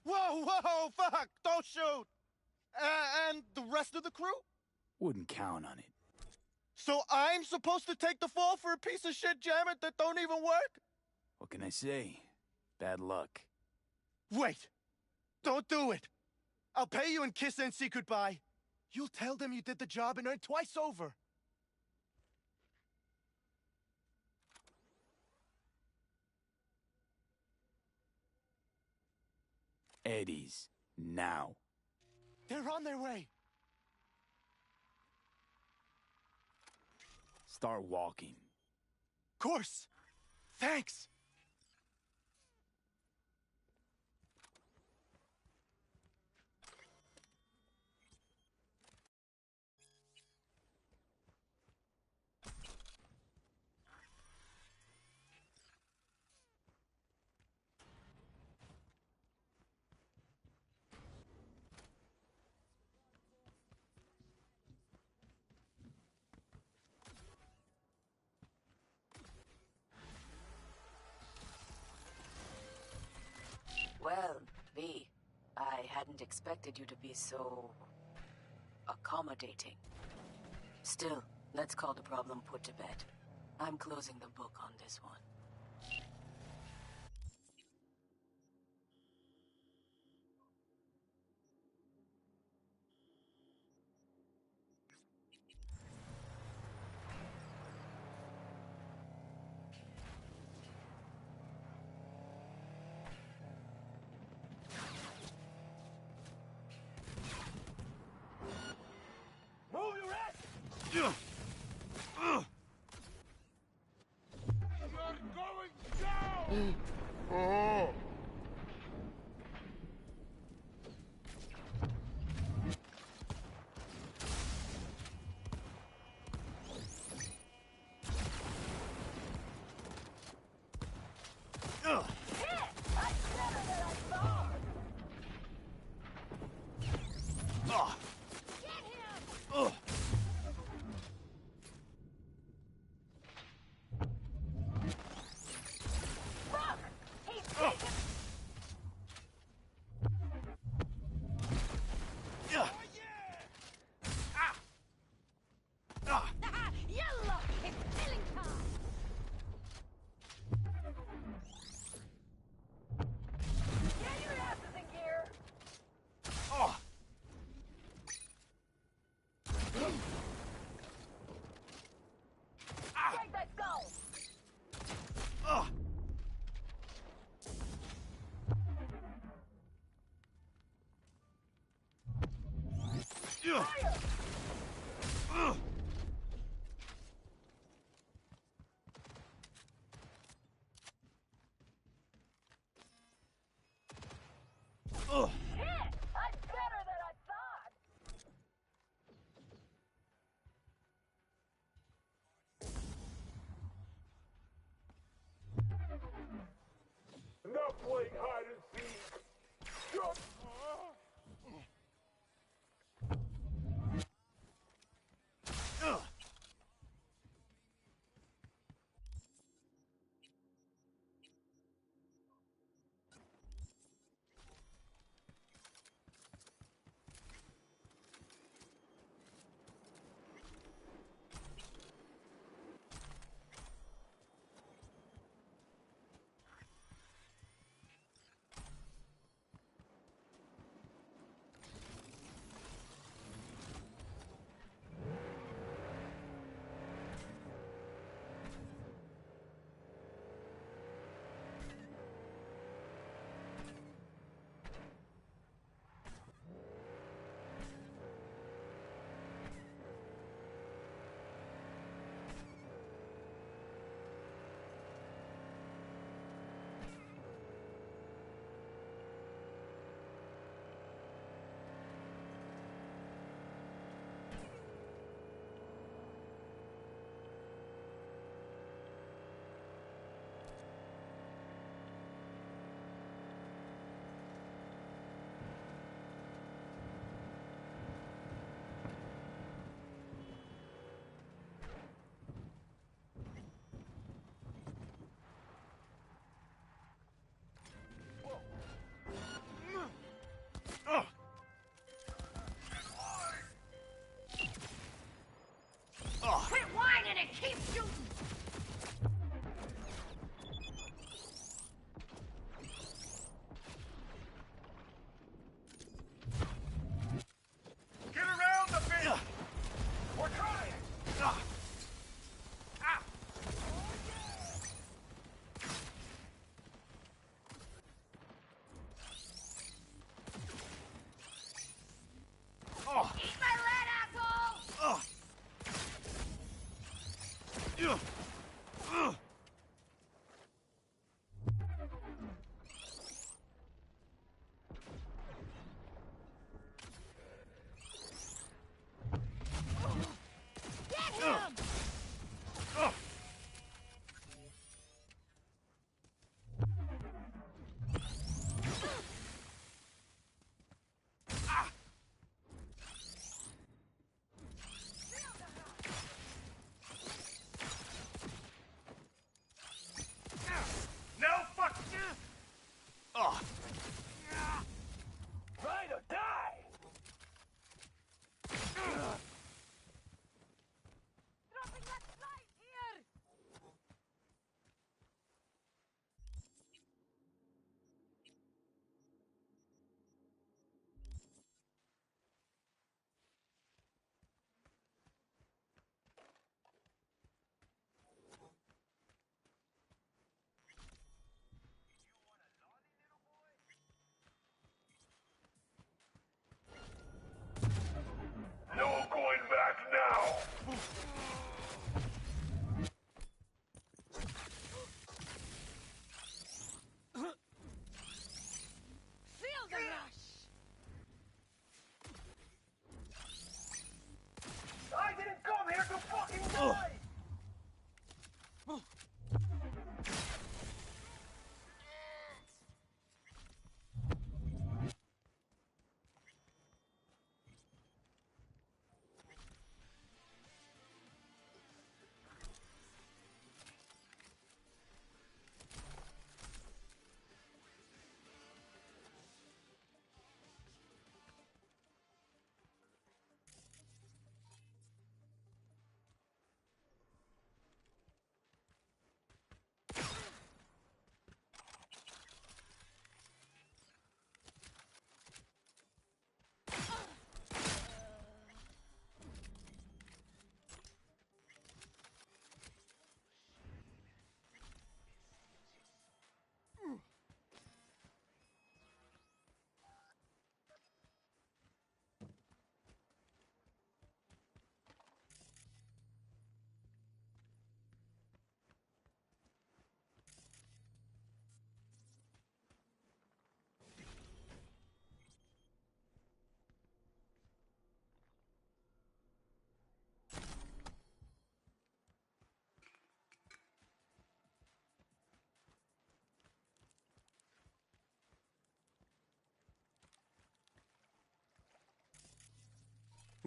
Whoa, whoa, fuck! Don't shoot! And the rest of the crew? Wouldn't count on it. So I'm supposed to take the fall for a piece of shit jammer that don't even work? What can I say? Bad luck. Wait! Don't do it! I'll pay you and kiss NC goodbye. You'll tell them you did the job and earn twice over. Eddie's. Now. They're on their way. Start walking. Course. Thanks. Well, V, I hadn't expected you to be so accommodating. Still, let's call the problem put to bed. I'm closing the book on this one. Move your ass! You're going down! Oh! Not playing hide and seek. Shut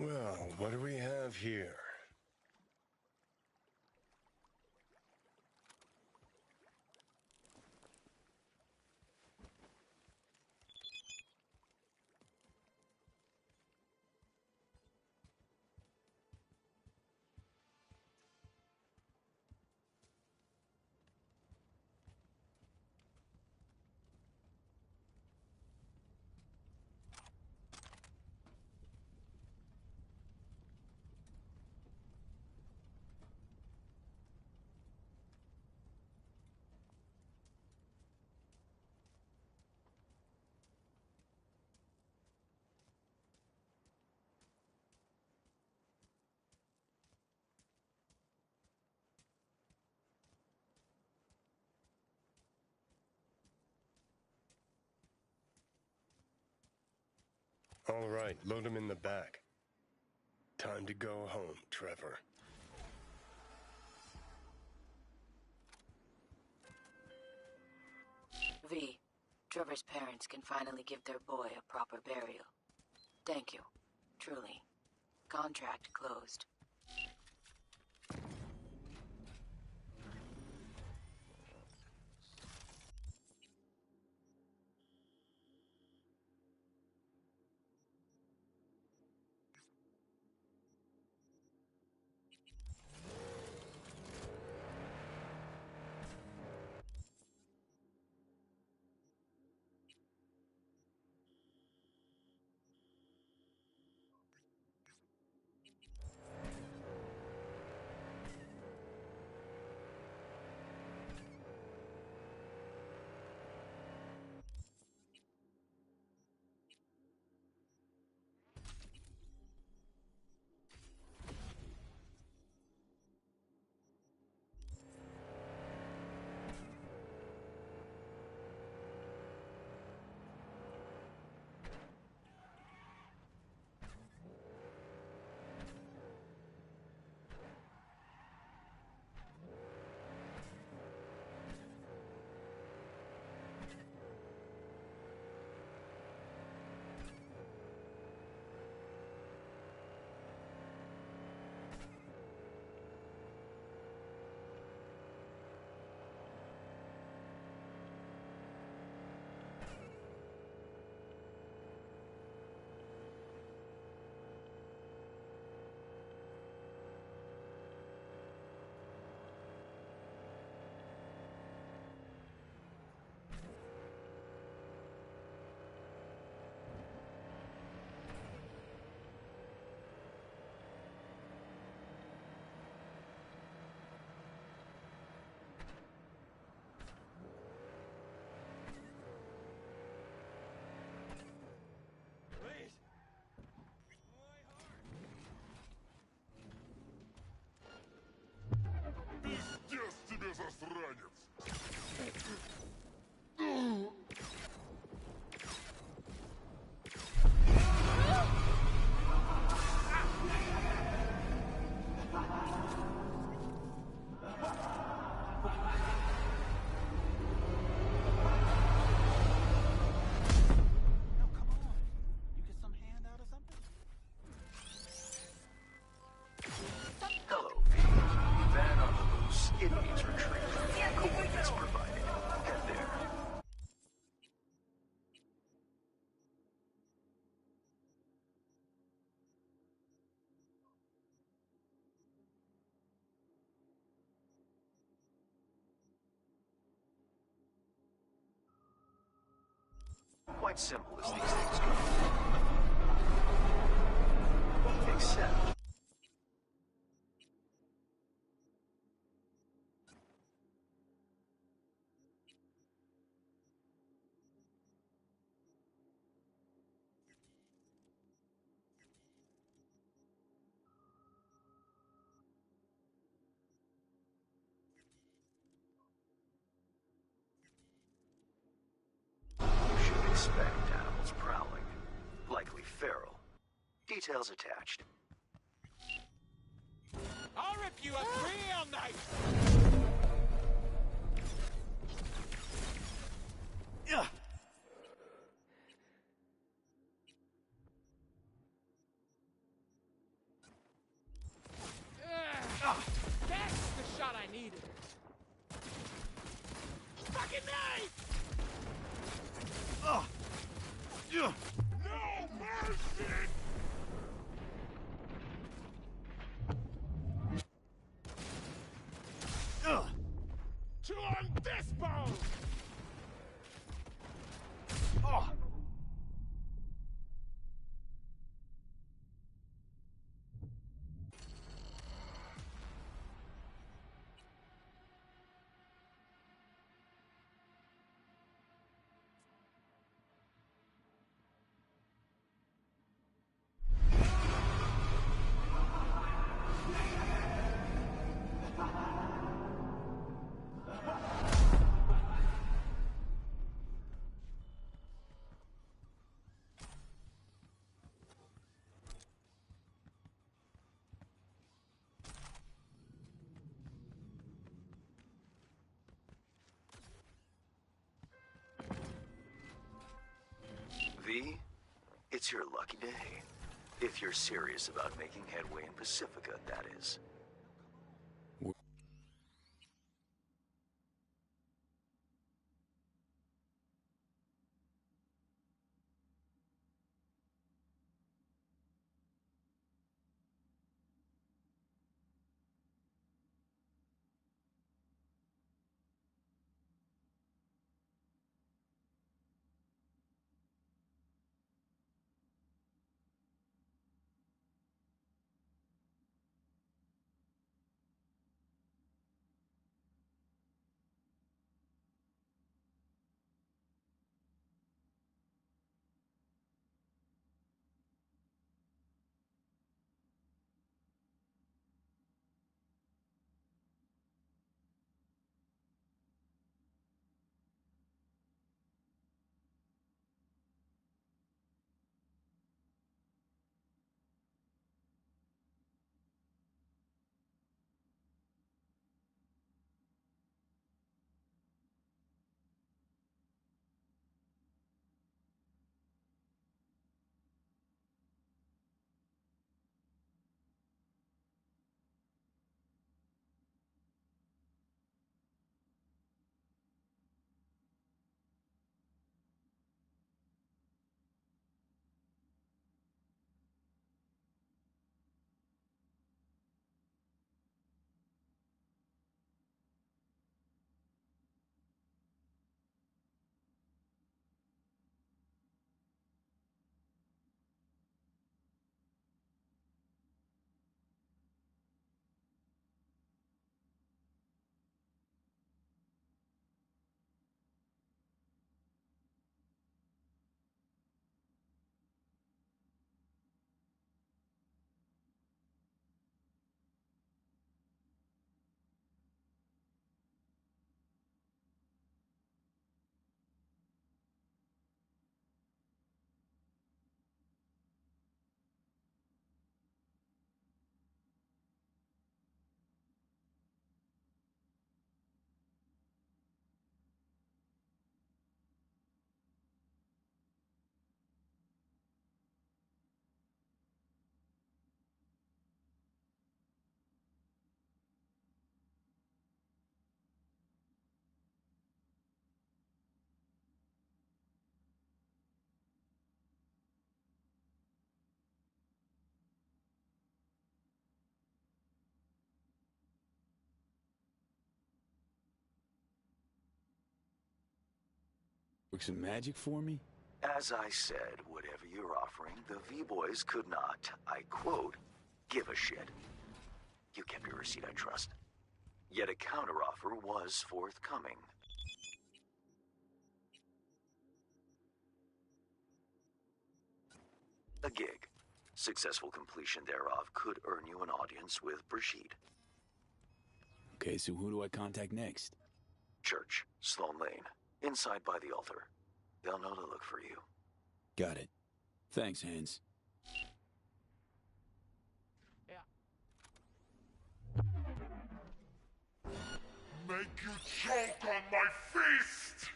Well, what do we have here? All right, load him in the back. Time to go home, Trevor. V, Trevor's parents can finally give their boy a proper burial. Thank you. Truly. Contract closed. Пиздец тебе, засранец! Hello, V. Van on the loose. It needs retreat. Coordinates provided. Head there. Quite simple as these things go. Except... you should expect animals prowling. Likely feral. Details attached. I'll rip you up real nice! Yeah. fucking knife! No mercy! To undisposed! V, it's your lucky day. If you're serious about making headway in Pacifica, that is. Work some magic for me? As I said, whatever you're offering, the V-Boys could not, I quote, give a shit. You kept your receipt, I trust. Yet a counteroffer was forthcoming. A gig. Successful completion thereof could earn you an audience with Brigitte. Okay, so who do I contact next? Church, Sloan Lane, inside by the altar. They'll know to look for you. Got it. Thanks, Hans. Make you choke on my feast!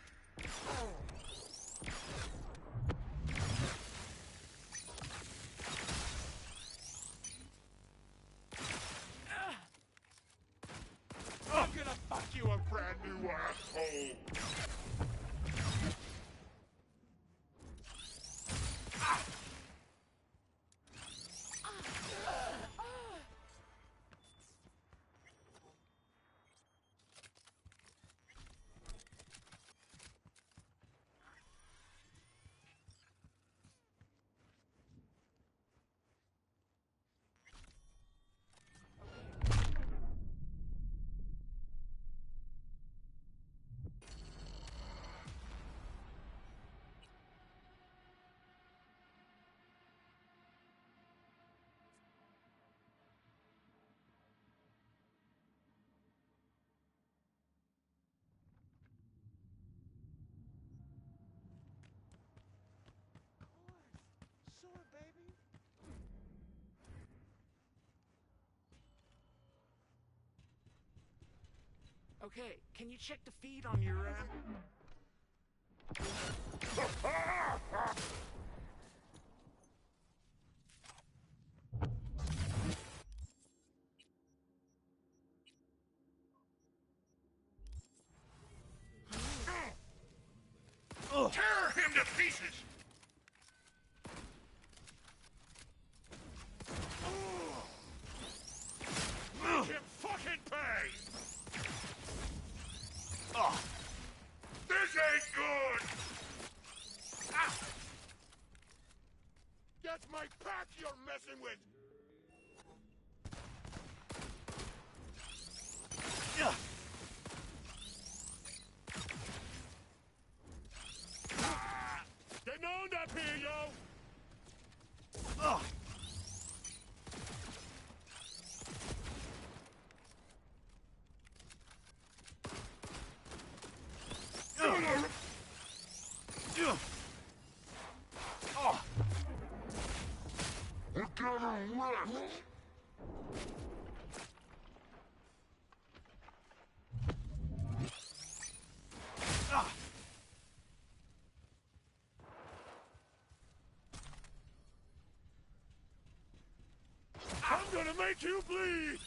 I'm gonna fuck you a brand new asshole! Okay, can you check the feed on your, Tear him to pieces! Make him fucking pay! This ain't good! Ah! That's my pack you're messing with! Getting on up here, yo! We're gonna rest! I'm gonna make you bleed!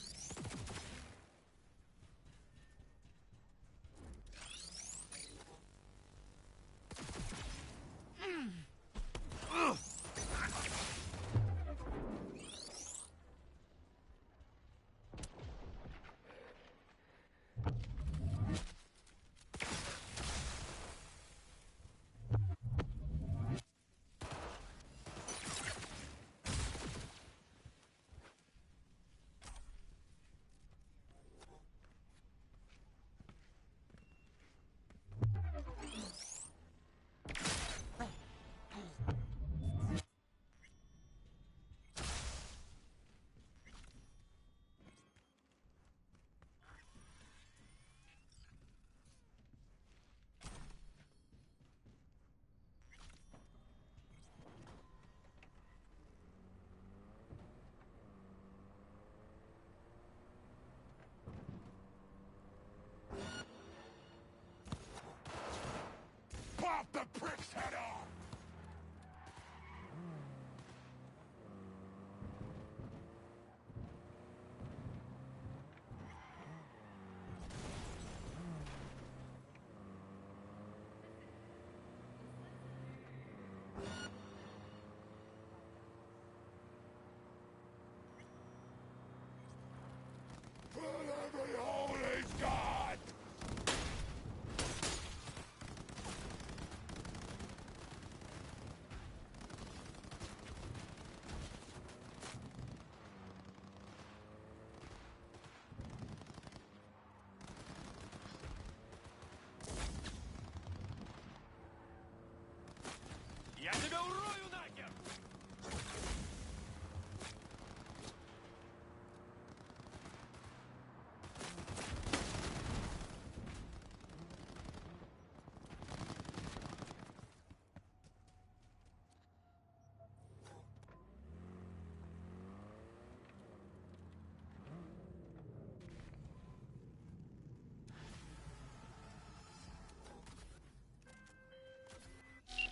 Pop the prick's head off! Put every hole he's got! Я тебя урою нахер!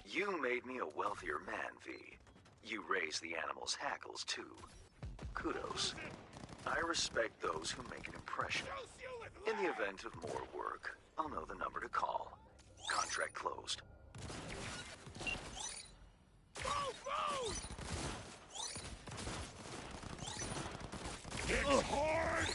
You made me a wealthier man, V. You raised the animals' hackles, too. Kudos. I respect those who make an impression. In the event of more work, I'll know the number to call. Contract closed. It's hard!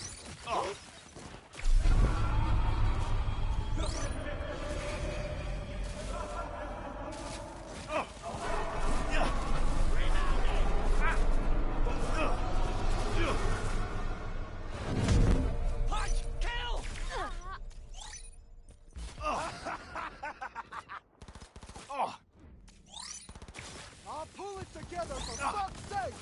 I'll pull it together for fuck's sake!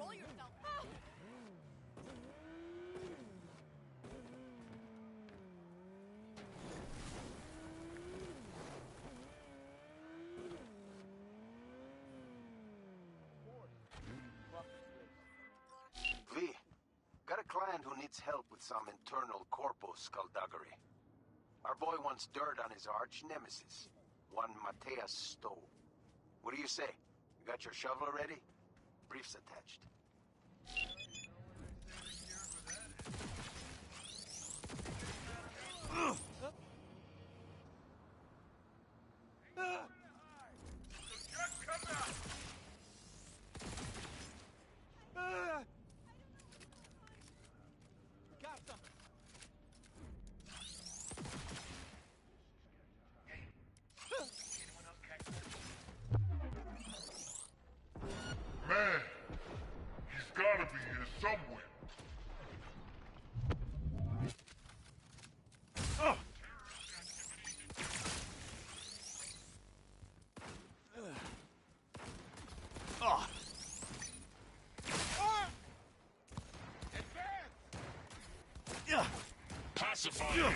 control yourself. V, got a client who needs help with some internal corpo skullduggery. Our boy wants dirt on his arch nemesis, one Mateus Stowe. What do you say? You got your shovel ready? Briefs attached. Got something. Man, he's gotta be here somewhere. Pacify him.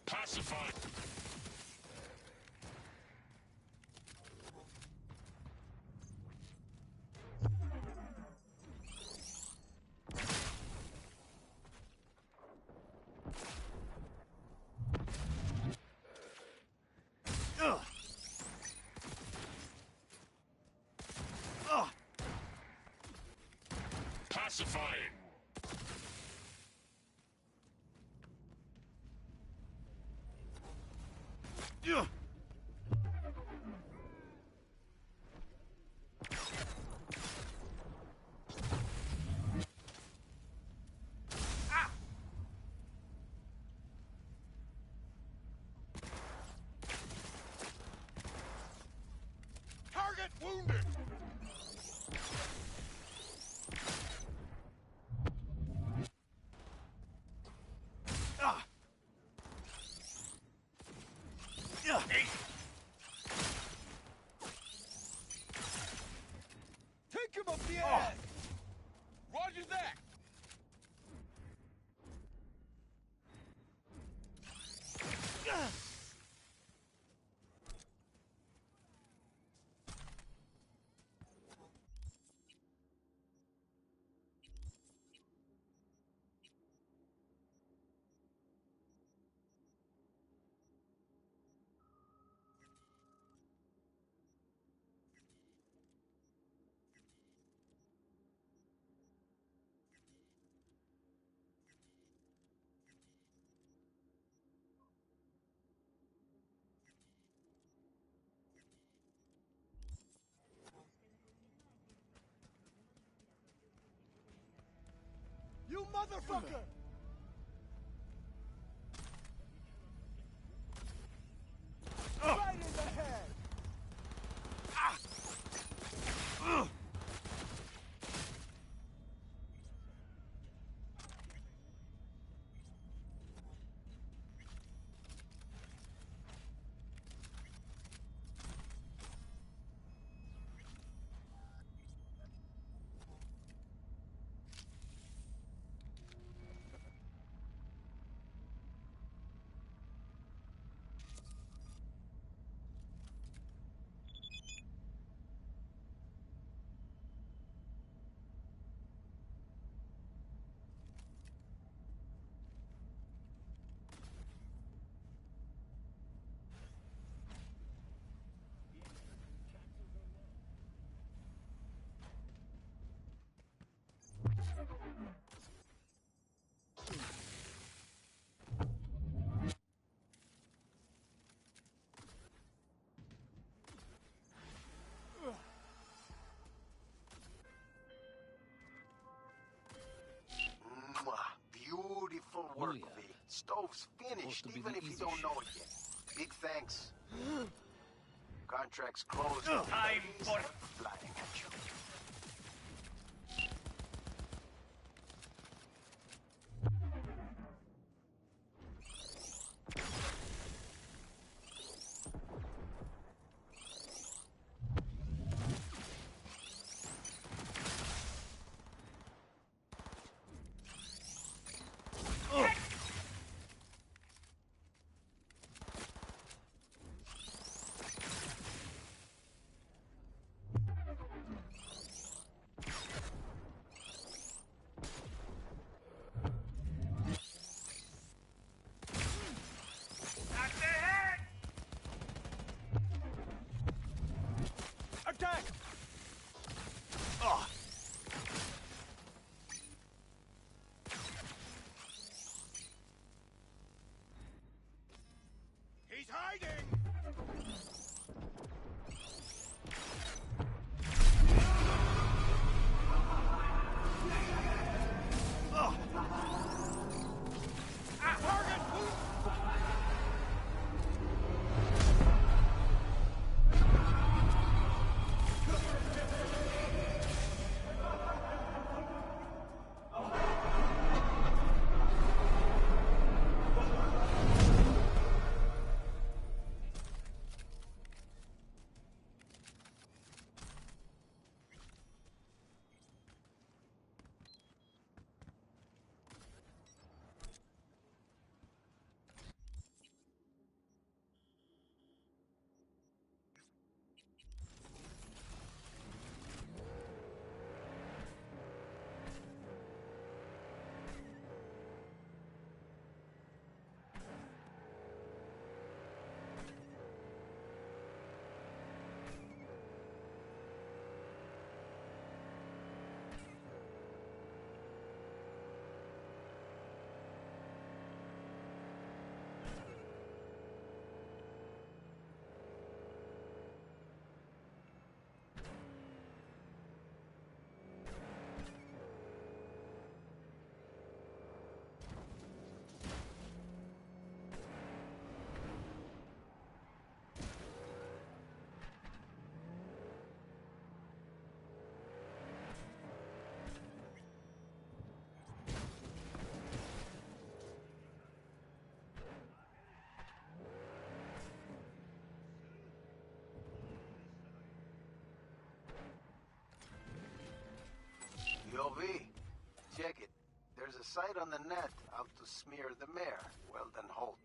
Pacified. Pacify him. Target wounded. Take him up the ass! Roger that. You motherfucker! Right in the head! stove's finished, even if you don't know it yet. Big thanks. Contract's closed. Time for flying at you. Attack! Oh. He's hiding! Oh. Target! Yo, V, check it. There's a site on the net out to smear the mayor, Weldon Holt.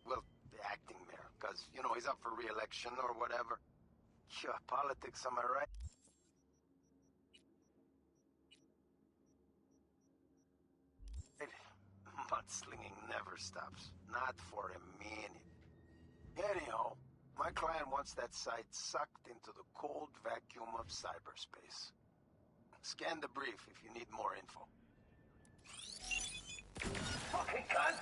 Well, the acting mayor, because, you know, he's up for re-election or whatever. Yeah, politics, am I right? Mudslinging never stops. Not for a minute. Anyhow, my client wants that site sucked into the cold vacuum of cyberspace. Scan the brief if you need more info. Fucking cunt!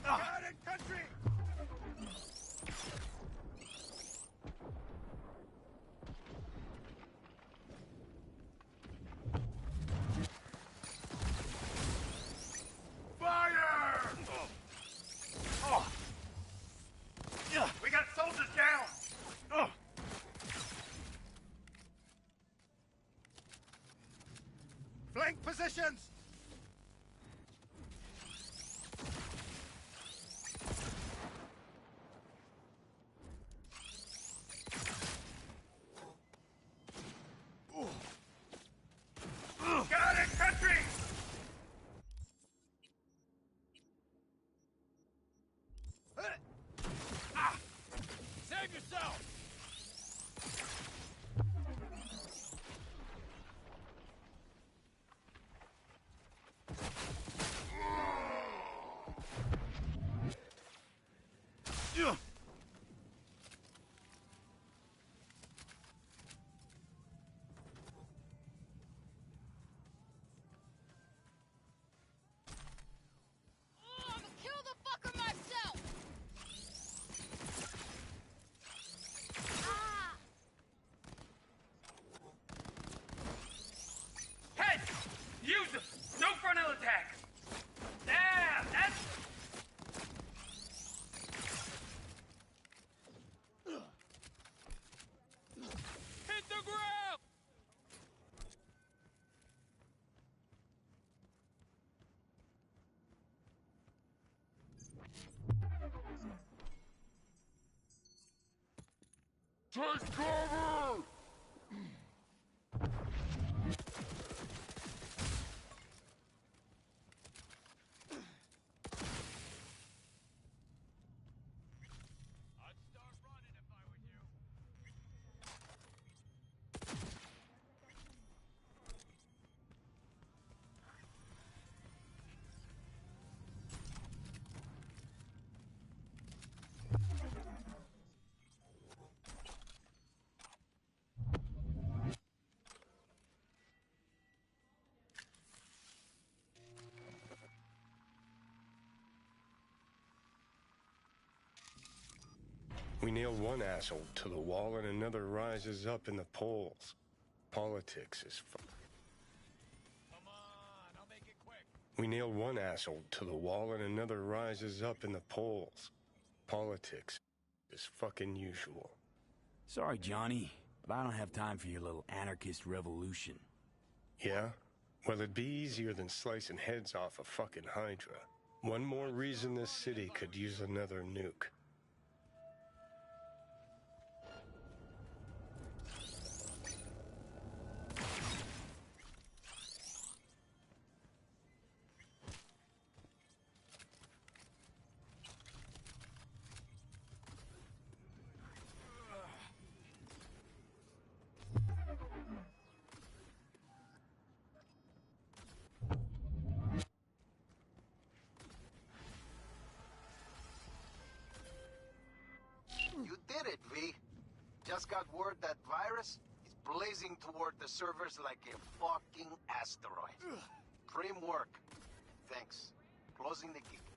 Got it, country! Fire! Oh. We got soldiers down! Flank positions! Got it, country! Save yourself! Take cover! We nail one asshole to the wall and another rises up in the polls. Politics is Come on, I'll make it quick. We nail one asshole to the wall and another rises up in the polls. Politics is fucking usual. Sorry, Johnny, but I don't have time for your little anarchist revolution. Yeah? Well, it'd be easier than slicing heads off a fucking Hydra. One more reason this city could use another nuke. You did it, V. Just got word that virus is blazing toward the servers like a fucking asteroid. Prim work. Thanks. Closing the gig.